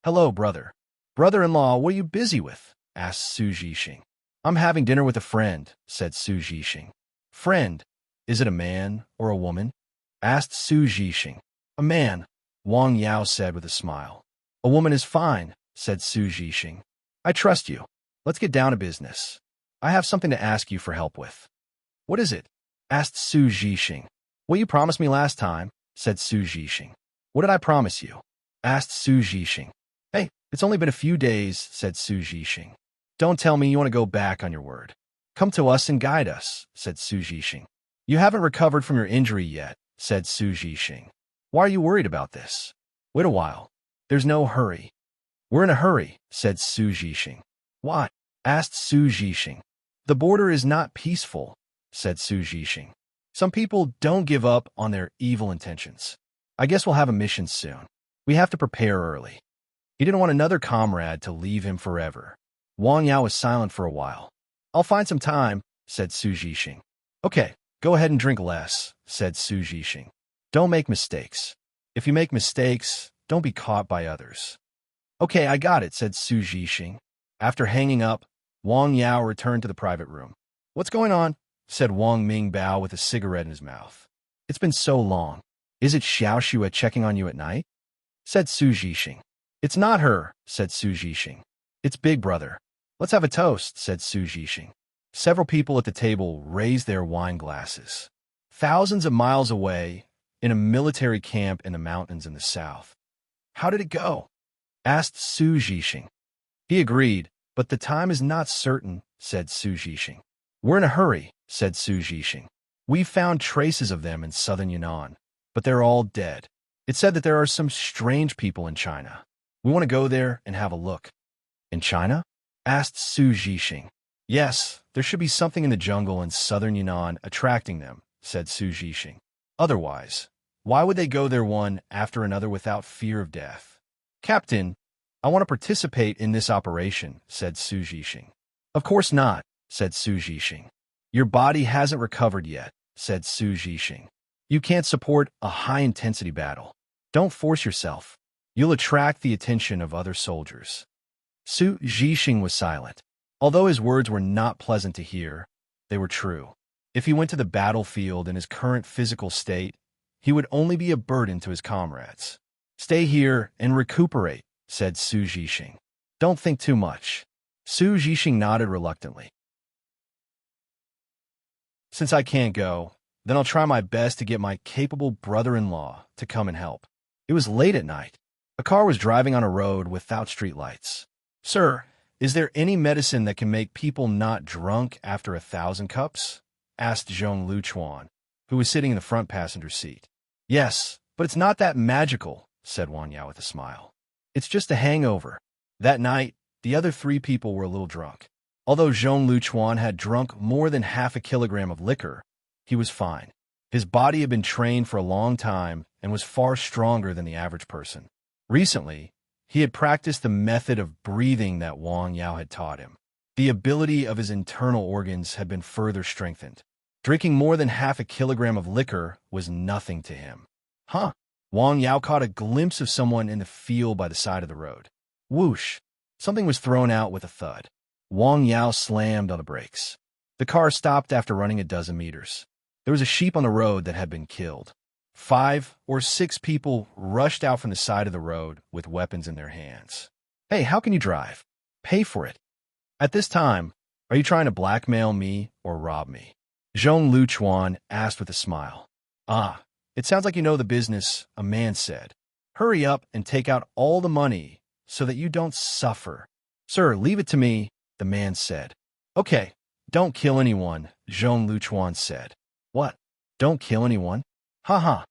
Hello, brother. Brother-in-law, what are you busy with? Asked Su Zhixing. I'm having dinner with a friend, said Su Zhixing. Friend? Is it a man or a woman? Asked Su Zhixing. A man, Wang Yao said with a smile. A woman is fine, said Su Zhixing. I trust you. Let's get down to business. I have something to ask you for help with. What is it? Asked Su Zhixing. What you promised me last time, said Su Zhixing. What did I promise you? Asked Su Zhixing. Hey, it's only been a few days, said Su Zhixing. Don't tell me you want to go back on your word. Come to us and guide us, said Su Zhixing. You haven't recovered from your injury yet, said Su Zhixing. Why are you worried about this? Wait a while. There's no hurry. We're in a hurry, said Su Zhixing. Why? Asked Su Zhixing. The border is not peaceful, said Su Zhixing. Some people don't give up on their evil intentions. I guess we'll have a mission soon. We have to prepare early. He didn't want another comrade to leave him forever. Wang Yao was silent for a while. I'll find some time, said Su Zhixing. Okay, Go ahead and drink less, said Su Jixing. Don't make mistakes. If you make mistakes, don't be caught by others. Okay, I got it, said Su Jixing. After hanging up, Wang Yao returned to the private room. What's going on? Said Wang Mingbao with a cigarette in his mouth. It's been so long. Is it Xiao Xue checking on you at night? Said Su Jixing. It's not her, said Su Jixing. It's Big Brother. Let's have a toast, said Su Jixing. Several people at the table raised their wine glasses. Thousands of miles away, in a military camp in the mountains in the south. How did it go? Asked Su Jixing. He agreed, but the time is not certain, said Su Jixing. We're in a hurry, said Su Jixing. We've found traces of them in southern Yunnan, but they're all dead. It said that there are some strange people in China. We want to go there and have a look. In China? Asked Su Jixing. Yes, there should be something in the jungle in southern Yunnan attracting them, said Su Jixing. Otherwise, why would they go there one after another without fear of death? Captain, I want to participate in this operation, said Su Jixing. Of course not, said Su Jixing. Your body hasn't recovered yet, said Su Jixing. You can't support a high-intensity battle. Don't force yourself. You'll attract the attention of other soldiers. Su Jixing was silent. Although his words were not pleasant to hear, they were true. If he went to the battlefield in his current physical state, he would only be a burden to his comrades. Stay here and recuperate, said Su Jixing. Don't think too much. Su Jixing nodded reluctantly. Since I can't go, then I'll try my best to get my capable brother-in-law to come and help. It was late at night. A car was driving on a road without streetlights. Sir, is there any medicine that can make people not drunk after 1,000 cups? Asked Zhong Luchuan, who was sitting in the front passenger seat. Yes, but it's not that magical, said Wang Yao with a smile. It's just a hangover. That night, the other 3 people were a little drunk. Although Zhong Luchuan had drunk more than half a kilogram of liquor, he was fine. His body had been trained for a long time and was far stronger than the average person. Recently, he had practiced the method of breathing that Wang Yao had taught him. The ability of his internal organs had been further strengthened. Drinking more than half a kilogram of liquor was nothing to him. Huh? Wang Yao caught a glimpse of someone in the field by the side of the road. Whoosh! Something was thrown out with a thud. Wang Yao slammed on the brakes. The car stopped after running a dozen meters. There was a sheep on the road that had been killed. 5 or 6 people rushed out from the side of the road with weapons in their hands. Hey, how can you drive? Pay for it. At this time, are you trying to blackmail me or rob me? Zhong Luchuan asked with a smile. Ah, it sounds like you know the business, a man said. Hurry up and take out all the money so that you don't suffer. Sir, leave it to me, the man said. Okay, don't kill anyone, Zhong Luchuan said. What? Don't kill anyone? Ha.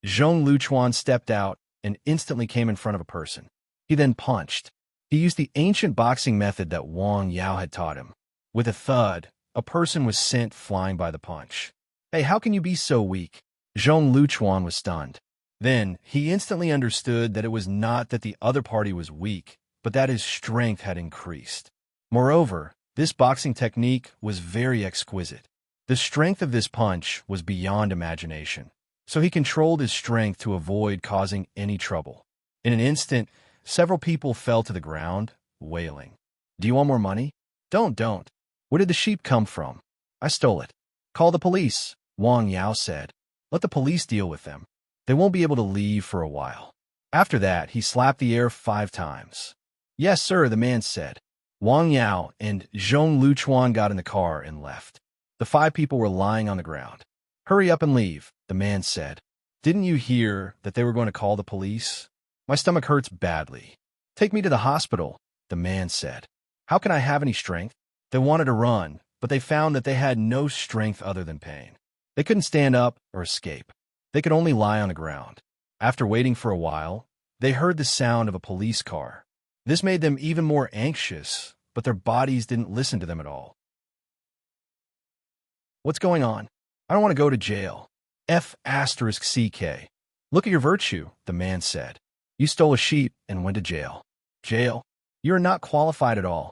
Zhong Luchuan stepped out and instantly came in front of a person. He then punched. He used the ancient boxing method that Wang Yao had taught him. With a thud, a person was sent flying by the punch. Hey, how can you be so weak? Zhong Luchuan was stunned. Then, he instantly understood that it was not that the other party was weak, but that his strength had increased. Moreover, this boxing technique was very exquisite. The strength of this punch was beyond imagination, so he controlled his strength to avoid causing any trouble. In an instant, several people fell to the ground, wailing. Do you want more money? Don't. Where did the sheep come from? I stole it. Call the police, Wang Yao said. Let the police deal with them. They won't be able to leave for a while. After that, he slapped the air 5 times. Yes, sir, the man said. Wang Yao and Zhong Luchuan got in the car and left. The 5 people were lying on the ground. Hurry up and leave, the man said. Didn't you hear that they were going to call the police? My stomach hurts badly. Take me to the hospital, the man said. How can I have any strength? They wanted to run, but they found that they had no strength other than pain. They couldn't stand up or escape. They could only lie on the ground. After waiting for a while, they heard the sound of a police car. This made them even more anxious, but their bodies didn't listen to them at all. What's going on? I don't want to go to jail. F***CK. Look at your virtue, the man said. You stole a sheep and went to jail. Jail? You are not qualified at all.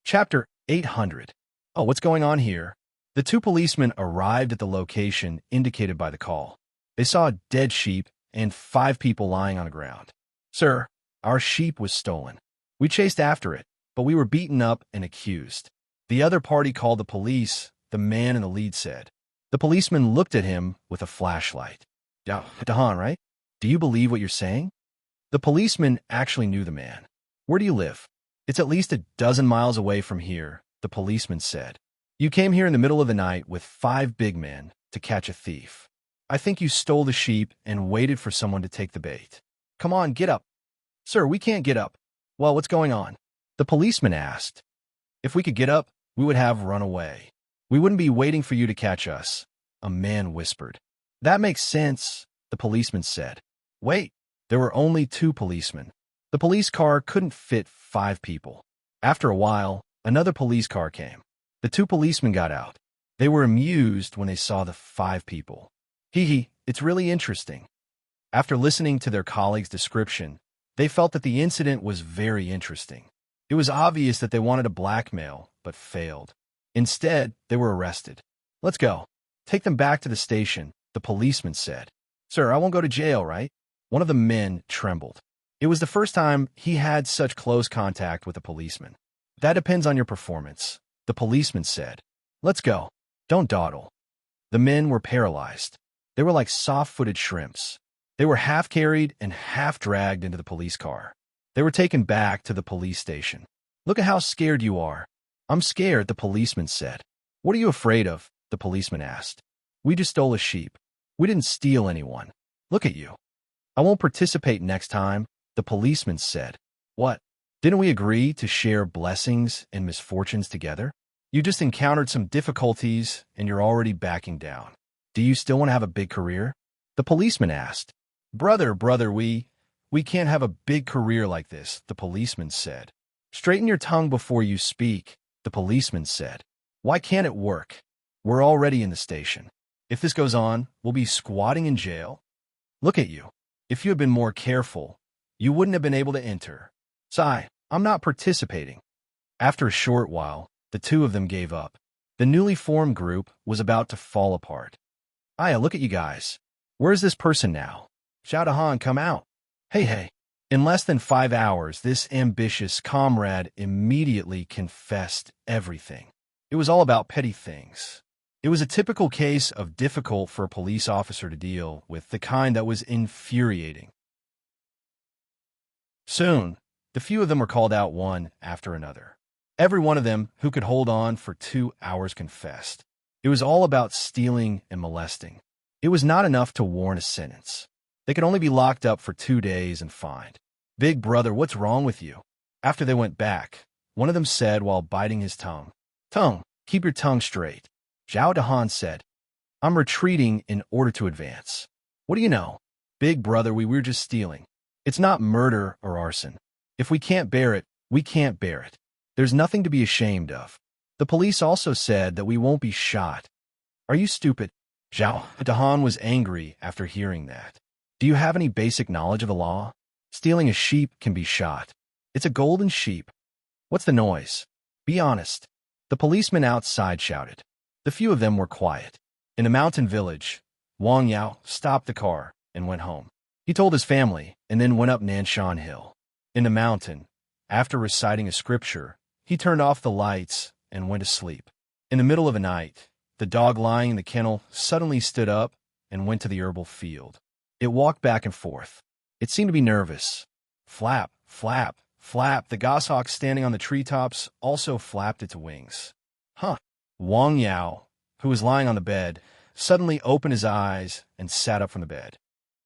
Chapter 800. Oh, what's going on here? The two policemen arrived at the location indicated by the call. They saw a dead sheep and 5 people lying on the ground. Sir, our sheep was stolen. We chased after it, but we were beaten up and accused. The other party called the police, the man in the lead said. The policeman looked at him with a flashlight. Yeah, Dahan, right? Do you believe what you're saying? The policeman actually knew the man. Where do you live? It's at least a dozen miles away from here, the policeman said. You came here in the middle of the night with 5 big men to catch a thief. I think you stole the sheep and waited for someone to take the bait. Come on, get up. Sir, we can't get up. Well, what's going on? The policeman asked. If we could get up, we would have run away. We wouldn't be waiting for you to catch us, a man whispered. That makes sense, the policeman said. Wait, there were only 2 policemen. The police car couldn't fit 5 people. After a while, another police car came. The 2 policemen got out. They were amused when they saw the 5 people. Hee, it's really interesting. After listening to their colleague's description, they felt that the incident was very interesting. It was obvious that they wanted to blackmail, but failed. Instead, they were arrested. Let's go. Take them back to the station, the policeman said. Sir, I won't go to jail, right? One of the men trembled. It was the first time he had such close contact with a policeman. That depends on your performance, the policeman said. Let's go. Don't dawdle. The men were paralyzed. They were like soft-footed shrimps. They were half carried and half dragged into the police car. They were taken back to the police station. Look at how scared you are. I'm scared, the policeman said. What are you afraid of? The policeman asked. We just stole a sheep. We didn't steal anyone. Look at you. I won't participate next time, the policeman said. What? Didn't we agree to share blessings and misfortunes together? You just encountered some difficulties and you're already backing down. Do you still want to have a big career? The policeman asked. Brother, we can't have a big career like this, the policeman said. Straighten your tongue before you speak, the policeman said. Why can't it work? We're already in the station. If this goes on, we'll be squatting in jail. Look at you. If you had been more careful, you wouldn't have been able to enter. Sigh, I'm not participating. After a short while, the 2 of them gave up. The newly formed group was about to fall apart. Aya, look at you guys. Where's this person now? Shao-Dahan, come out. Hey. In less than 5 hours, this ambitious comrade immediately confessed everything. It was all about petty things. It was a typical case of difficult for a police officer to deal with, the kind that was infuriating. Soon, the few of them were called out one after another. Every one of them who could hold on for 2 hours confessed. It was all about stealing and molesting. It was not enough to warrant a sentence. They could only be locked up for 2 days and fined. Big brother, what's wrong with you? After they went back, one of them said while biting his tongue, Tongue, keep your tongue straight. Zhao Dahan said, I'm retreating in order to advance. What do you know? Big brother, we were just stealing. It's not murder or arson. If we can't bear it, we can't bear it. There's nothing to be ashamed of. The police also said that we won't be shot. Are you stupid? Zhao Dahan was angry after hearing that. Do you have any basic knowledge of the law? Stealing a sheep can be shot. It's a golden sheep. What's the noise? Be honest. The policemen outside shouted. The few of them were quiet. In a mountain village, Wang Yao stopped the car and went home. He told his family and then went up Nanshan Hill. In the mountain, after reciting a scripture, he turned off the lights and went to sleep. In the middle of the night, the dog lying in the kennel suddenly stood up and went to the herbal field. It walked back and forth. It seemed to be nervous. Flap, flap, flap. The goshawk standing on the treetops also flapped its wings. Huh. Wang Yao, who was lying on the bed, suddenly opened his eyes and sat up from the bed.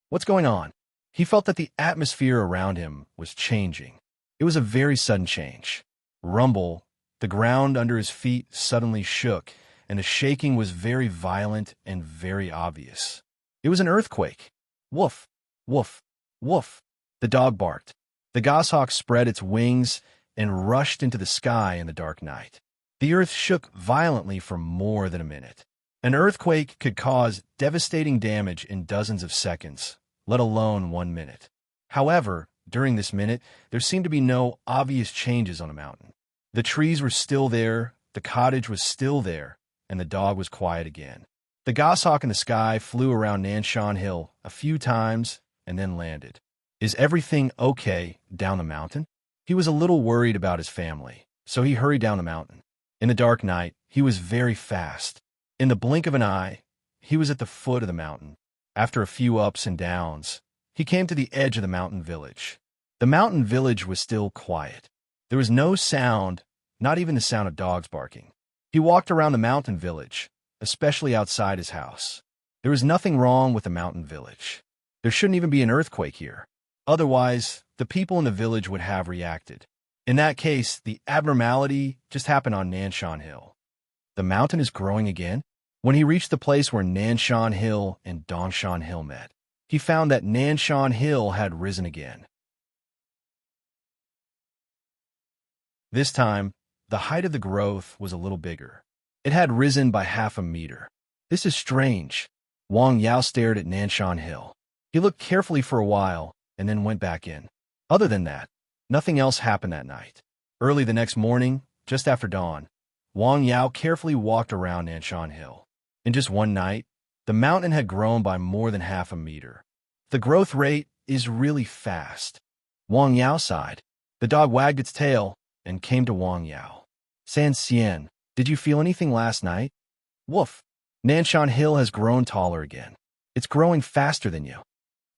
What's going on? He felt that the atmosphere around him was changing. It was a very sudden change. Rumble, the ground under his feet suddenly shook, and the shaking was very violent and very obvious. It was an earthquake. Woof, woof, woof. The dog barked. The goshawk spread its wings and rushed into the sky in the dark night. The earth shook violently for more than a minute. An earthquake could cause devastating damage in dozens of seconds, let alone 1 minute. However, during this minute, there seemed to be no obvious changes on the mountain. The trees were still there, the cottage was still there, and the dog was quiet again. The goshawk in the sky flew around Nanshan Hill a few times and then landed. Is everything okay down the mountain? He was a little worried about his family, so he hurried down the mountain. In the dark night, he was very fast. In the blink of an eye, he was at the foot of the mountain. After a few ups and downs, he came to the edge of the mountain village. The mountain village was still quiet. There was no sound, not even the sound of dogs barking. He walked around the mountain village, especially outside his house. There was nothing wrong with the mountain village. There shouldn't even be an earthquake here. Otherwise, the people in the village would have reacted. In that case, the abnormality just happened on Nanshan Hill. The mountain is growing again? When he reached the place where Nanshan Hill and Dongshan Hill met, he found that Nanshan Hill had risen again. This time, the height of the growth was a little bigger. It had risen by half a meter. This is strange. Wang Yao stared at Nanshan Hill. He looked carefully for a while and then went back in. Other than that, nothing else happened that night. Early the next morning, just after dawn, Wang Yao carefully walked around Nanshan Hill. In just one night, the mountain had grown by more than half a meter. The growth rate is really fast. Wang Yao sighed. The dog wagged its tail and came to Wang Yao. San Xian, did you feel anything last night? Woof. Nanshan Hill has grown taller again. It's growing faster than you.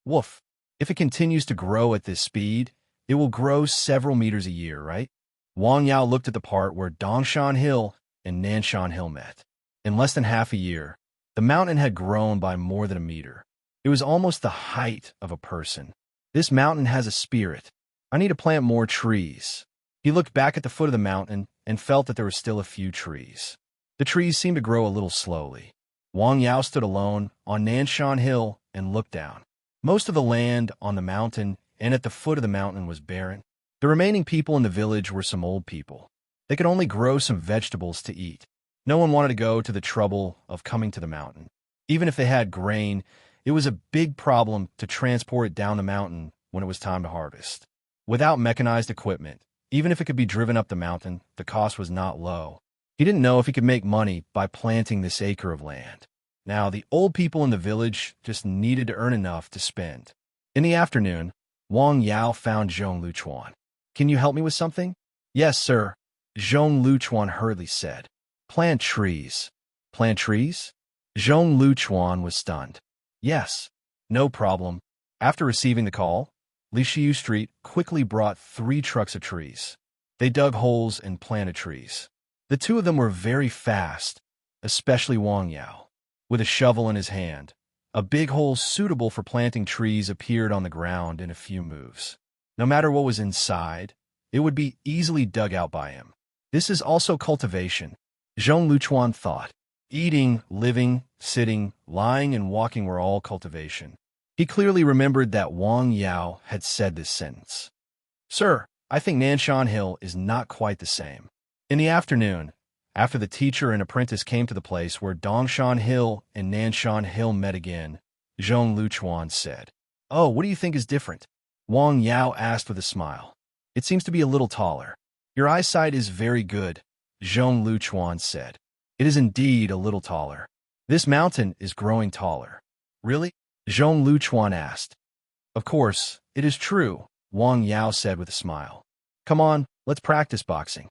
Woof. If it continues to grow at this speed, it will grow several meters a year, right? Wang Yao looked at the part where Dongshan Hill and Nanshan Hill met. In less than half a year, the mountain had grown by more than a meter. It was almost the height of a person. This mountain has a spirit. I need to plant more trees. He looked back at the foot of the mountain and felt that there were still a few trees. The trees seemed to grow a little slowly. Wang Yao stood alone on Nanshan Hill and looked down. Most of the land on the mountain and at the foot of the mountain was barren. The remaining people in the village were some old people. They could only grow some vegetables to eat. No one wanted to go to the trouble of coming to the mountain. Even if they had grain, it was a big problem to transport it down the mountain when it was time to harvest. Without mechanized equipment, even if it could be driven up the mountain, the cost was not low. He didn't know if he could make money by planting this acre of land. Now, the old people in the village just needed to earn enough to spend. In the afternoon, Wang Yao found Zhong Luchuan. Can you help me with something? Yes, sir, Zhong Luchuan hurriedly said. Plant trees. Plant trees? Zhong Luchuan was stunned. Yes, no problem. After receiving the call, Li Xiu Street quickly brought 3 trucks of trees. They dug holes and planted trees. The two of them were very fast, especially Wang Yao. With a shovel in his hand, a big hole suitable for planting trees appeared on the ground in a few moves. No matter what was inside, it would be easily dug out by him. This is also cultivation, Zhong Luchuan thought. Eating, living, sitting, lying, and walking were all cultivation. He clearly remembered that Wang Yao had said this sentence. Sir, I think Nanshan Hill is not quite the same. In the afternoon, after the teacher and apprentice came to the place where Dongshan Hill and Nanshan Hill met again, Zhong Luchuan said, Oh, what do you think is different? Wang Yao asked with a smile. It seems to be a little taller. Your eyesight is very good, Zhong Luchuan said. It is indeed a little taller. This mountain is growing taller. Really? Zhong Luchuan asked. Of course, it is true, Wang Yao said with a smile. Come on, let's practice boxing.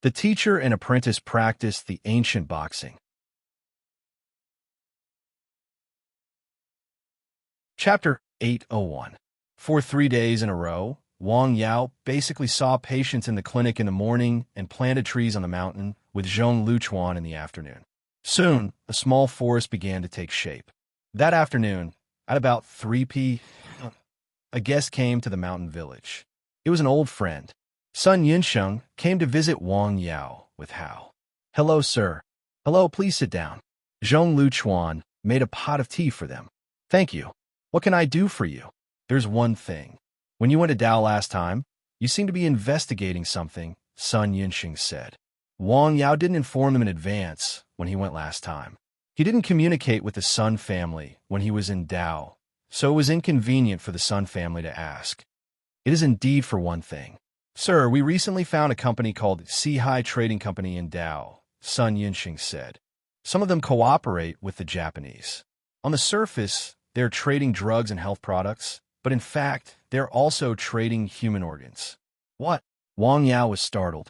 The teacher and apprentice practiced the ancient boxing. Chapter 801. For 3 days in a row, Wang Yao basically saw patients in the clinic in the morning and planted trees on the mountain with Zhong Luchuan in the afternoon. Soon, a small forest began to take shape. That afternoon, at about 3 p.m., a guest came to the mountain village. It was an old friend. Sun Yinsheng came to visit Wang Yao with Hao. Hello, sir. Hello, please sit down. Zhong Luchuan made a pot of tea for them. Thank you. What can I do for you? There's one thing. When you went to Dao last time, you seemed to be investigating something, Sun Yinsheng said. Wang Yao didn't inform him in advance when he went last time. He didn't communicate with the Sun family when he was in Dao, so it was inconvenient for the Sun family to ask. It is indeed for one thing. Sir, we recently found a company called Sea Trading Company in Dao, Sun Yinxing said. Some of them cooperate with the Japanese. On the surface, they're trading drugs and health products, but in fact, they're also trading human organs. What? Wang Yao was startled.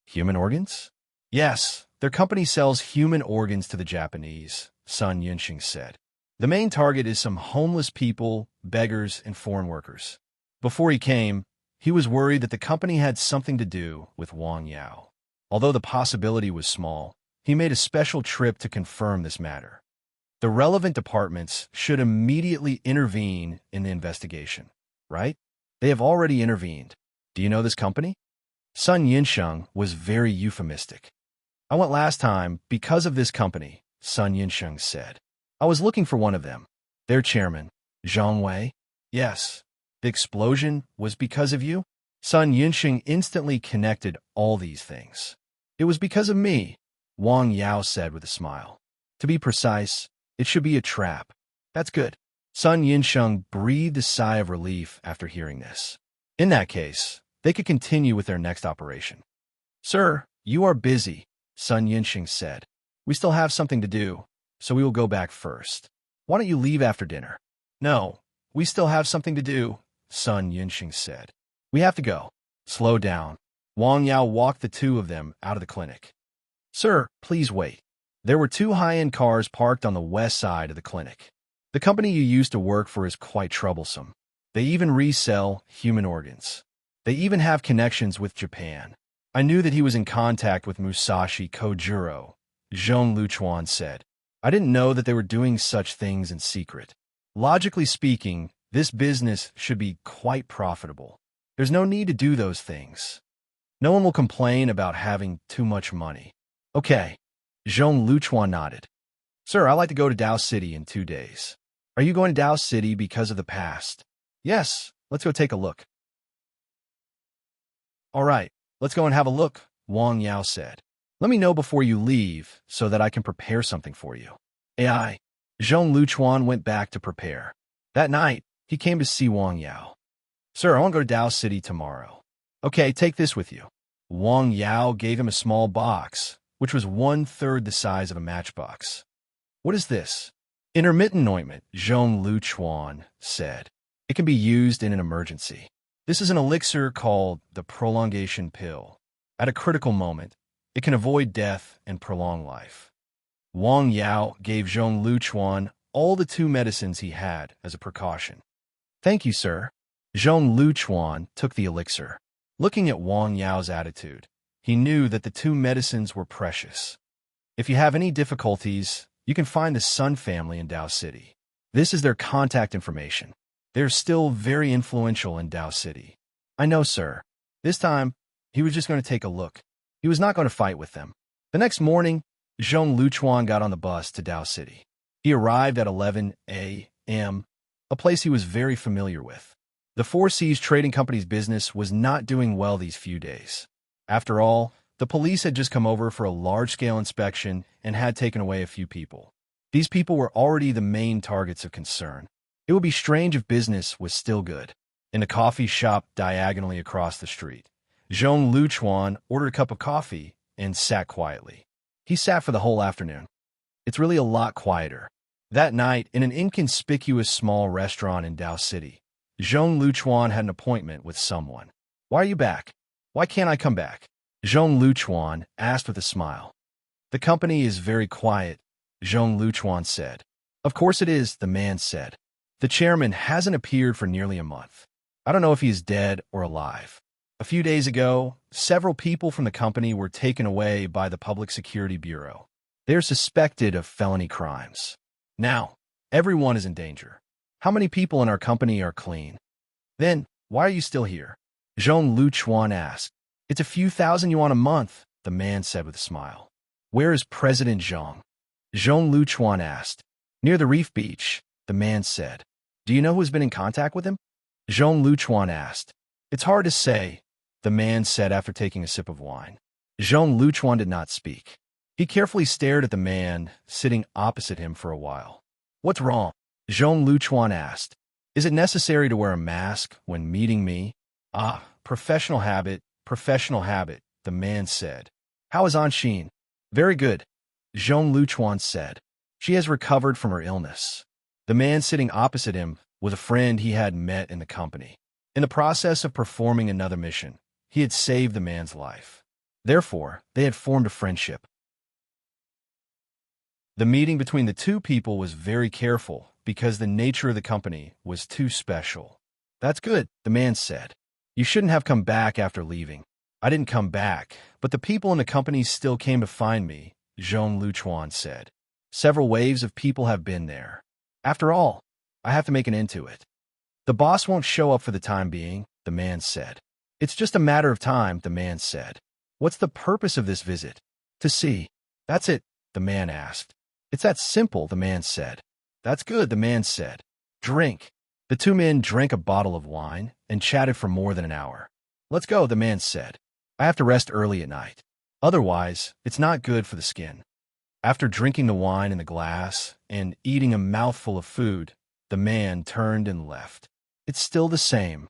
Human organs? Yes, their company sells human organs to the Japanese, Sun Yinxing said. The main target is some homeless people, beggars, and foreign workers. Before he came, he was worried that the company had something to do with Wang Yao. Although the possibility was small, he made a special trip to confirm this matter. The relevant departments should immediately intervene in the investigation, right? They have already intervened. Do you know this company? Sun Yinsheng was very euphemistic. I went last time because of this company, Sun Yinsheng said. I was looking for one of them. Their chairman, Zhang Wei. Yes. The explosion was because of you? Sun Yinsheng instantly connected all these things. It was because of me, Wang Yao said with a smile. To be precise, it should be a trap. That's good. Sun Yinsheng breathed a sigh of relief after hearing this. In that case, they could continue with their next operation. Sir, you are busy, Sun Yinsheng said. We still have something to do, so we will go back first. Why don't you leave after dinner? No, we still have something to do, Sun Yinsheng said. We have to go. Slow down. Wang Yao walked the two of them out of the clinic. Sir, please wait. There were two high-end cars parked on the west side of the clinic. The company you used to work for is quite troublesome. They even resell human organs. They even have connections with Japan. I knew that he was in contact with Musashi Kojuro, Zhong Luchuan said. I didn't know that they were doing such things in secret. Logically speaking, this business should be quite profitable. There's no need to do those things. No one will complain about having too much money. Okay. Zhong Luchuan nodded. Sir, I'd like to go to Dao City in 2 days. Are you going to Dao City because of the past? Yes, let's go take a look. All right, let's go and have a look, Wang Yao said. Let me know before you leave so that I can prepare something for you. AI. Zhong Luchuan went back to prepare. That night, he came to see Wang Yao. Sir, I want to go to Dao City tomorrow. Okay, take this with you. Wang Yao gave him a small box, which was 1/3 the size of a matchbox. What is this? Intermittent ointment, Zhong Luchuan said. It can be used in an emergency. This is an elixir called the prolongation pill. At a critical moment, it can avoid death and prolong life. Wang Yao gave Zhong Luchuan all the 2 medicines he had as a precaution. Thank you, sir. Zhong Luchuan took the elixir. Looking at Wang Yao's attitude, he knew that the 2 medicines were precious. If you have any difficulties, you can find the Sun family in Dao City. This is their contact information. They're still very influential in Dao City. I know, sir. This time, he was just going to take a look. He was not going to fight with them. The next morning, Zhong Luchuan got on the bus to Dao City. He arrived at 11 a.m., a place he was very familiar with. The Four Seas Trading Company's business was not doing well these few days. After all, the police had just come over for a large-scale inspection and had taken away a few people. These people were already the main targets of concern. It would be strange if business was still good. In a coffee shop diagonally across the street, Zhong Luchuan ordered a cup of coffee and sat quietly. He sat for the whole afternoon. It's really a lot quieter. That night, in an inconspicuous small restaurant in Dao City, Zhong Luchuan had an appointment with someone. Why are you back? Why can't I come back? Zhong Luchuan asked with a smile. The company is very quiet, Zhong Luchuan said. Of course it is, the man said. The chairman hasn't appeared for nearly a month. I don't know if he is dead or alive. A few days ago, several people from the company were taken away by the Public Security Bureau. They are suspected of felony crimes. Now, everyone is in danger. How many people in our company are clean? Then, why are you still here? Zhong Luchuan asked. It's a few thousand yuan a month, the man said with a smile. Where is President Zhang? Zhong Luchuan asked. Near the reef beach, the man said. Do you know who has been in contact with him? Zhong Luchuan asked. It's hard to say, the man said after taking a sip of wine. Zhong Luchuan did not speak. He carefully stared at the man sitting opposite him for a while. What's wrong? Zhong Luchuan asked. Is it necessary to wear a mask when meeting me? Ah, professional habit, the man said. How is Anshin? Very good, Zhong Luchuan said. She has recovered from her illness. The man sitting opposite him was a friend he had met in the company. In the process of performing another mission, he had saved the man's life. Therefore, they had formed a friendship. The meeting between the two people was very careful because the nature of the company was too special. That's good, the man said. You shouldn't have come back after leaving. I didn't come back, but the people in the company still came to find me, Zhong Luchuan said. Several waves of people have been there. After all, I have to make an end to it. The boss won't show up for the time being, the man said. It's just a matter of time, the man said. What's the purpose of this visit? To see. That's it, the man asked. It's that simple, the man said. That's good, the man said. Drink. The two men drank a bottle of wine and chatted for more than an hour. Let's go, the man said. I have to rest early at night. Otherwise, it's not good for the skin. After drinking the wine in the glass and eating a mouthful of food, the man turned and left. It's still the same.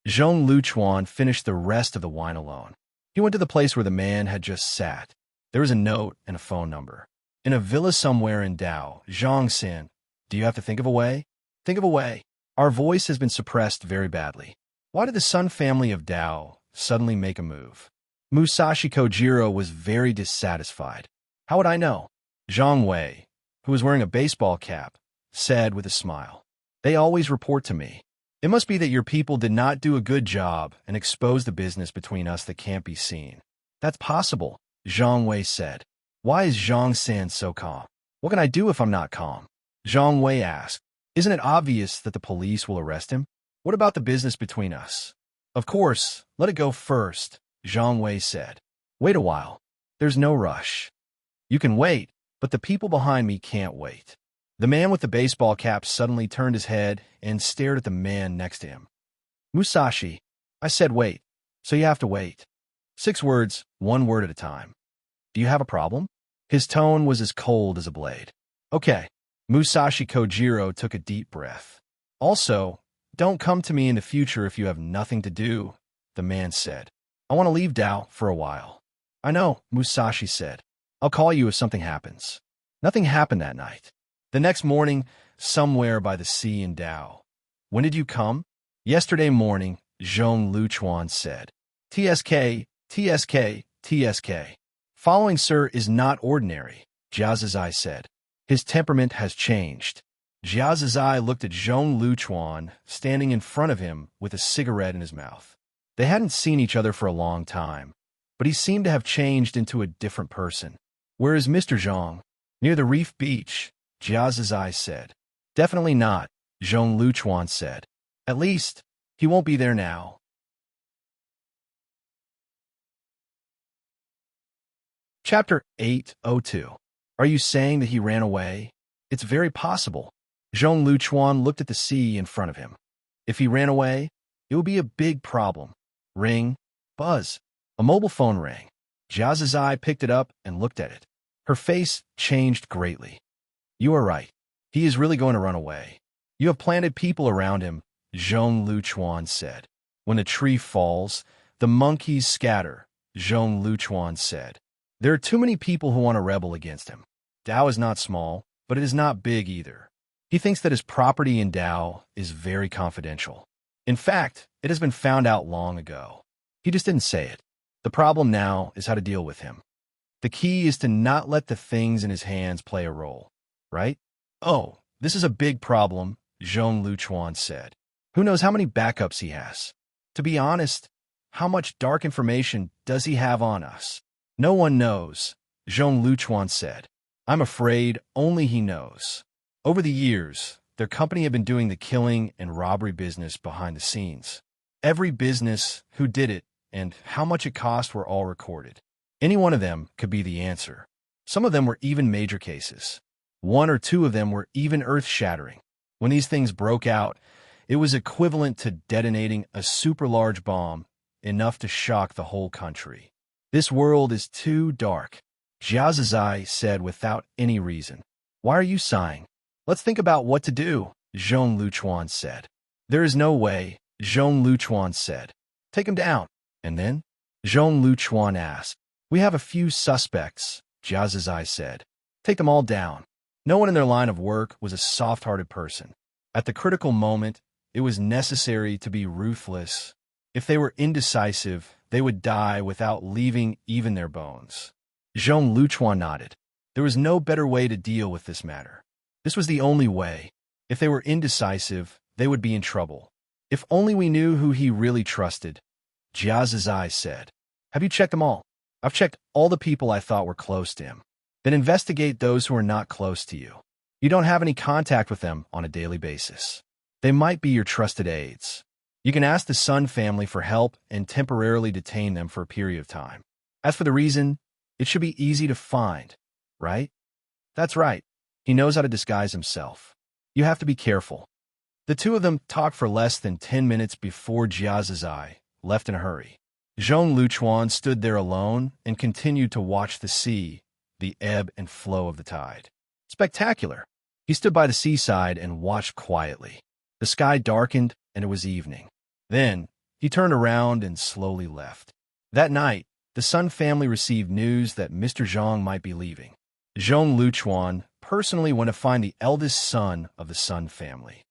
Zhong Luchuan finished the rest of the wine alone. He went to the place where the man had just sat. There was a note and a phone number. In a villa somewhere in Dao, Zhang Xin. Do you have to think of a way? Think of a way. Our voice has been suppressed very badly. Why did the Sun family of Dao suddenly make a move? Musashi Kojiro was very dissatisfied. How would I know? Zhang Wei, who was wearing a baseball cap, said with a smile. They always report to me. It must be that your people did not do a good job and expose the business between us that can't be seen. That's possible, Zhang Wei said. Why is Zhang San so calm? What can I do if I'm not calm? Zhang Wei asked. Isn't it obvious that the police will arrest him? What about the business between us? Of course, let it go first, Zhang Wei said. Wait a while. There's no rush. You can wait, but the people behind me can't wait. The man with the baseball cap suddenly turned his head and stared at the man next to him. Musashi, I said wait, so you have to wait. 6 words, 1 word at a time. Do you have a problem? His tone was as cold as a blade. Okay. Musashi Kojiro took a deep breath. Also, don't come to me in the future if you have nothing to do, the man said. I want to leave Dao for a while. I know, Musashi said. I'll call you if something happens. Nothing happened that night. The next morning, somewhere by the sea in Dao. When did you come? Yesterday morning, Zhong Luchuan said. TSK, TSK, TSK. Following, sir, is not ordinary, Jiazizai said. His temperament has changed. Jiazizai looked at Zhong Luchuan, standing in front of him with a cigarette in his mouth. They hadn't seen each other for a long time, but he seemed to have changed into a different person. Where is Mr. Zhong? Near the reef beach, Jiazizai said. Definitely not, Zhong Luchuan said. At least, he won't be there now. Chapter 802. Are you saying that he ran away? It's very possible. Zhong Luchuan looked at the sea in front of him. If he ran away, it would be a big problem. Ring. Buzz. A mobile phone rang. Jiazizai picked it up and looked at it. Her face changed greatly. You are right. He is really going to run away. You have planted people around him, Zhong Luchuan said. When a tree falls, the monkeys scatter, Zhong Luchuan said. There are too many people who want to rebel against him. Dao is not small, but it is not big either. He thinks that his property in Dao is very confidential. In fact, it has been found out long ago. He just didn't say it. The problem now is how to deal with him. The key is to not let the things in his hands play a role, right? Oh, this is a big problem, Zhong Luchuan said. Who knows how many backups he has? To be honest, how much dark information does he have on us? No one knows, Zhong Luchuan said. I'm afraid only he knows. Over the years, their company had been doing the killing and robbery business behind the scenes. Every business, who did it, and how much it cost were all recorded. Any one of them could be the answer. Some of them were even major cases. 1 or 2 of them were even earth-shattering. When these things broke out, it was equivalent to detonating a super large bomb, enough to shock the whole country. This world is too dark, Jiazizai said without any reason. Why are you sighing? Let's think about what to do, Zhong Luchuan said. There is no way, Zhong Luchuan said. Take him down. And then? Zhong Luchuan asked. We have a few suspects, Jia Zizai said. Take them all down. No one in their line of work was a soft-hearted person. At the critical moment, it was necessary to be ruthless. If they were indecisive, they would die without leaving even their bones. Zhong Luchuan nodded. There was no better way to deal with this matter. This was the only way. If they were indecisive, they would be in trouble. If only we knew who he really trusted, Jia Zizai said. Have you checked them all? I've checked all the people I thought were close to him. Then investigate those who are not close to you. You don't have any contact with them on a daily basis. They might be your trusted aides. You can ask the Sun family for help and temporarily detain them for a period of time. As for the reason, it should be easy to find, right? That's right. He knows how to disguise himself. You have to be careful. The two of them talked for less than 10 minutes before Jia Zizai left in a hurry. Zhong Luchuan stood there alone and continued to watch the sea, the ebb and flow of the tide. Spectacular. He stood by the seaside and watched quietly. The sky darkened and it was evening. Then, he turned around and slowly left. That night, the Sun family received news that Mr. Zhang might be leaving. Zhong Luchuan personally went to find the eldest son of the Sun family.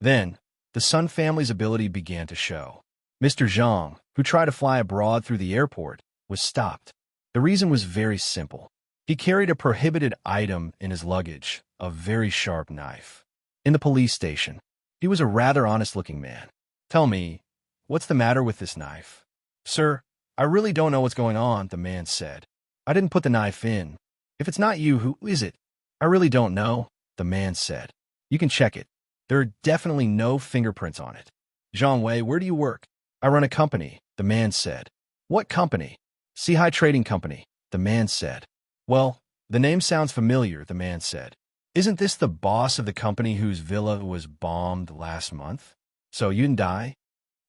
Then, the Sun family's ability began to show. Mr. Zhang, who tried to fly abroad through the airport, was stopped. The reason was very simple. He carried a prohibited item in his luggage, a very sharp knife. In the police station, he was a rather honest-looking man. Tell me, what's the matter with this knife? Sir, I really don't know what's going on, the man said. I didn't put the knife in. If it's not you, who is it? I really don't know, the man said. You can check it. There are definitely no fingerprints on it. Zhang Wei, where do you work? I run a company, the man said. What company? Sea Trading Company, the man said. Well, the name sounds familiar, the man said. Isn't this the boss of the company whose villa was bombed last month? So you didn't die?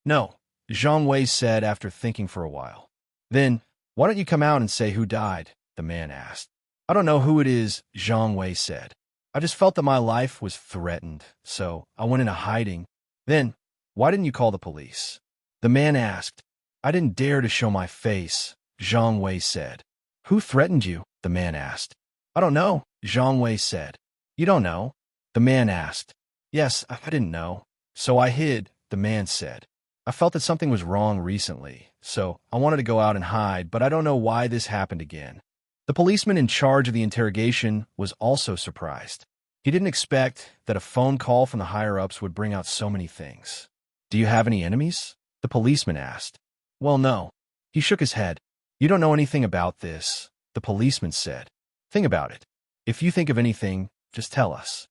No, Zhang Wei said after thinking for a while. Then, why don't you come out and say who died? The man asked. I don't know who it is, Zhang Wei said. I just felt that my life was threatened, so I went into hiding. Then, why didn't you call the police? The man asked. I didn't dare to show my face, Zhang Wei said. Who threatened you? The man asked. I don't know, Zhang Wei said. You don't know? The man asked. Yes, I didn't know. So I hid, the man said. I felt that something was wrong recently, so I wanted to go out and hide, but I don't know why this happened again. The policeman in charge of the interrogation was also surprised. He didn't expect that a phone call from the higher-ups would bring out so many things. Do you have any enemies? The policeman asked. Well, no. He shook his head. You don't know anything about this, the policeman said. Think about it. If you think of anything, just tell us.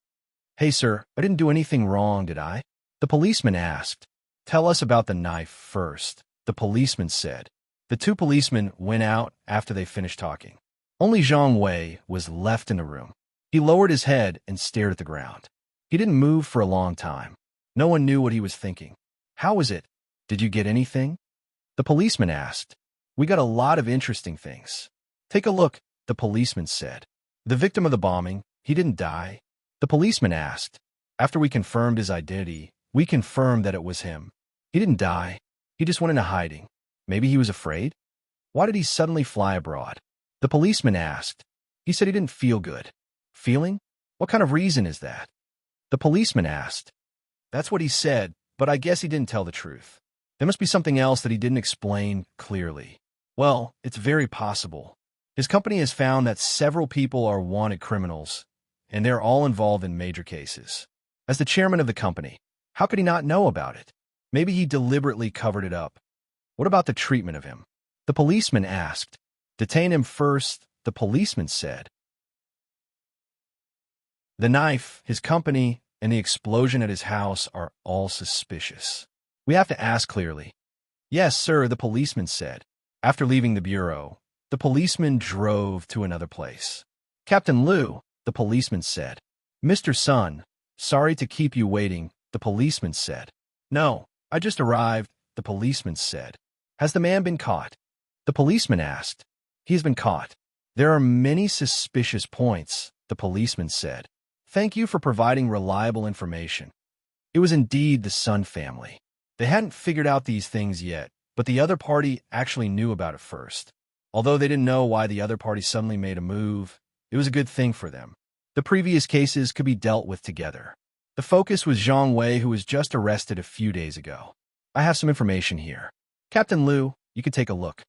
Hey, sir, I didn't do anything wrong, did I? The policeman asked. Tell us about the knife first, the policeman said. The two policemen went out after they finished talking. Only Zhang Wei was left in the room. He lowered his head and stared at the ground. He didn't move for a long time. No one knew what he was thinking. How is it? Did you get anything? The policeman asked. We got a lot of interesting things. Take a look, the policeman said. The victim of the bombing, he didn't die. The policeman asked. After we confirmed his identity, we confirmed that it was him. He didn't die. He just went into hiding. Maybe he was afraid? Why did he suddenly fly abroad? The policeman asked. He said he didn't feel good. Feeling? What kind of reason is that? The policeman asked. That's what he said, but I guess he didn't tell the truth. There must be something else that he didn't explain clearly. Well, it's very possible. His company has found that several people are wanted criminals, and they're all involved in major cases. As the chairman of the company, how could he not know about it? Maybe he deliberately covered it up. What about the treatment of him? The policeman asked. Detain him first, the policeman said. The knife, his company, and the explosion at his house are all suspicious. We have to ask clearly. Yes, sir, the policeman said. After leaving the bureau, the policeman drove to another place. Captain Liu, the policeman said. Mr. Sun, sorry to keep you waiting, the policeman said. No, I just arrived, the policeman said. Has the man been caught? The policeman asked. He's been caught. There are many suspicious points, the policeman said. Thank you for providing reliable information. It was indeed the Sun family. They hadn't figured out these things yet, but the other party actually knew about it first. Although they didn't know why the other party suddenly made a move, it was a good thing for them. The previous cases could be dealt with together. The focus was Zhang Wei, who was just arrested a few days ago. I have some information here. Captain Liu, you can take a look.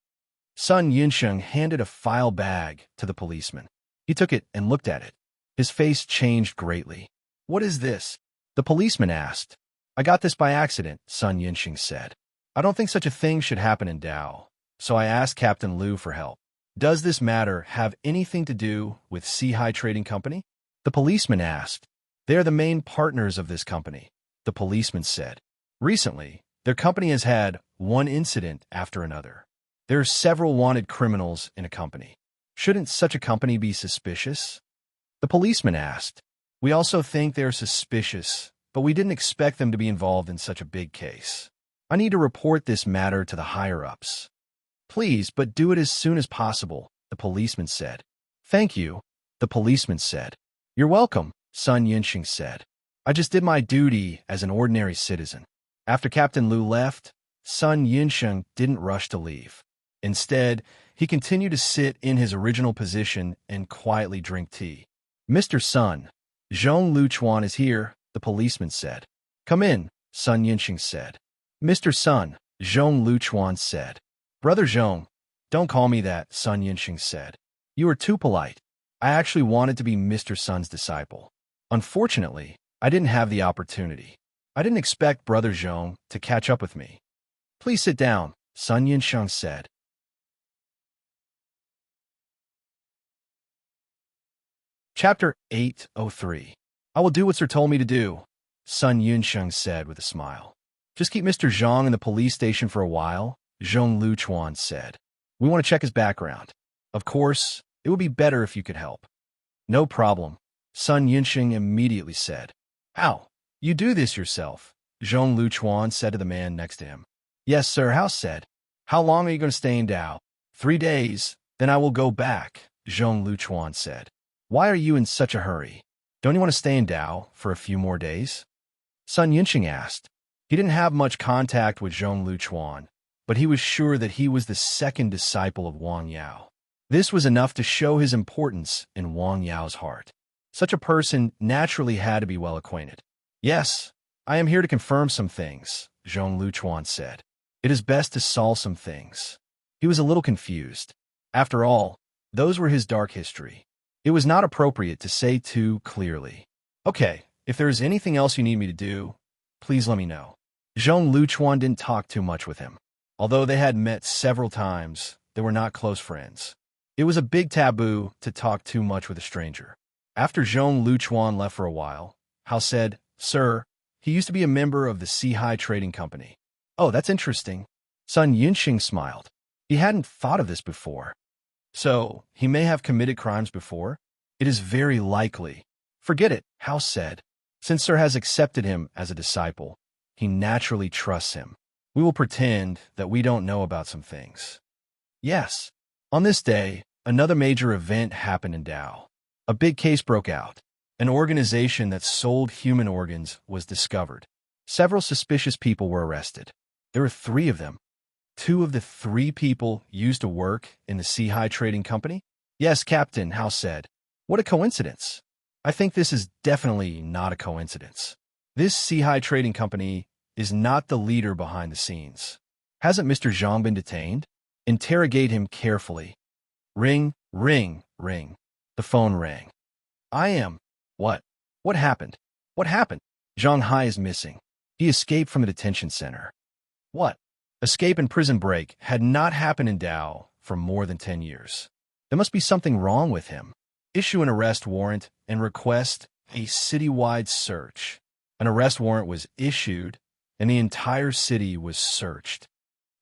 Sun Yunsheng handed a file bag to the policeman. He took it and looked at it. His face changed greatly. What is this? The policeman asked. I got this by accident, Sun Yunsheng said. I don't think such a thing should happen in Dao, so I asked Captain Liu for help. Does this matter have anything to do with Sihai Trading Company? The policeman asked. They are the main partners of this company, the policeman said. Recently, their company has had one incident after another. There are several wanted criminals in a company. Shouldn't such a company be suspicious? The policeman asked. We also think they are suspicious, but we didn't expect them to be involved in such a big case. I need to report this matter to the higher-ups. Please, but do it as soon as possible, the policeman said. Thank you, the policeman said. You're welcome, Sun Yunsheng said. I just did my duty as an ordinary citizen. After Captain Liu left, Sun Yunsheng didn't rush to leave. Instead, he continued to sit in his original position and quietly drink tea. Mr. Sun, Zhong Luchuan is here, the policeman said. Come in, Sun Yunsheng said. Mr. Sun, Zhong Luchuan said. Brother Zhong, don't call me that, Sun Yunsheng said. You are too polite. I actually wanted to be Mr. Sun's disciple. Unfortunately, I didn't have the opportunity. I didn't expect Brother Zhong to catch up with me. Please sit down, Sun Yunsheng said. Chapter 803. I will do what Sir told me to do, Sun Yunsheng said with a smile. Just keep Mr. Zhang in the police station for a while, Zhong Luchuan said. We want to check his background. Of course, it would be better if you could help. No problem, Sun Yunsheng immediately said. Ow, you do this yourself, Zhong Luchuan said to the man next to him. Yes, sir, House said. How long are you going to stay in Dao? 3 days, then I will go back, Zhong Luchuan said. Why are you in such a hurry? Don't you want to stay in Dao for a few more days? Sun Yunsheng asked. He didn't have much contact with Zhong Luchuan, but he was sure that he was the second disciple of Wang Yao. This was enough to show his importance in Wang Yao's heart. Such a person naturally had to be well acquainted. Yes, I am here to confirm some things, Zhong Luchuan said. It is best to solve some things. He was a little confused. After all, those were his dark history. It was not appropriate to say too clearly. Okay, if there is anything else you need me to do, please let me know. Zhong Luchuan didn't talk too much with him. Although they had met several times, they were not close friends. It was a big taboo to talk too much with a stranger. After Zhong Luchuan left for a while, Hao said, Sir, he used to be a member of the Sihai Trading Company. Oh, that's interesting. Sun Yunsheng smiled. He hadn't thought of this before. So, he may have committed crimes before? It is very likely. Forget it, Hao said. Since Sir has accepted him as a disciple, he naturally trusts him. We will pretend that we don't know about some things. Yes. On this day, another major event happened in Dao. A big case broke out. An organization that sold human organs was discovered. Several suspicious people were arrested. There were 3 of them. 2 of the 3 people used to work in the Sihai Trading Company? Yes, Captain, Hao said. What a coincidence. I think this is definitely not a coincidence. This Sihai Trading Company is not the leader behind the scenes. Hasn't Mr. Zhang been detained? Interrogate him carefully. Ring, ring, ring. The phone rang. I am. What? What happened? What happened? Zhang Hai is missing. He escaped from the detention center. What? Escape and prison break had not happened in Dao for more than 10 years. There must be something wrong with him. Issue an arrest warrant and request a citywide search. An arrest warrant was issued, and the entire city was searched.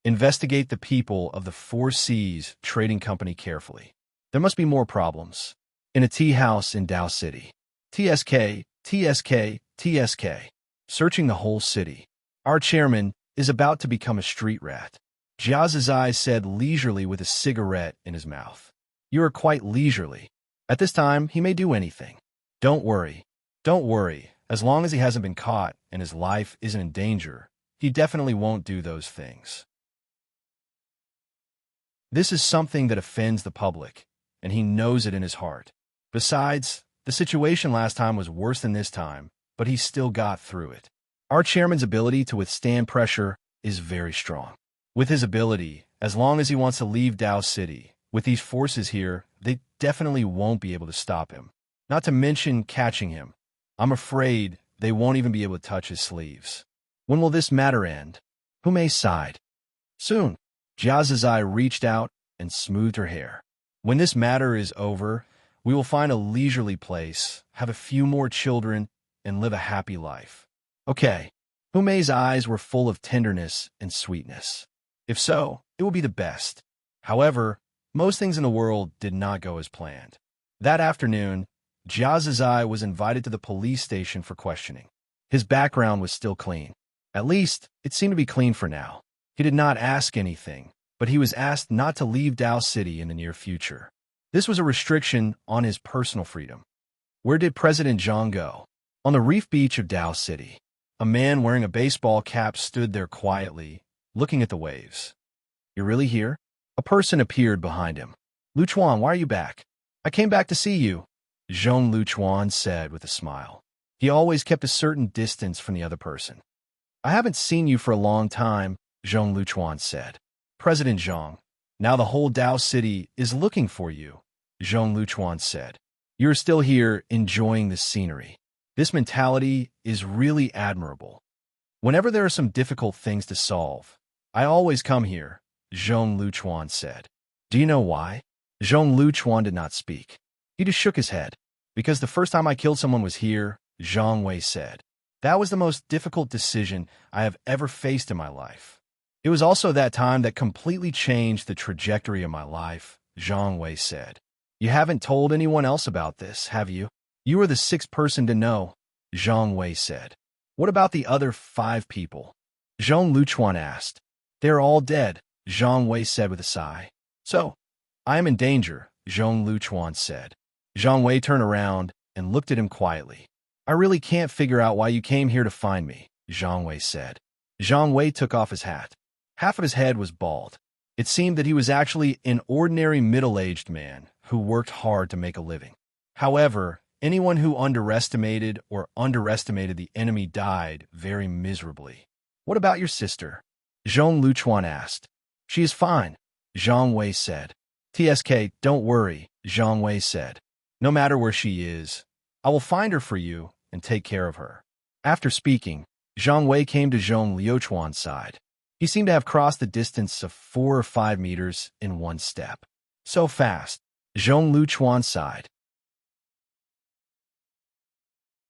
Investigate the people of the 4 Seas Trading Company carefully. There must be more problems. In a tea house in Dao City. TSK, TSK, TSK. Searching the whole city. Our chairman is about to become a street rat. Jia Zizai said leisurely with a cigarette in his mouth. You are quite leisurely. At this time, he may do anything. Don't worry. Don't worry. As long as he hasn't been caught and his life isn't in danger, he definitely won't do those things. This is something that offends the public, and he knows it in his heart. Besides, the situation last time was worse than this time, but he still got through it. Our chairman's ability to withstand pressure is very strong. With his ability, as long as he wants to leave Tao City, with these forces here, they definitely won't be able to stop him. Not to mention catching him. I'm afraid they won't even be able to touch his sleeves. When will this matter end? Humei sighed. Soon. Jiazizai reached out and smoothed her hair. When this matter is over, we will find a leisurely place, have a few more children, and live a happy life. Okay. Humei's eyes were full of tenderness and sweetness. If so, it will be the best. However, most things in the world did not go as planned. That afternoon, Jiazizai was invited to the police station for questioning. His background was still clean. At least, it seemed to be clean for now. He did not ask anything, but he was asked not to leave Tao City in the near future. This was a restriction on his personal freedom. Where did President Zhang go? On the reef beach of Tao City. A man wearing a baseball cap stood there quietly, looking at the waves. You're really here? A person appeared behind him. Luchuan, why are you back? I came back to see you, Zhong Luchuan said with a smile. He always kept a certain distance from the other person. I haven't seen you for a long time, Zhong Luchuan said. President Zhang, now the whole Tao City is looking for you, Zhong Luchuan said. You're still here enjoying the scenery. This mentality is really admirable. Whenever there are some difficult things to solve, I always come here, Zhong Luchuan said. Do you know why? Zhong Luchuan did not speak. He just shook his head. Because the first time I killed someone was here, Zhang Wei said. That was the most difficult decision I have ever faced in my life. It was also that time that completely changed the trajectory of my life, Zhang Wei said. You haven't told anyone else about this, have you? You are the sixth person to know, Zhang Wei said. What about the other 5 people? Zhong Luchuan asked. They're all dead, Zhang Wei said with a sigh. So, I am in danger, Zhong Luchuan said. Zhang Wei turned around and looked at him quietly. I really can't figure out why you came here to find me, Zhang Wei said. Zhang Wei took off his hat. Half of his head was bald. It seemed that he was actually an ordinary middle-aged man who worked hard to make a living. However, anyone who underestimated the enemy died very miserably. What about your sister? Zhong Luchuan asked. She is fine, Zhang Wei said. TSK, don't worry, Zhang Wei said. No matter where she is, I will find her for you and take care of her. After speaking, Zhang Wei came to Zhong Liuchuan's side. He seemed to have crossed the distance of 4 or 5 meters in one step. So fast, Zhong Luchuan sighed.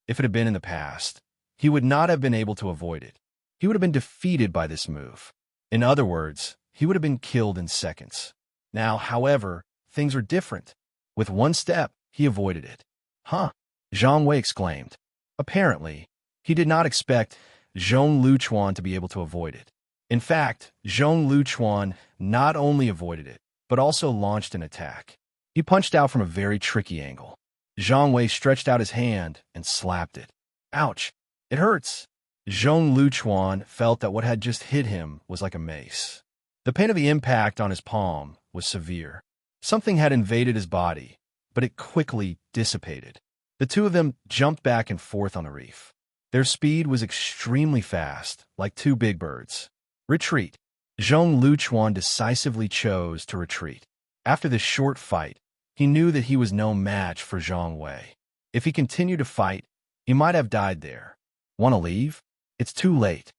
If it had been in the past, he would not have been able to avoid it. He would have been defeated by this move. In other words, he would have been killed in seconds. Now, however, things are different. With one step, he avoided it. Huh? Zhang Wei exclaimed. Apparently, he did not expect Zhong Luchuan to be able to avoid it. In fact, Zhong Luchuan not only avoided it, but also launched an attack. He punched out from a very tricky angle. Zhang Wei stretched out his hand and slapped it. Ouch! It hurts! Zhong Luchuan felt that what had just hit him was like a mace. The pain of the impact on his palm was severe. Something had invaded his body, but it quickly dissipated. The two of them jumped back and forth on the reef. Their speed was extremely fast, like 2 big birds. Retreat. Zhong Luchuan decisively chose to retreat. After this short fight, he knew that he was no match for Zhang Wei. If he continued to fight, he might have died there. Want to leave? It's too late.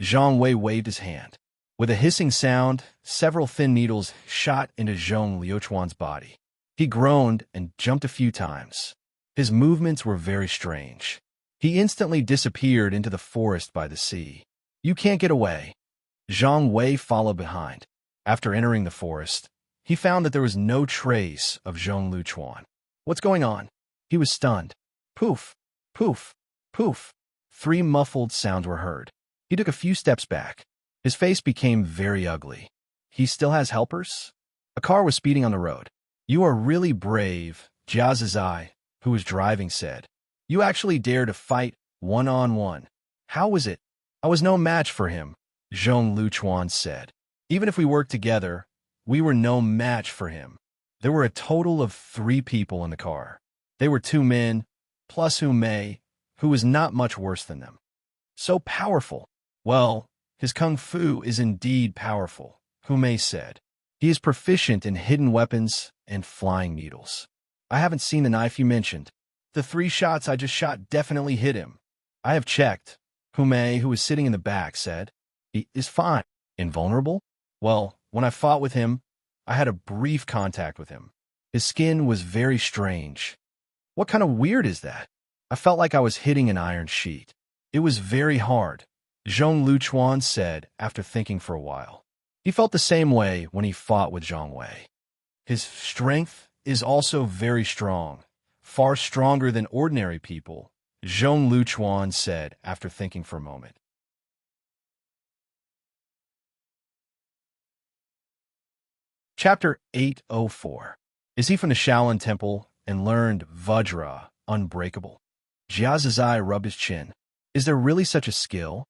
Zhang Wei waved his hand. With a hissing sound, several thin needles shot into Zhong Liuchuan's body. He groaned and jumped a few times. His movements were very strange. He instantly disappeared into the forest by the sea. You can't get away. Zhang Wei followed behind. After entering the forest, he found that there was no trace of Zhong Luchuan. What's going on? He was stunned. Poof, poof, poof. 3 muffled sounds were heard. He took a few steps back. His face became very ugly. He still has helpers? A car was speeding on the road. You are really brave, Jiazizai, who was driving, said. You actually dare to fight one-on-one. How was it? I was no match for him, Zhong Luchuan said. Even if we worked together, we were no match for him. There were a total of 3 people in the car. They were 2 men, plus Hu Mei, who was not much worse than them. So powerful. Well, his kung fu is indeed powerful, Hu Mei said. He is proficient in hidden weapons and flying needles. I haven't seen the knife you mentioned. The 3 shots I just shot definitely hit him. I have checked, Hu Mei, who was sitting in the back, said. He is fine. Invulnerable? Well, when I fought with him, I had a brief contact with him. His skin was very strange. What kind of weird is that? I felt like I was hitting an iron sheet. It was very hard, Zhong Luchuan said after thinking for a while. He felt the same way when he fought with Zhang Wei. His strength is also very strong, far stronger than ordinary people, Zhong Luchuan said after thinking for a moment. Chapter 804. Is he from the Shaolin Temple and learned Vajra, unbreakable? Jia Zizai rubbed his chin. Is there really such a skill?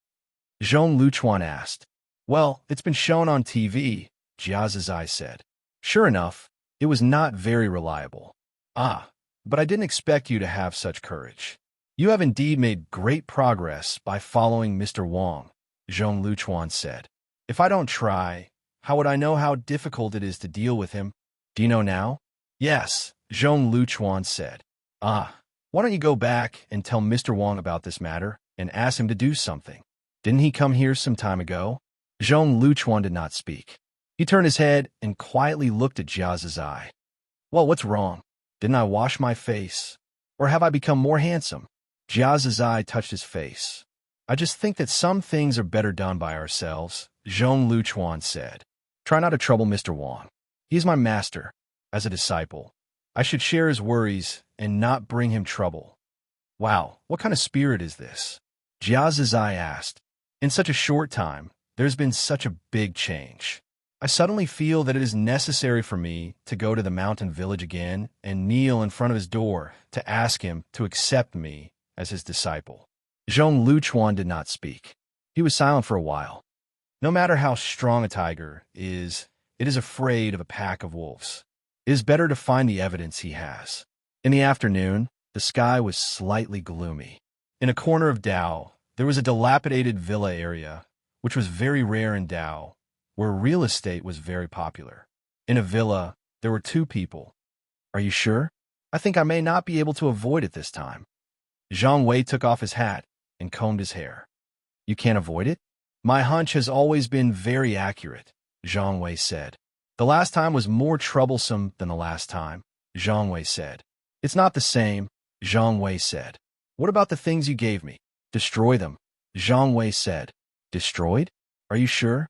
Zhong Luchuan asked. Well, it's been shown on TV, Jia Zizai said. Sure enough, it was not very reliable. Ah, but I didn't expect you to have such courage. You have indeed made great progress by following Mr. Wang, Zhong Luchuan said. If I don't try, how would I know how difficult it is to deal with him? Do you know now? Yes, Zhong Luchuan said. Ah, why don't you go back and tell Mr. Wang about this matter and ask him to do something? Didn't he come here some time ago? Zhong Luchuan did not speak. He turned his head and quietly looked at Jia Zizai. Well, what's wrong? Didn't I wash my face? Or have I become more handsome? Jia Zizai touched his face. I just think that some things are better done by ourselves, Zhong Luchuan said. Try not to trouble Mr. Wang. He is my master. As a disciple, I should share his worries and not bring him trouble. Wow, what kind of spirit is this? Jia Zizai asked. In such a short time, there's been such a big change. I suddenly feel that it is necessary for me to go to the mountain village again and kneel in front of his door to ask him to accept me as his disciple. Zhong Luchuan did not speak. He was silent for a while. No matter how strong a tiger is, it is afraid of a pack of wolves. It is better to find the evidence he has. In the afternoon, the sky was slightly gloomy. In a corner of Dao, there was a dilapidated villa area, which was very rare in Dao, where real estate was very popular. In a villa, there were 2 people. Are you sure? I think I may not be able to avoid it this time. Zhang Wei took off his hat and combed his hair. You can't avoid it? My hunch has always been very accurate, Zhang Wei said. The last time was more troublesome than the last time, Zhang Wei said. It's not the same, Zhang Wei said. What about the things you gave me? Destroy them, Zhang Wei said. Destroyed? Are you sure?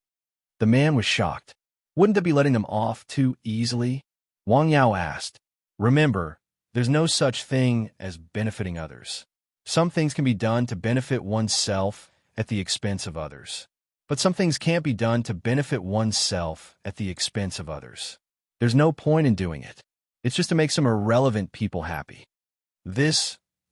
The man was shocked. Wouldn't it be letting them off too easily? Wang Yao asked. Remember, there's no such thing as benefiting others. Some things can be done to benefit oneself at the expense of others. But some things can't be done to benefit oneself at the expense of others. There's no point in doing it. It's just to make some irrelevant people happy.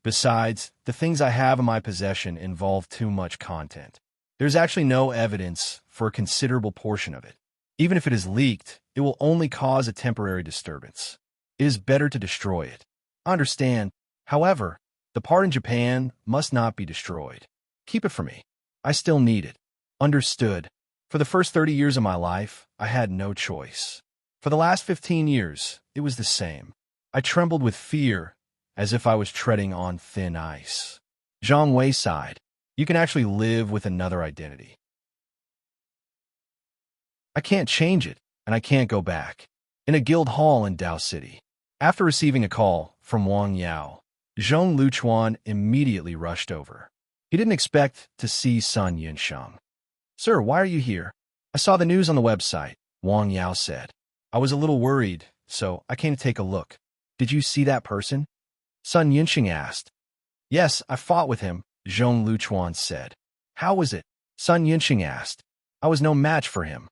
Besides, the things I have in my possession involve too much content. There's actually no evidence for a considerable portion of it. Even if it is leaked, it will only cause a temporary disturbance. It is better to destroy it. I understand. However, the part in Japan must not be destroyed. Keep it for me. I still need it. Understood. For the first 30 years of my life, I had no choice. For the last 15 years, it was the same. I trembled with fear, as if I was treading on thin ice. Zhang Wei sighed. You can actually live with another identity. I can't change it, and I can't go back. In a guild hall in Dao City. After receiving a call from Wang Yao, Zhong Luchuan immediately rushed over. He didn't expect to see Sun Yunsheng. Sir, why are you here? I saw the news on the website, Wang Yao said. I was a little worried, so I came to take a look. Did you see that person? Sun Yunsheng asked. Yes, I fought with him, Zhong Luchuan said. How was it? Sun Yunsheng asked. I was no match for him.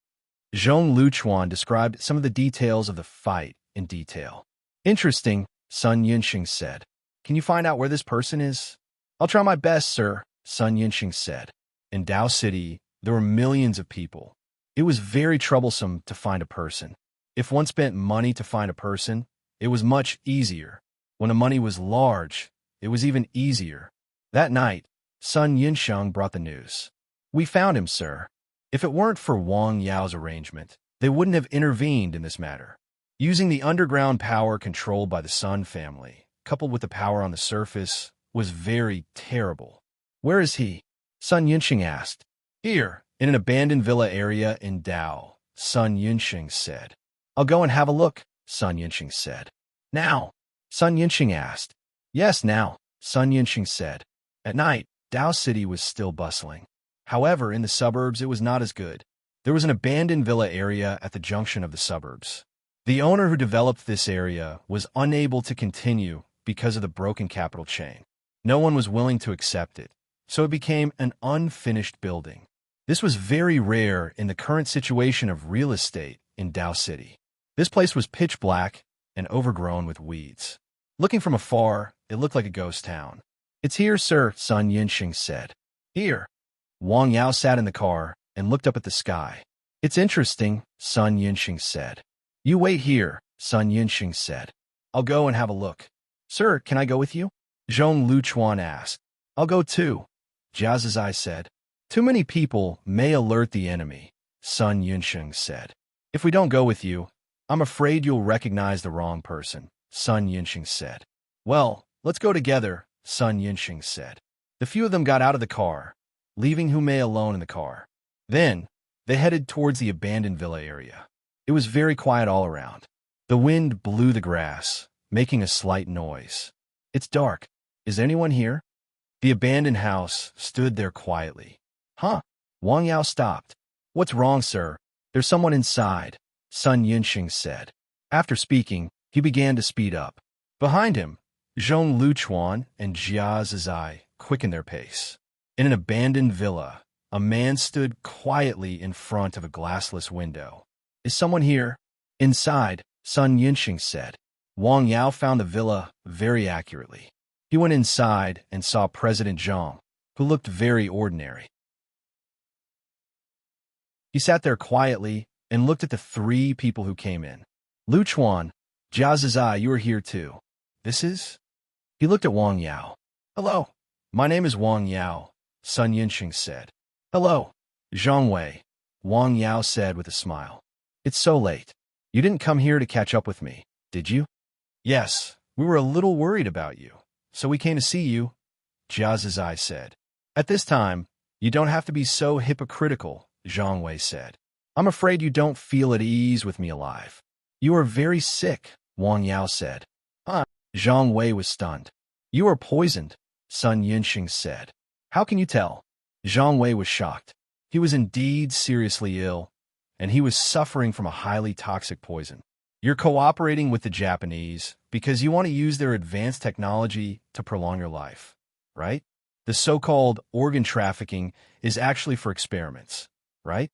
Zhong Luchuan described some of the details of the fight in detail. Interesting, Sun Yunsheng said. Can you find out where this person is? I'll try my best, sir, Sun Yunsheng said. In Tao City, there were millions of people. It was very troublesome to find a person. If one spent money to find a person, it was much easier. When the money was large, it was even easier. That night, Sun Yinsheng brought the news. "We found him, sir." If it weren't for Wang Yao's arrangement, they wouldn't have intervened in this matter. Using the underground power controlled by the Sun family, coupled with the power on the surface, was very terrible. "Where is he?" Sun Yinsheng asked. "Here, in an abandoned villa area in Dao," Sun Yinsheng said. "I'll go and have a look," Sun Yinsheng said. "Now?" Sun Yinsheng asked. "Yes, now," Sun Yinsheng said. At night, Dao City was still bustling. However, in the suburbs, it was not as good. There was an abandoned villa area at the junction of the suburbs. The owner who developed this area was unable to continue because of the broken capital chain. No one was willing to accept it, so it became an unfinished building. This was very rare in the current situation of real estate in Dao City. This place was pitch black and overgrown with weeds. Looking from afar, it looked like a ghost town. "It's here, sir," Sun Yinsheng said. "Here." Wang Yao sat in the car and looked up at the sky. "It's interesting," Sun Yinsheng said. "You wait here," Sun Yinsheng said. "I'll go and have a look." "Sir, can I go with you?" Zhong Luchuan asked. "I'll go too," Jia Zizai said. "Too many people may alert the enemy," Sun Yinsheng said. "If we don't go with you, I'm afraid you'll recognize the wrong person," Sun Yinsheng said. "Well, let's go together," Sun Yinsheng said. The few of them got out of the car, leaving Hu Mei alone in the car. Then, they headed towards the abandoned villa area. It was very quiet all around. The wind blew the grass, making a slight noise. "It's dark. Is there anyone here?" The abandoned house stood there quietly. "Huh?" Wang Yao stopped. "What's wrong, sir? There's someone inside," Sun Yinsheng said. After speaking, he began to speed up. Behind him, Zhong Luchuan and Jia Zizai quickened their pace. In an abandoned villa, a man stood quietly in front of a glassless window. "Is someone here?" "Inside," Sun Yinsheng said. Wang Yao found the villa very accurately. He went inside and saw President Zhang, who looked very ordinary. He sat there quietly and looked at the three people who came in. "Luchuan, Jia Zizai, you are here too. This is?" He looked at Wang Yao. "Hello. My name is Wang Yao," Sun Yinsheng said. "Hello, Zhang Wei," Wang Yao said with a smile. "It's so late. You didn't come here to catch up with me, did you?" "Yes, we were a little worried about you, so we came to see you," Jia Zizai said. "At this time, you don't have to be so hypocritical," Zhang Wei said. "I'm afraid you don't feel at ease with me alive." "You are very sick," Wang Yao said. Zhang Wei was stunned. "You are poisoned," Sun Yinsheng said. "How can you tell?" Zhang Wei was shocked. He was indeed seriously ill, and he was suffering from a highly toxic poison. "You're cooperating with the Japanese because you want to use their advanced technology to prolong your life, right? The so-called organ trafficking is actually for experiments, right?"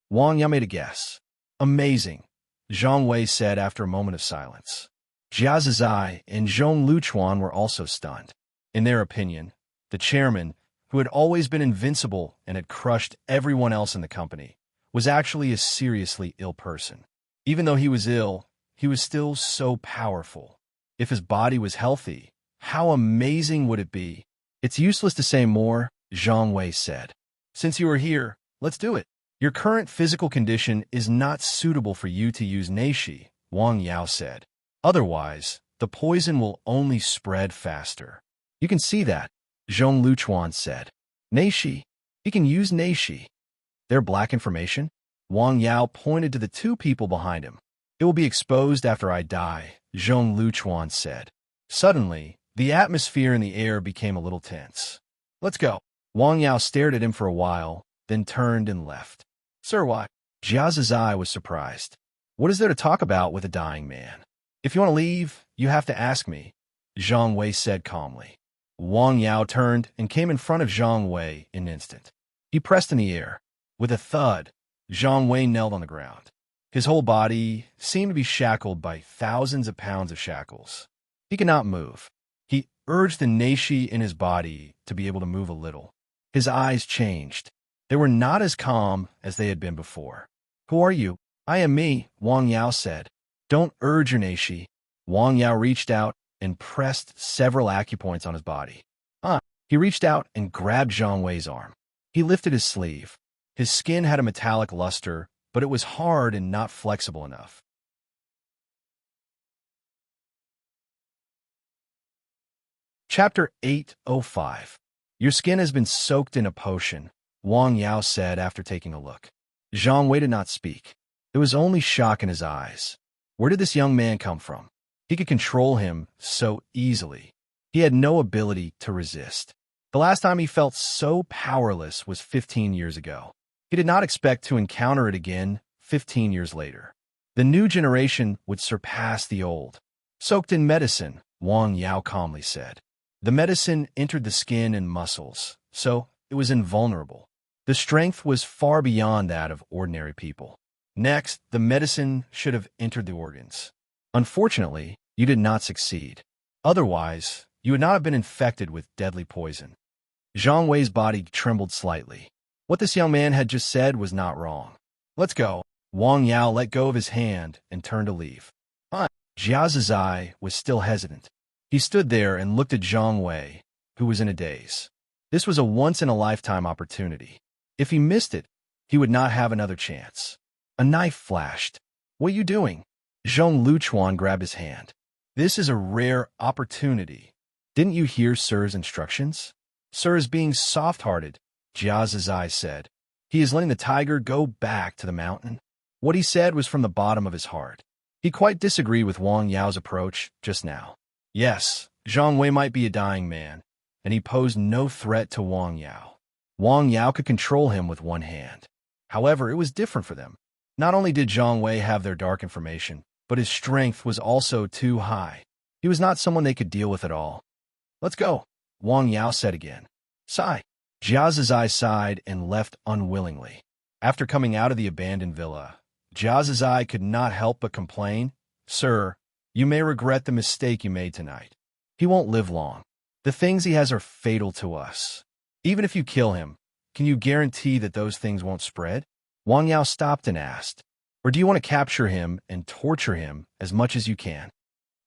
Wang Yao made a guess. "Amazing," Zhang Wei said after a moment of silence. Jia Zizai and Zhong Luchuan were also stunned. In their opinion, the chairman, who had always been invincible and had crushed everyone else in the company, was actually a seriously ill person. Even though he was ill, he was still so powerful. If his body was healthy, how amazing would it be? "It's useless to say more," Zhang Wei said. "Since you are here, let's do it. Your current physical condition is not suitable for you to use Neishi," Wang Yao said. "Otherwise, the poison will only spread faster." "You can see that," Zhong Luchuan said. "Neishi. He can use Neishi." "Their black information?" Wang Yao pointed to the two people behind him. "It will be exposed after I die," Zhong Luchuan said. Suddenly, the atmosphere in the air became a little tense. "Let's go." Wang Yao stared at him for a while, then turned and left. "Sir, what?" Jia Zizai was surprised. "What is there to talk about with a dying man? If you want to leave, you have to ask me," Zhang Wei said calmly. Wang Yao turned and came in front of Zhang Wei in an instant. He pressed in the air. With a thud, Zhang Wei knelt on the ground. His whole body seemed to be shackled by thousands of pounds of shackles. He could not move. He urged the Neishi in his body to be able to move a little. His eyes changed. They were not as calm as they had been before. Who are you? I am me, Wang Yao said. Don't urge your Naishi. Wang Yao reached out and pressed several acupoints on his body. He reached out and grabbed Zhang Wei's arm. He lifted his sleeve. His skin had a metallic luster, but it was hard and not flexible enough. Chapter 805. Your skin has been soaked in a potion, Wang Yao said after taking a look. Zhang Wei did not speak. There was only shock in his eyes. Where did this young man come from? He could control him so easily. He had no ability to resist. The last time he felt so powerless was 15 years ago. He did not expect to encounter it again 15 years later. The new generation would surpass the old. Soaked in medicine, Wang Yao calmly said. The medicine entered the skin and muscles, so it was invulnerable. The strength was far beyond that of ordinary people. Next, the medicine should have entered the organs. Unfortunately, you did not succeed. Otherwise, you would not have been infected with deadly poison. Zhang Wei's body trembled slightly. What this young man had just said was not wrong. Let's go. Wang Yao let go of his hand and turned to leave. Jia Zizai was still hesitant. He stood there and looked at Zhang Wei, who was in a daze. This was a once-in-a-lifetime opportunity. If he missed it, he would not have another chance. A knife flashed. What are you doing? Zhong Luchuan grabbed his hand. This is a rare opportunity. Didn't you hear Sir's instructions? Sir is being soft-hearted, Jia Zizai said. He is letting the tiger go back to the mountain. What he said was from the bottom of his heart. He quite disagreed with Wang Yao's approach just now. Yes, Zhang Wei might be a dying man, and he posed no threat to Wang Yao. Wang Yao could control him with one hand. However, it was different for them. Not only did Zhang Wei have their dark information, but his strength was also too high. He was not someone they could deal with at all. Let's go, Wang Yao said again. Sigh. Jia Zizai sighed and left unwillingly. After coming out of the abandoned villa, Jia Zizai could not help but complain, Sir, you may regret the mistake you made tonight. He won't live long. The things he has are fatal to us. Even if you kill him, can you guarantee that those things won't spread? Wang Yao stopped and asked, or do you want to capture him and torture him as much as you can?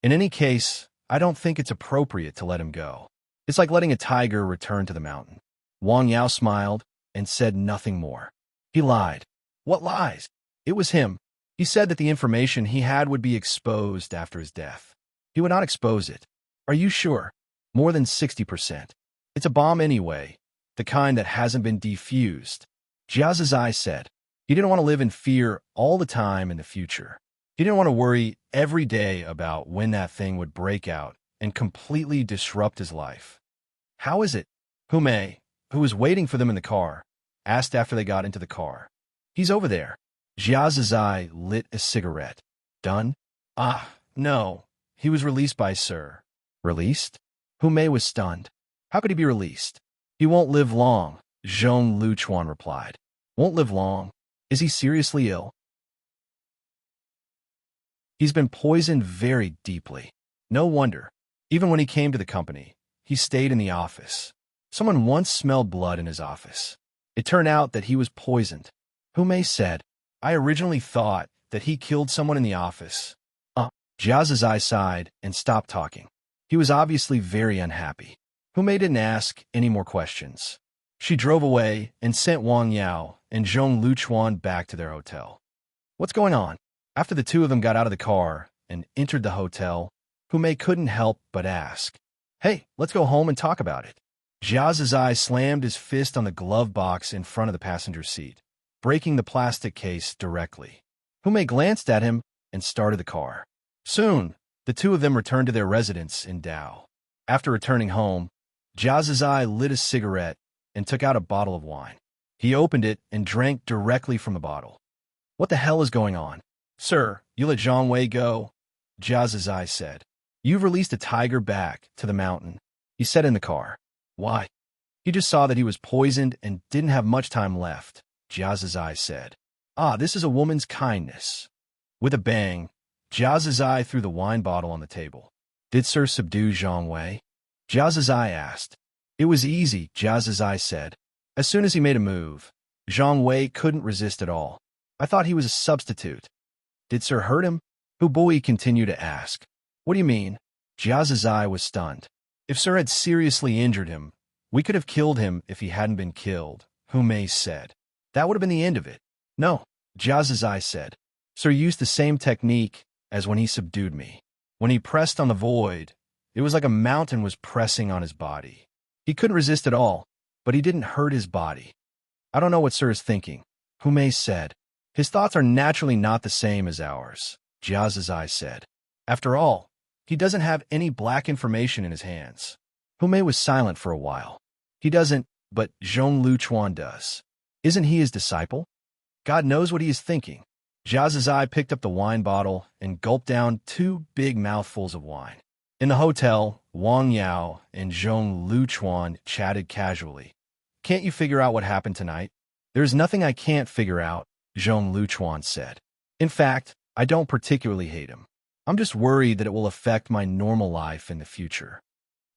In any case, I don't think it's appropriate to let him go. It's like letting a tiger return to the mountain. Wang Yao smiled and said nothing more. He lied. What lies? It was him. He said that the information he had would be exposed after his death. He would not expose it. Are you sure? More than 60%. It's a bomb anyway, the kind that hasn't been defused. Jia Zizai said. He didn't want to live in fear all the time in the future. He didn't want to worry every day about when that thing would break out and completely disrupt his life. How is it? Hume, who was waiting for them in the car, asked after they got into the car. He's over there. Jia Zizai lit a cigarette. Done? No. He was released by Sir. Released? Hume was stunned. How could he be released? He won't live long, Zhong Luchuan replied. Won't live long? Is he seriously ill? He's been poisoned very deeply. No wonder. Even when he came to the company, he stayed in the office. Someone once smelled blood in his office. It turned out that he was poisoned. Hume said, I originally thought that he killed someone in the office. Jia Zizai sighed and stopped talking. He was obviously very unhappy. Hume didn't ask any more questions. She drove away and sent Wang Yao and Zhong Luchuan back to their hotel. What's going on? After the two of them got out of the car and entered the hotel, Hume couldn't help but ask, Hey, let's go home and talk about it. Jia Zizai slammed his fist on the glove box in front of the passenger seat, breaking the plastic case directly. Hume glanced at him and started the car. Soon, the two of them returned to their residence in Dao. After returning home, Jia Zizai lit a cigarette and took out a bottle of wine. He opened it and drank directly from the bottle. What the hell is going on? Sir, you let Zhang Wei go, Jia Zizai said. You've released a tiger back to the mountain, he said in the car. Why? He just saw that he was poisoned and didn't have much time left, Jia Zizai said. This is a woman's kindness. With a bang, Jia Zizai threw the wine bottle on the table. Did Sir subdue Zhang Wei? Jia Zizai asked. It was easy, Jia Zizai said. As soon as he made a move, Zhang Wei couldn't resist at all. I thought he was a substitute. Did Sir hurt him? Hu Bui continued to ask. What do you mean? Jia Zizai was stunned. If Sir had seriously injured him, we could have killed him if he hadn't been killed, Hu Mei said. That would have been the end of it. No, Jia Zizai said. Sir used the same technique as when he subdued me. When he pressed on the void, it was like a mountain was pressing on his body. He couldn't resist at all, but he didn't hurt his body. I don't know what Sir is thinking, Hu Mei said. His thoughts are naturally not the same as ours, Jia Zizai said. After all, he doesn't have any black information in his hands. Hu Mei was silent for a while. He doesn't, but Zhong Luchuan does. Isn't he his disciple? God knows what he is thinking. Jia Zizai picked up the wine bottle and gulped down 2 big mouthfuls of wine. In the hotel, Wang Yao and Zhong Luchuan chatted casually. Can't you figure out what happened tonight? There's nothing I can't figure out, Zhong Luchuan said. In fact, I don't particularly hate him. I'm just worried that it will affect my normal life in the future.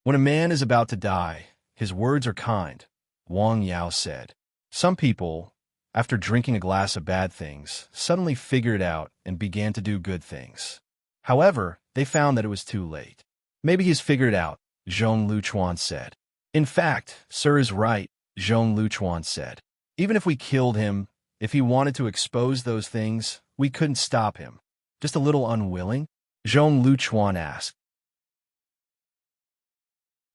When a man is about to die, his words are kind, Wang Yao said. Some people, after drinking a glass of bad things, suddenly figured it out and began to do good things. However, they found that it was too late. Maybe he's figured it out, Zhong Luchuan said. In fact, Sir is right, Zhong Luchuan said. Even if we killed him, if he wanted to expose those things, we couldn't stop him. Just a little unwilling? Zhong Luchuan asked.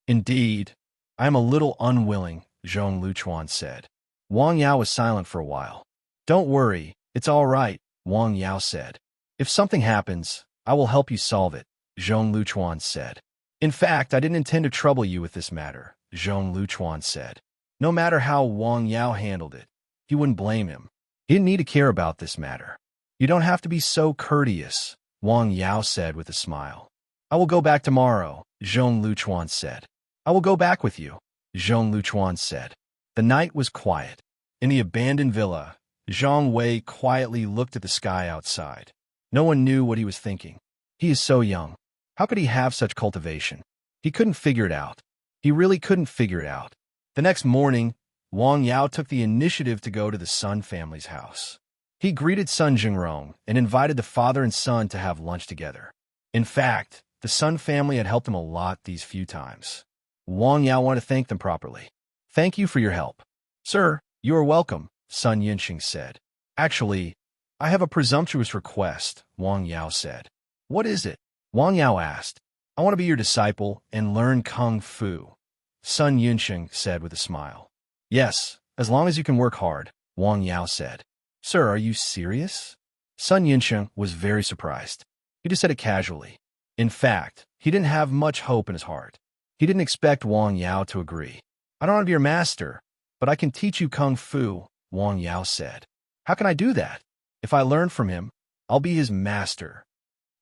Indeed, I am a little unwilling, Zhong Luchuan said. Wang Yao was silent for a while. Don't worry, it's all right, Wang Yao said. If something happens, I will help you solve it, Zhong Luchuan said. In fact, I didn't intend to trouble you with this matter, Zhong Luchuan said. No matter how Wang Yao handled it, he wouldn't blame him. He didn't need to care about this matter. You don't have to be so courteous, Wang Yao said with a smile. I will go back tomorrow, Zhong Luchuan said. I will go back with you, Zhong Luchuan said. The night was quiet. In the abandoned villa, Zhang Wei quietly looked at the sky outside. No one knew what he was thinking. He is so young. How could he have such cultivation? He couldn't figure it out. He really couldn't figure it out. The next morning, Wang Yao took the initiative to go to the Sun family's house. He greeted Sun Jingrong and invited the father and son to have lunch together. In fact, the Sun family had helped him a lot these few times. Wang Yao wanted to thank them properly. Thank you for your help. Sir, you are welcome, Sun Yinxing said. Actually, I have a presumptuous request, Wang Yao said. What is it? Wang Yao asked. I want to be your disciple and learn Kung Fu, Sun Yinxing said with a smile. Yes, as long as you can work hard, Wang Yao said. Sir, are you serious? Sun Yinxing was very surprised. He just said it casually. In fact, he didn't have much hope in his heart. He didn't expect Wang Yao to agree. I don't want to be your master, but I can teach you Kung Fu, Wang Yao said. How can I do that? If I learn from him, I'll be his master.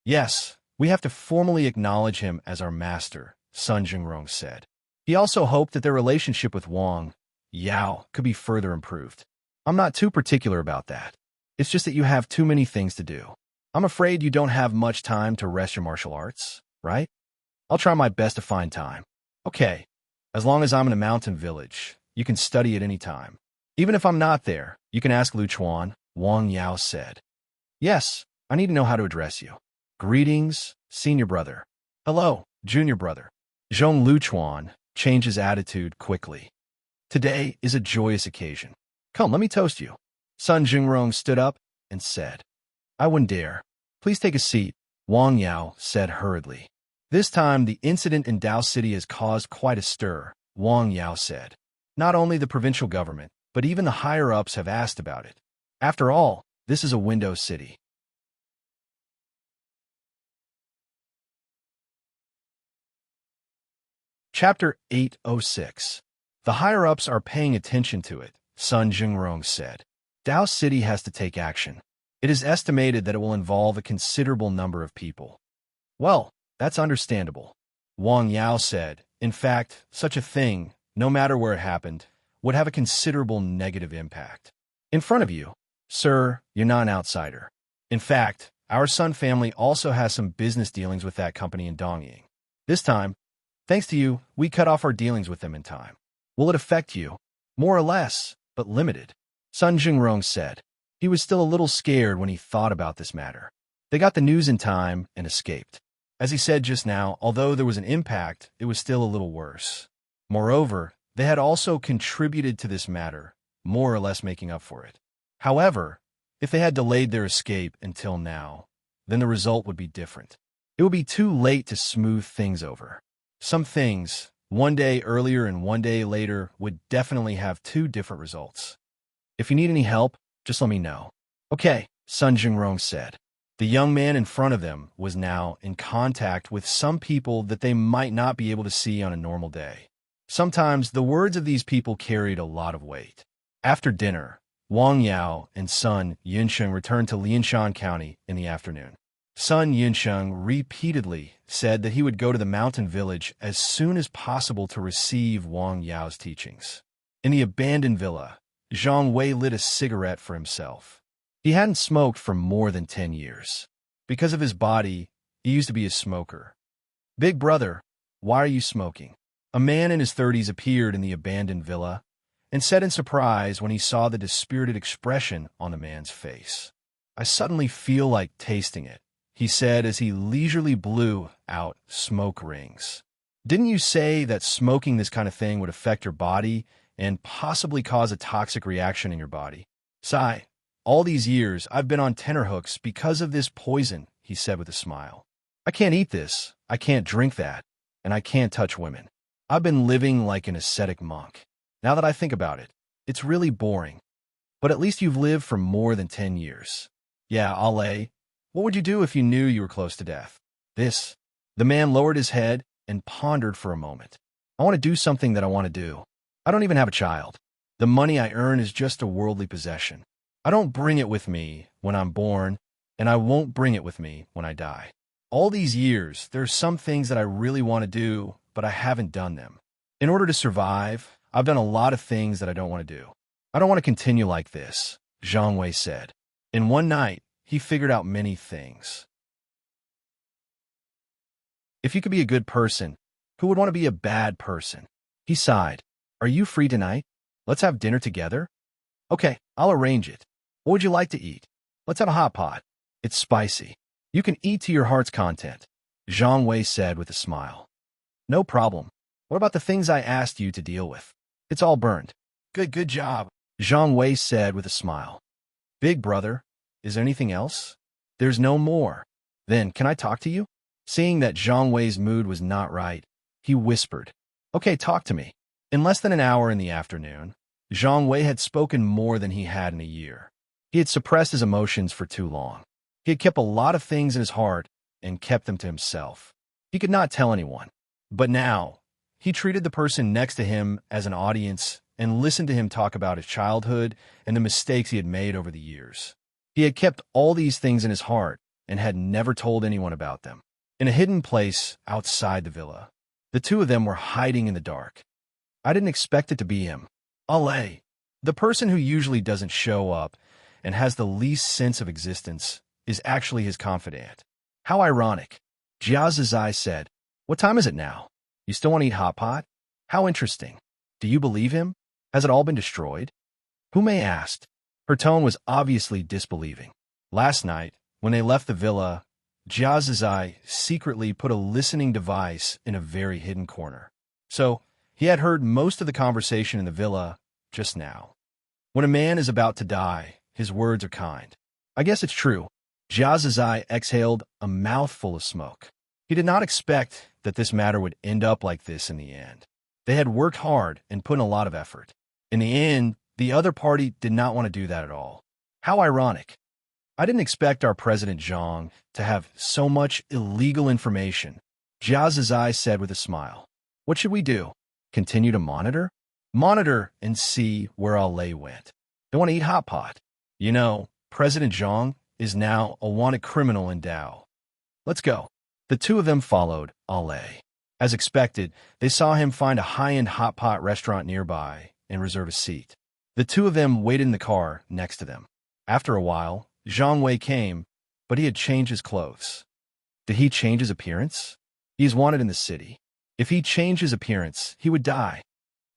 Yes, we have to formally acknowledge him as our master, Sun Jingrong said. He also hoped that their relationship with Wang Yao could be further improved. I'm not too particular about that. It's just that you have too many things to do. I'm afraid you don't have much time to rest your martial arts, right? I'll try my best to find time. Okay, as long as I'm in a mountain village, you can study at any time. Even if I'm not there, you can ask Luchuan, Wang Yao said. Yes, I need to know how to address you. Greetings, senior brother. Hello, junior brother. Zhong Luchuan changed his attitude quickly. Today is a joyous occasion. Come, let me toast you. Sun Jingrong stood up and said. I wouldn't dare. Please take a seat, Wang Yao said hurriedly. This time, the incident in Dao City has caused quite a stir, Wang Yao said. Not only the provincial government, but even the higher-ups have asked about it. After all, this is a window city. Chapter 806. The higher-ups are paying attention to it, Sun Jingrong said. Dao City has to take action. It is estimated that it will involve a considerable number of people. Well, that's understandable, Wang Yao said. In fact, such a thing, no matter where it happened, would have a considerable negative impact. In front of you, sir, you're not an outsider. In fact, our Sun family also has some business dealings with that company in Dongying. This time, thanks to you, we cut off our dealings with them in time. Will it affect you? More or less, but limited. Sun Jingrong said. He was still a little scared when he thought about this matter. They got the news in time and escaped. As he said just now, although there was an impact, it was still a little worse. Moreover, they had also contributed to this matter, more or less making up for it. However, if they had delayed their escape until now, then the result would be different. It would be too late to smooth things over. Some things, one day earlier and one day later, would definitely have two different results. If you need any help, just let me know. Okay, Sun Jingrong said. The young man in front of them was now in contact with some people that they might not be able to see on a normal day. Sometimes the words of these people carried a lot of weight. After dinner, Wang Yao and Sun Yunsheng returned to Lianshan County in the afternoon. Sun Yunsheng repeatedly said that he would go to the mountain village as soon as possible to receive Wang Yao's teachings. In the abandoned villa, Zhang Wei lit a cigarette for himself. He hadn't smoked for more than 10 years. Because of his body, he used to be a smoker. "Big brother, why are you smoking?" A man in his 30s appeared in the abandoned villa and said in surprise when he saw the dispirited expression on the man's face. "I suddenly feel like tasting it," he said as he leisurely blew out smoke rings. "Didn't you say that smoking this kind of thing would affect your body and possibly cause a toxic reaction in your body?" "Sigh. All these years, I've been on tenterhooks because of this poison," he said with a smile. "I can't eat this, I can't drink that, and I can't touch women. I've been living like an ascetic monk. Now that I think about it, it's really boring. But at least you've lived for more than 10 years. Yeah, Ale, what would you do if you knew you were close to death?" "This." The man lowered his head and pondered for a moment. "I want to do something that I want to do. I don't even have a child. The money I earn is just a worldly possession. I don't bring it with me when I'm born, and I won't bring it with me when I die. All these years, there are some things that I really want to do, but I haven't done them. In order to survive, I've done a lot of things that I don't want to do. I don't want to continue like this," Zhang Wei said. In one night, he figured out many things. If you could be a good person, who would want to be a bad person? He sighed. "Are you free tonight? Let's have dinner together?" "Okay, I'll arrange it. What would you like to eat?" "Let's have a hot pot. It's spicy. You can eat to your heart's content," Zhang Wei said with a smile. "No problem. What about the things I asked you to deal with?" "It's all burned." Good job," Zhang Wei said with a smile. "Big brother, is there anything else?" "There's no more." "Then, can I talk to you?" Seeing that Zhang Wei's mood was not right, he whispered, "Okay, talk to me." In less than an hour in the afternoon, Zhang Wei had spoken more than he had in a year. He had suppressed his emotions for too long. He had kept a lot of things in his heart and kept them to himself. He could not tell anyone. But now, he treated the person next to him as an audience and listened to him talk about his childhood and the mistakes he had made over the years. He had kept all these things in his heart and had never told anyone about them. In a hidden place outside the villa, the two of them were hiding in the dark. "I didn't expect it to be him. Ale, the person who usually doesn't show up and has the least sense of existence, is actually his confidant. How ironic." Jia Zizai said, "What time is it now? You still want to eat hot pot? How interesting. Do you believe him? Has it all been destroyed?" Hume asked. Her tone was obviously disbelieving. Last night, when they left the villa, Jia Zizai secretly put a listening device in a very hidden corner. So, he had heard most of the conversation in the villa just now. When a man is about to die, his words are kind. I guess it's true. Jia Zizai exhaled a mouthful of smoke. He did not expect that this matter would end up like this in the end. They had worked hard and put in a lot of effort. In the end, the other party did not want to do that at all. How ironic. "I didn't expect our President Zhang to have so much illegal information," Jia Zizai said with a smile. "What should we do? Continue to monitor?" "Monitor and see where Ale went. They want to eat hot pot. You know, President Zhang is now a wanted criminal in Dao. Let's go." The two of them followed Ale. As expected, they saw him find a high-end hot pot restaurant nearby and reserve a seat. The two of them waited in the car next to them. After a while, Zhang Wei came, but he had changed his clothes. Did he change his appearance? He is wanted in the city. If he changed his appearance, he would die.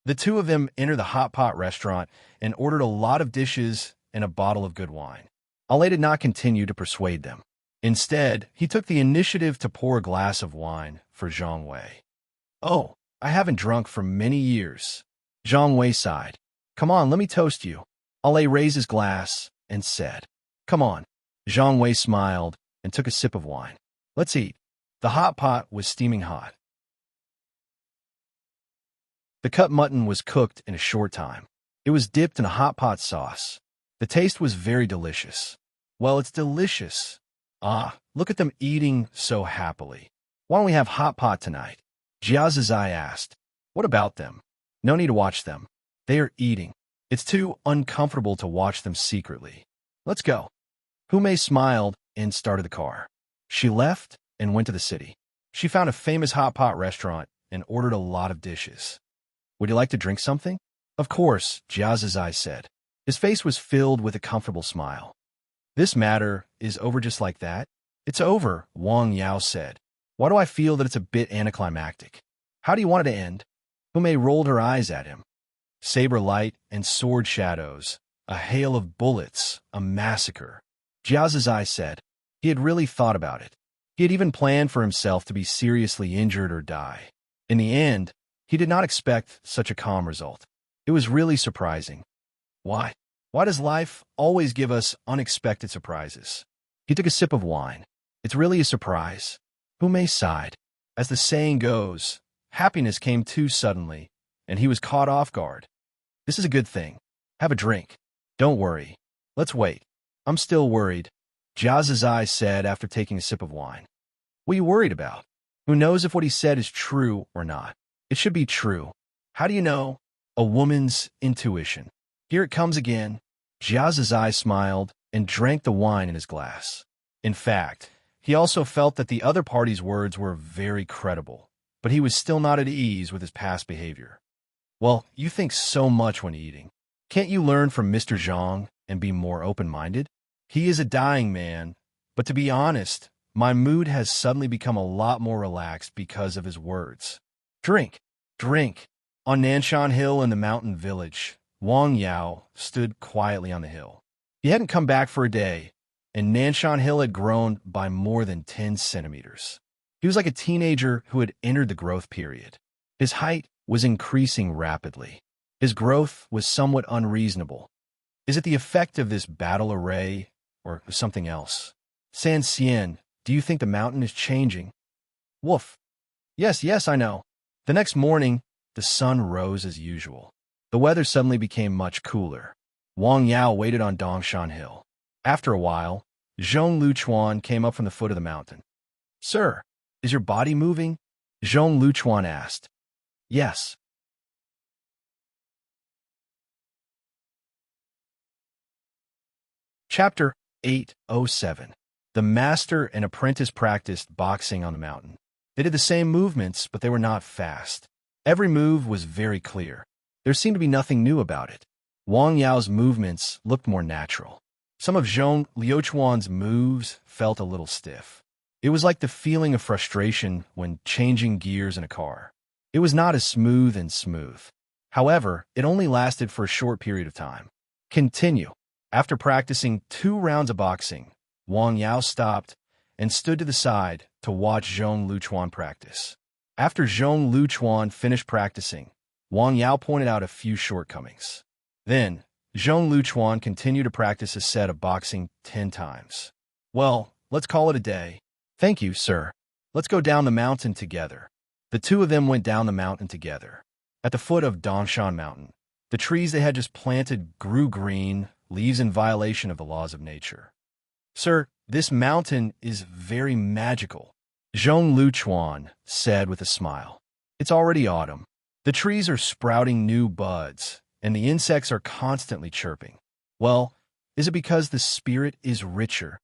The two of them entered the hot pot restaurant and ordered a lot of dishes and a bottle of good wine. Ale did not continue to persuade them. Instead, he took the initiative to pour a glass of wine for Zhang Wei. "Oh, I haven't drunk for many years." Zhang Wei sighed. "Come on, let me toast you." Ale raised his glass and said, "Come on." Zhang Wei smiled and took a sip of wine. "Let's eat." The hot pot was steaming hot. The cut mutton was cooked in a short time. It was dipped in a hot pot sauce. The taste was very delicious. "Well, it's delicious." "Ah, look at them eating so happily. Why don't we have hot pot tonight?" Jia Zizai asked. "What about them?" "No need to watch them. They are eating. It's too uncomfortable to watch them secretly. Let's go." Humei smiled and started the car. She left and went to the city. She found a famous hot pot restaurant and ordered a lot of dishes. "Would you like to drink something?" "Of course," Jia Zizai said. His face was filled with a comfortable smile. "This matter is over just like that?" "It's over," Wang Yao said. "Why do I feel that it's a bit anticlimactic? How do you want it to end?" Humei rolled her eyes at him. Saber light and sword shadows, a hail of bullets, a massacre. Jia Zizai said. He had really thought about it. He had even planned for himself to be seriously injured or die. In the end, he did not expect such a calm result. It was really surprising. Why? Why does life always give us unexpected surprises? He took a sip of wine. It's really a surprise. Humei sighed. As the saying goes, happiness came too suddenly, and he was caught off guard. This is a good thing. Have a drink. Don't worry. Let's wait. I'm still worried, Jia Zizai said after taking a sip of wine. What are you worried about? Who knows if what he said is true or not? It should be true. How do you know? A woman's intuition. Here it comes again. Jia Zizai smiled and drank the wine in his glass. In fact, he also felt that the other party's words were very credible, but he was still not at ease with his past behavior. Well, you think so much when eating. Can't you learn from Mr. Zhang and be more open-minded? He is a dying man, but to be honest, my mood has suddenly become a lot more relaxed because of his words. Drink, drink. On Nanshan Hill in the mountain village, Wang Yao stood quietly on the hill. He hadn't come back for a day, and Nanshan Hill had grown by more than 10 centimeters. He was like a teenager who had entered the growth period. His height was increasing rapidly. His growth was somewhat unreasonable. Is it the effect of this battle array or something else? San Xian, do you think the mountain is changing? Woof. Yes, I know. The next morning, the sun rose as usual. The weather suddenly became much cooler. Wang Yao waited on Dongshan Hill. After a while, Zhong Luchuan came up from the foot of the mountain. Sir, is your body moving? Zhong Luchuan asked. Yes. Chapter 807. The master and apprentice practiced boxing on the mountain. They did the same movements, but they were not fast. Every move was very clear. There seemed to be nothing new about it. Wang Yao's movements looked more natural. Some of Zhong Liuchuan's moves felt a little stiff. It was like the feeling of frustration when changing gears in a car. It was not as smooth. However, it only lasted for a short period of time. Continue. After practicing 2 rounds of boxing, Wang Yao stopped and stood to the side to watch Zhong Luchuan practice. After Zhong Luchuan finished practicing, Wang Yao pointed out a few shortcomings. Then, Zhong Luchuan continued to practice a set of boxing 10 times. Well, let's call it a day. Thank you, sir. Let's go down the mountain together. The two of them went down the mountain together. At the foot of Dongshan Mountain, the trees they had just planted grew green, leaves in violation of the laws of nature. Sir, this mountain is very magical, Zhong Luchuan said with a smile. It's already autumn. The trees are sprouting new buds, and the insects are constantly chirping. Well, is it because the spirit is richer?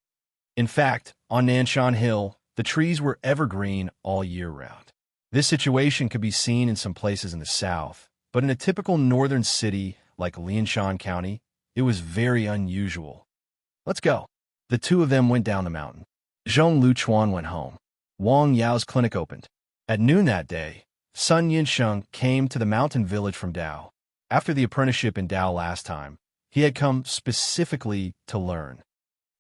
In fact, on Nanshan Hill, the trees were evergreen all year round. This situation could be seen in some places in the south, but in a typical northern city like Lianshan County, it was very unusual. Let's go. The two of them went down the mountain. Zhong Luchuan went home. Wang Yao's clinic opened. At noon that day, Sun Yinsheng came to the mountain village from Dao. After the apprenticeship in Dao last time, he had come specifically to learn.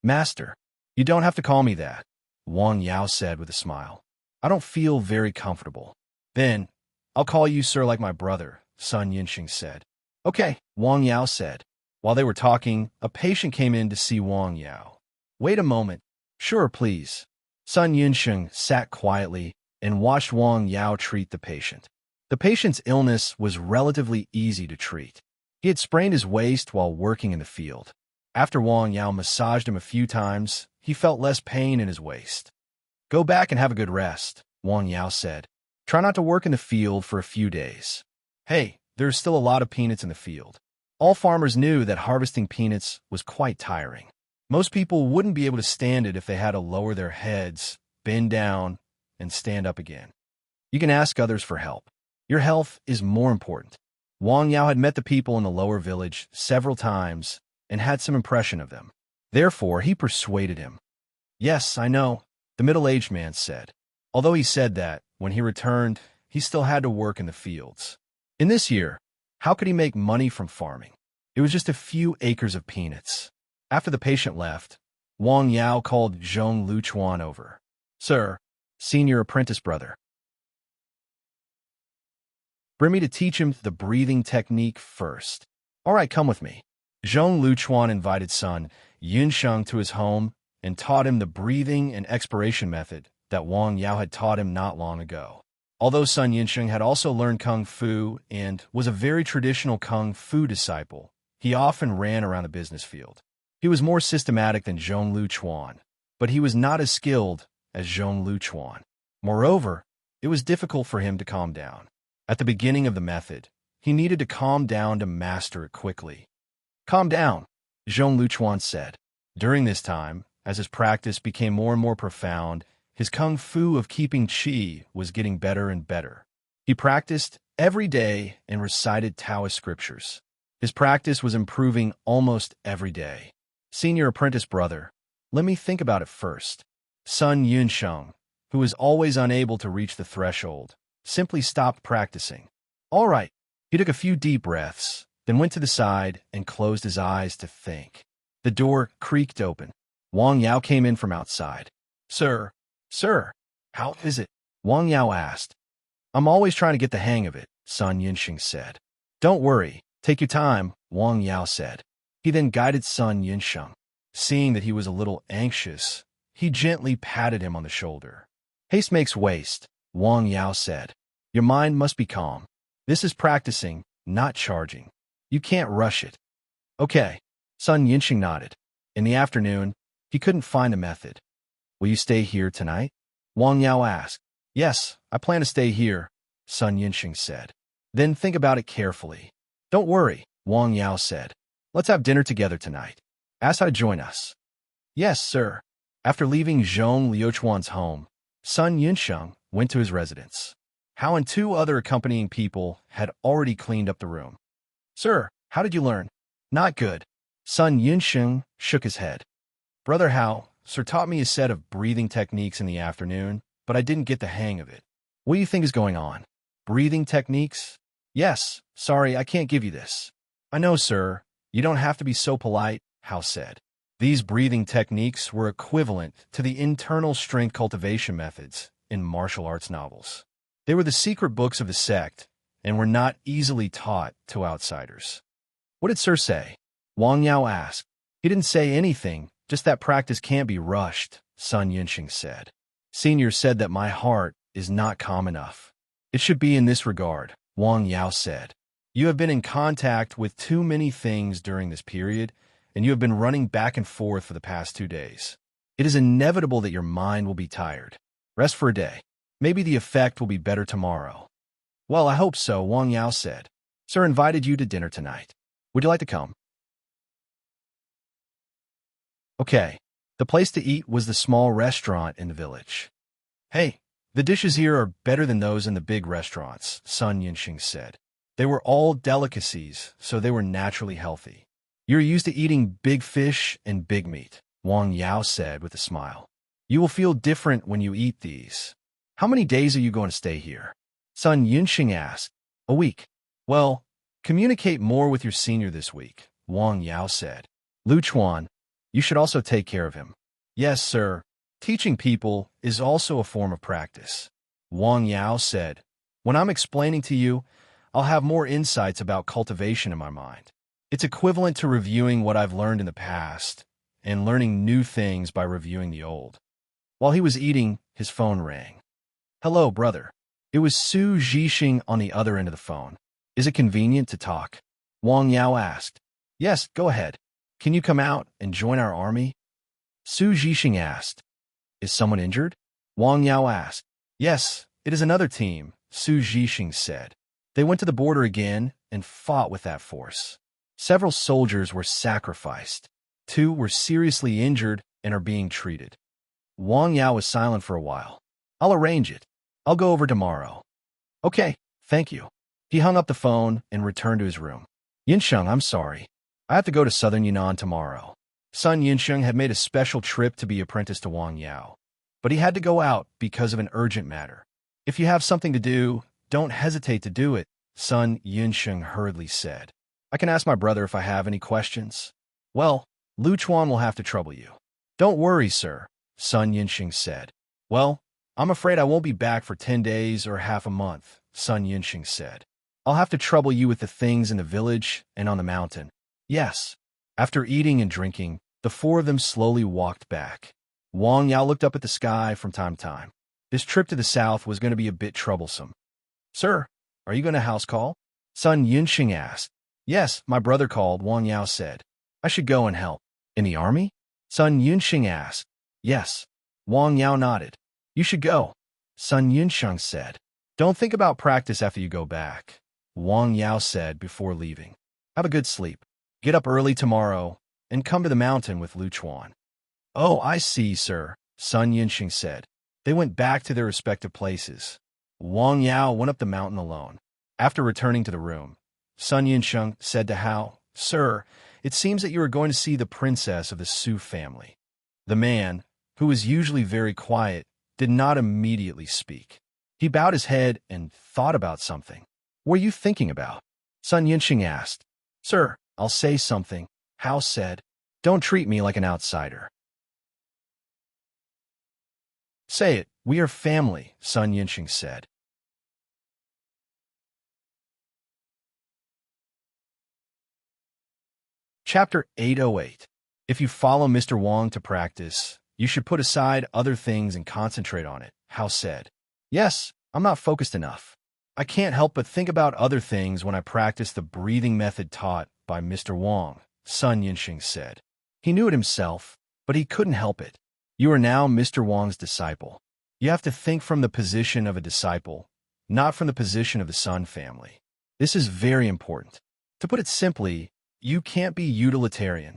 Master, you don't have to call me that, Wang Yao said with a smile. I don't feel very comfortable. Then, I'll call you sir like my brother, Sun Yinsheng said. Okay, Wang Yao said. While they were talking, a patient came in to see Wang Yao. Wait a moment. Sure, please. Sun Yinsheng sat quietly and watched Wang Yao treat the patient. The patient's illness was relatively easy to treat. He had sprained his waist while working in the field. After Wang Yao massaged him a few times, he felt less pain in his waist. Go back and have a good rest, Wang Yao said. Try not to work in the field for a few days. Hey, there's still a lot of peanuts in the field. All farmers knew that harvesting peanuts was quite tiring. Most people wouldn't be able to stand it if they had to lower their heads, bend down, and stand up again. You can ask others for help. Your health is more important. Wang Yao had met the people in the lower village several times and had some impression of them. Therefore, he persuaded him. Yes, I know, the middle-aged man said. Although he said that, when he returned, he still had to work in the fields. In this year, how could he make money from farming? It was just a few acres of peanuts. After the patient left, Wang Yao called Zhong Luchuan over. Sir, senior apprentice brother. Bring me to teach him the breathing technique first. All right, come with me. Zhong Luchuan invited Sun Yinsheng to his home and taught him the breathing and expiration method that Wang Yao had taught him not long ago. Although Sun Yinsheng had also learned Kung Fu and was a very traditional Kung Fu disciple, he often ran around the business field. He was more systematic than Zhong Luchuan, but he was not as skilled as Zhong Luchuan. Moreover, it was difficult for him to calm down. At the beginning of the method, he needed to calm down to master it quickly. Calm down, Zhong Luchuan said. During this time, as his practice became more and more profound, his Kung Fu of keeping qi was getting better and better. He practiced every day and recited Taoist scriptures. His practice was improving almost every day. Senior apprentice brother, let me think about it first. Sun Yinsheng, who was always unable to reach the threshold, simply stopped practicing. All right. He took a few deep breaths, then went to the side and closed his eyes to think. The door creaked open. Wang Yao came in from outside. Sir, how is it? Wang Yao asked. I'm always trying to get the hang of it, Sun Yinsheng said. Don't worry, take your time, Wang Yao said. He then guided Sun Yinsheng. Seeing that he was a little anxious, he gently patted him on the shoulder. Haste makes waste, Wang Yao said. Your mind must be calm. This is practicing, not charging. You can't rush it. Okay, Sun Yinsheng nodded. In the afternoon, he couldn't find the method. Will you stay here tonight? Wang Yao asked. Yes, I plan to stay here, Sun Yinsheng said. Then think about it carefully. Don't worry, Wang Yao said. Let's have dinner together tonight. Ask how to join us. Yes, sir. After leaving Zhong Liuchuan's home, Sun Yinsheng went to his residence. Hao and two other accompanying people had already cleaned up the room. Sir, how did you learn? Not good. Sun Yinsheng shook his head. Brother Hao, sir taught me a set of breathing techniques in the afternoon, but I didn't get the hang of it. What do you think is going on? Breathing techniques? Yes, sorry, I can't give you this. I know, sir. You don't have to be so polite, Hao said. These breathing techniques were equivalent to the internal strength cultivation methods in martial arts novels. They were the secret books of the sect and were not easily taught to outsiders. What did sir say? Wang Yao asked. He didn't say anything, just that practice can't be rushed, Sun Yinsheng said. Senior said that my heart is not calm enough. It should be in this regard, Wang Yao said. You have been in contact with too many things during this period, and you have been running back and forth for the past 2 days. It is inevitable that your mind will be tired. Rest for a day. Maybe the effect will be better tomorrow. Well, I hope so, Wang Yao said. Sir invited you to dinner tonight. Would you like to come? Okay. The place to eat was the small restaurant in the village. Hey, the dishes here are better than those in the big restaurants, Sun Yinsheng said. They were all delicacies, so they were naturally healthy. You're used to eating big fish and big meat, Wang Yao said with a smile. You will feel different when you eat these. How many days are you going to stay here? Sun Yunxing asked. A week. Well, communicate more with your senior this week, Wang Yao said. Lu Chuan, you should also take care of him. Yes, sir. Teaching people is also a form of practice. Wang Yao said. When I'm explaining to you, I'll have more insights about cultivation in my mind. It's equivalent to reviewing what I've learned in the past and learning new things by reviewing the old. While he was eating, his phone rang. Hello, brother. It was Su Zhixing on the other end of the phone. Is it convenient to talk? Wang Yao asked. Yes, go ahead. Can you come out and join our army? Su Zhixing asked. Is someone injured? Wang Yao asked. Yes, it is another team, Su Zhixing said. They went to the border again and fought with that force. Several soldiers were sacrificed. 2 were seriously injured and are being treated. Wang Yao was silent for a while. I'll arrange it. I'll go over tomorrow. Okay, thank you. He hung up the phone and returned to his room. Yinsheng, I'm sorry. I have to go to southern Yunnan tomorrow. Sun Yinsheng had made a special trip to be apprenticed to Wang Yao, but he had to go out because of an urgent matter. If you have something to do, don't hesitate to do it, Sun Yinsheng hurriedly said. I can ask my brother if I have any questions. Well, Lu Chuan will have to trouble you. Don't worry, sir, Sun Yinsheng said. Well, I'm afraid I won't be back for 10 days or half a month, Sun Yinsheng said. I'll have to trouble you with the things in the village and on the mountain. Yes. After eating and drinking, the 4 of them slowly walked back. Wang Yao looked up at the sky from time to time. This trip to the south was going to be a bit troublesome. Sir, are you going to house call? Sun Yinsheng asked. Yes, my brother called, Wang Yao said. I should go and help. In the army? Sun Yinsheng asked. Yes. Wang Yao nodded. You should go, Sun Yinsheng said. Don't think about practice after you go back, Wang Yao said before leaving. Have a good sleep. Get up early tomorrow and come to the mountain with Lu Chuan. Oh, I see, sir, Sun Yinsheng said. They went back to their respective places. Wang Yao went up the mountain alone. After returning to the room, Sun Yinsheng said to Hao, Sir, it seems that you are going to see the princess of the Su family. The man, who was usually very quiet, did not immediately speak. He bowed his head and thought about something. What are you thinking about? Sun Yinsheng asked. Sir, I'll say something, Hao said. Don't treat me like an outsider. Say it, we are family, Sun Yinsheng said. Chapter 808. If you follow Mr. Wang to practice, you should put aside other things and concentrate on it, Hao said. Yes, I'm not focused enough. I can't help but think about other things when I practice the breathing method taught by Mr. Wang, Sun Yinsheng said. He knew it himself, but he couldn't help it. You are now Mr. Wang's disciple. You have to think from the position of a disciple, not from the position of the Sun family. This is very important. To put it simply, you can't be utilitarian.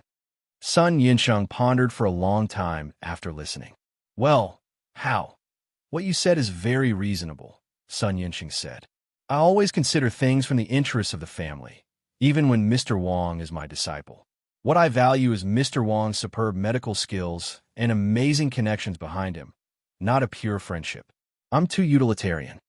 Sun Yinsheng pondered for a long time after listening. Well, how? What you said is very reasonable, Sun Yinsheng said. I always consider things from the interests of the family, even when Mr. Wang is my disciple. What I value is Mr. Wang's superb medical skills and amazing connections behind him, not a pure friendship. I'm too utilitarian.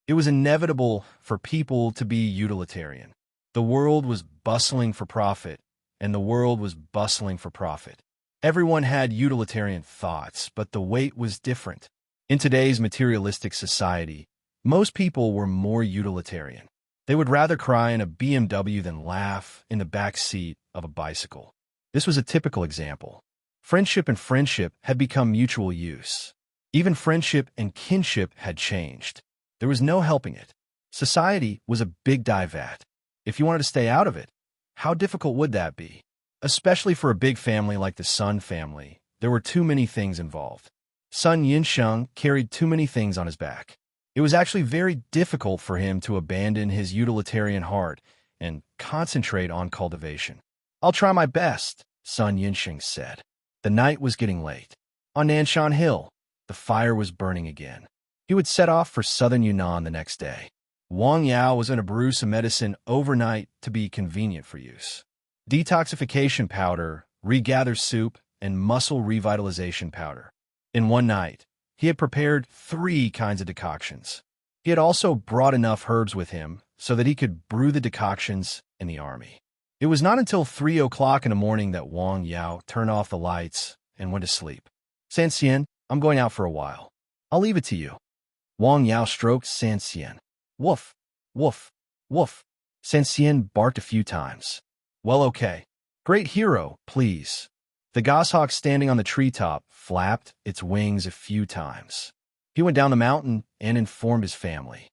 It was inevitable for people to be utilitarian. The world was bustling for profit, and the world was bustling for profit. Everyone had utilitarian thoughts, but the weight was different. In today's materialistic society, most people were more utilitarian. They would rather cry in a BMW than laugh in the back seat of a bicycle. This was a typical example. Friendship and friendship had become mutual use. Even friendship and kinship had changed. There was no helping it. Society was a big dive vat. If you wanted to stay out of it, how difficult would that be? Especially for a big family like the Sun family, there were too many things involved. Sun Yinsheng carried too many things on his back. It was actually very difficult for him to abandon his utilitarian heart and concentrate on cultivation. I'll try my best, Sun Yinsheng said. The night was getting late. On Nanshan Hill, the fire was burning again. He would set off for southern Yunnan the next day. Wang Yao was going to brew some medicine overnight to be convenient for use. Detoxification powder, regather soup, and muscle revitalization powder. In one night, he had prepared 3 kinds of decoctions. He had also brought enough herbs with him so that he could brew the decoctions in the army. It was not until 3 o'clock in the morning that Wang Yao turned off the lights and went to sleep. San Xian, I'm going out for a while. I'll leave it to you. Wang Yao stroked San Xian. Woof, woof, woof. San Xian barked a few times. Well, okay. Great hero, please. The goshawk standing on the treetop flapped its wings a few times. He went down the mountain and informed his family.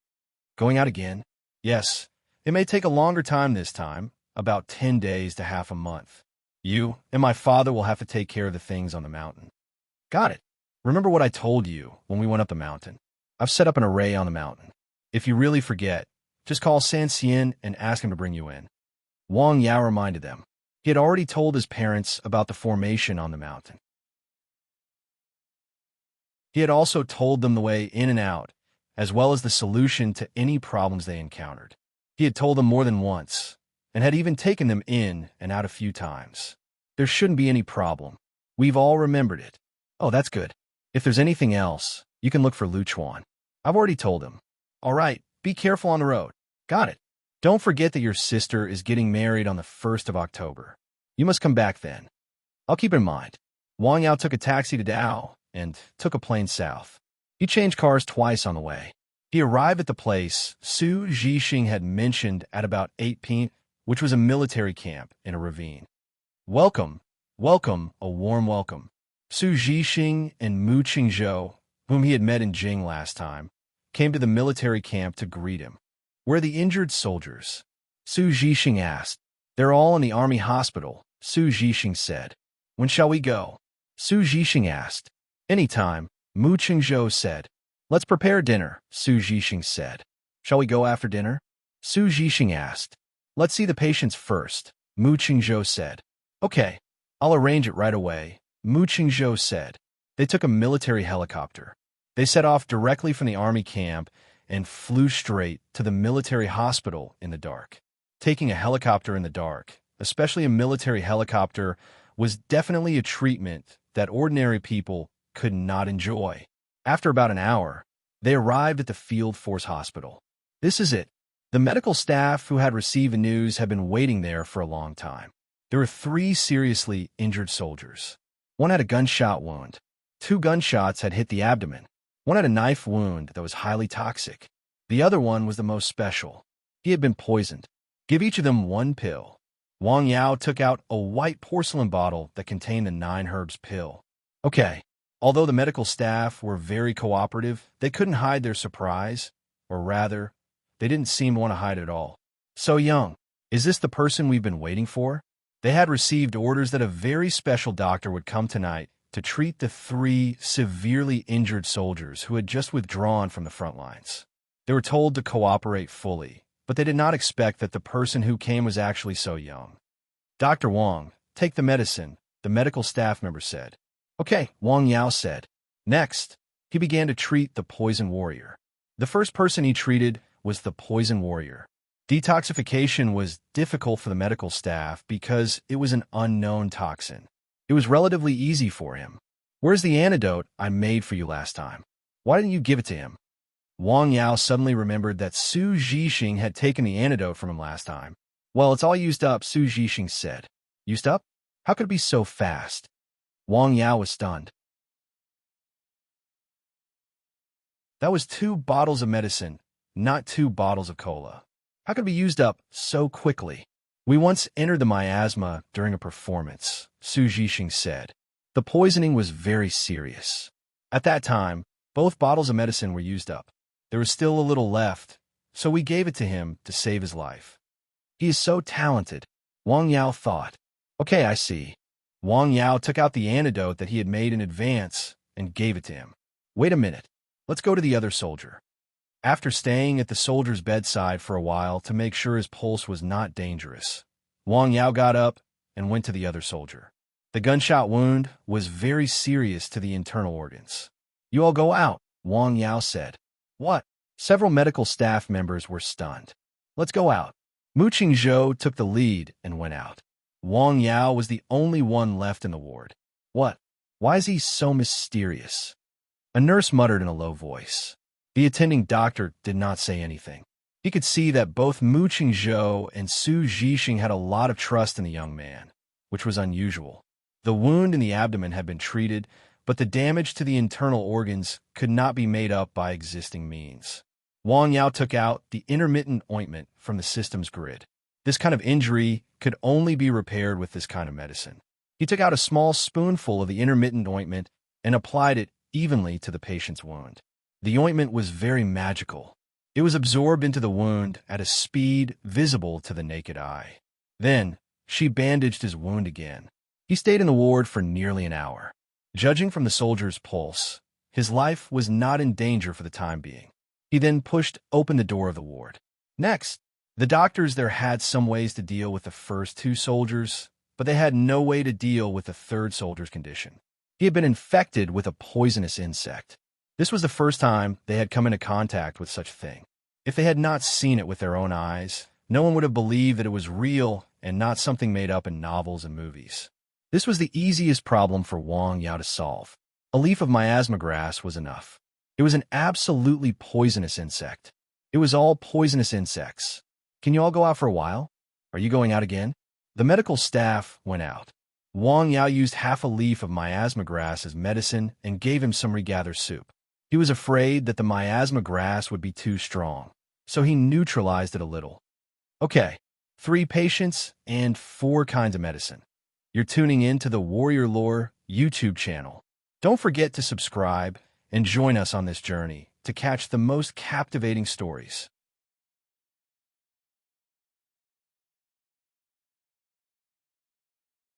Going out again? Yes. It may take a longer time this time, about 10 days to half a month. You and my father will have to take care of the things on the mountain. Got it. Remember what I told you when we went up the mountain. I've set up an array on the mountain. If you really forget, just call San Xian and ask him to bring you in. Wang Yao reminded them. He had already told his parents about the formation on the mountain. He had also told them the way in and out, as well as the solution to any problems they encountered. He had told them more than once, and had even taken them in and out a few times. There shouldn't be any problem. We've all remembered it. Oh, that's good. If there's anything else, you can look for Lu Chuan. I've already told him. All right, be careful on the road. Got it. Don't forget that your sister is getting married on the 1st of October. You must come back then. I'll keep in mind. Wang Yao took a taxi to Dao and took a plane south. He changed cars twice on the way. He arrived at the place Su Zhixing had mentioned at about 8 p.m., which was a military camp in a ravine. Welcome, welcome, a warm welcome. Su Zhixing and Mu Qingzhou, whom he had met in Jing last time, came to the military camp to greet him. Where are the injured soldiers? Su Zhixing asked. They're all in the army hospital, Su Zhixing said. When shall we go? Su Zhixing asked. Anytime, Mu Qingzhou said. Let's prepare dinner, Su Zhixing said. Shall we go after dinner? Su Zhixing asked. Let's see the patients first, Mu Qingzhou said. Okay, I'll arrange it right away, Mu Qingzhou said. They took a military helicopter. They set off directly from the army camp and flew straight to the military hospital in the dark. Taking a helicopter in the dark, especially a military helicopter, was definitely a treatment that ordinary people could not enjoy. After about an hour, they arrived at the Field Force Hospital. This is it. The medical staff who had received the news had been waiting there for a long time. There were 3 seriously injured soldiers. One had a gunshot wound. 2 gunshots had hit the abdomen. One had a knife wound that was highly toxic. The other one was the most special. He had been poisoned. Give each of them 1 pill. Wang Yao took out a white porcelain bottle that contained the 9 herbs pill. Okay. Although the medical staff were very cooperative, they couldn't hide their surprise, or rather, they didn't seem to want to hide it at all. So Young, is this the person we've been waiting for? They had received orders that a very special doctor would come tonight to treat the 3 severely injured soldiers who had just withdrawn from the front lines. They were told to cooperate fully, but they did not expect that the person who came was actually so young. Dr. Wang, take the medicine, the medical staff member said. Okay, Wang Yao said. Next, he began to treat the poison warrior. The first person he treated was the poison warrior. Detoxification was difficult for the medical staff because it was an unknown toxin. It was relatively easy for him. Where's the antidote I made for you last time? Why didn't you give it to him? Wang Yao suddenly remembered that Su Zhixing had taken the antidote from him last time. Well, it's all used up, Su Zhixing said. Used up? How could it be so fast? Wang Yao was stunned. That was 2 bottles of medicine, not 2 bottles of cola. How could it be used up so quickly? We once entered the miasma during a performance, Su Zhixing said. The poisoning was very serious. At that time, both bottles of medicine were used up. There was still a little left, so we gave it to him to save his life. He is so talented, Wang Yao thought. Okay, I see. Wang Yao took out the antidote that he had made in advance and gave it to him. Wait a minute. Let's go to the other soldier. After staying at the soldier's bedside for a while to make sure his pulse was not dangerous, Wang Yao got up and went to the other soldier. The gunshot wound was very serious to the internal organs. You all go out, Wang Yao said. What? Several medical staff members were stunned. Let's go out. Mu Qingzhou took the lead and went out. Wang Yao was the only one left in the ward. What? Why is he so mysterious? A nurse muttered in a low voice. The attending doctor did not say anything. He could see that both Mu Qingzhou and Su Zhixing had a lot of trust in the young man, which was unusual. The wound in the abdomen had been treated, but the damage to the internal organs could not be made up by existing means. Wang Yao took out the intermittent ointment from the system's grid. This kind of injury could only be repaired with this kind of medicine. He took out a small spoonful of the intermittent ointment and applied it evenly to the patient's wound. The ointment was very magical. It was absorbed into the wound at a speed visible to the naked eye. Then, she bandaged his wound again. He stayed in the ward for nearly an hour. Judging from the soldier's pulse, his life was not in danger for the time being. He then pushed open the door of the ward. Next, the doctors there had some ways to deal with the first two soldiers, but they had no way to deal with the third soldier's condition. He had been infected with a poisonous insect. This was the first time they had come into contact with such a thing. If they had not seen it with their own eyes, no one would have believed that it was real and not something made up in novels and movies. This was the easiest problem for Wang Yao to solve. A leaf of miasma grass was enough. It was an absolutely poisonous insect. It was all poisonous insects. Can you all go out for a while? Are you going out again? The medical staff went out. Wang Yao used half a leaf of miasma grass as medicine and gave him some regathered soup. He was afraid that the miasma grass would be too strong, so he neutralized it a little. Okay, 3 patients and 4 kinds of medicine. You're tuning in to the Warrior Lore YouTube channel. Don't forget to subscribe and join us on this journey to catch the most captivating stories.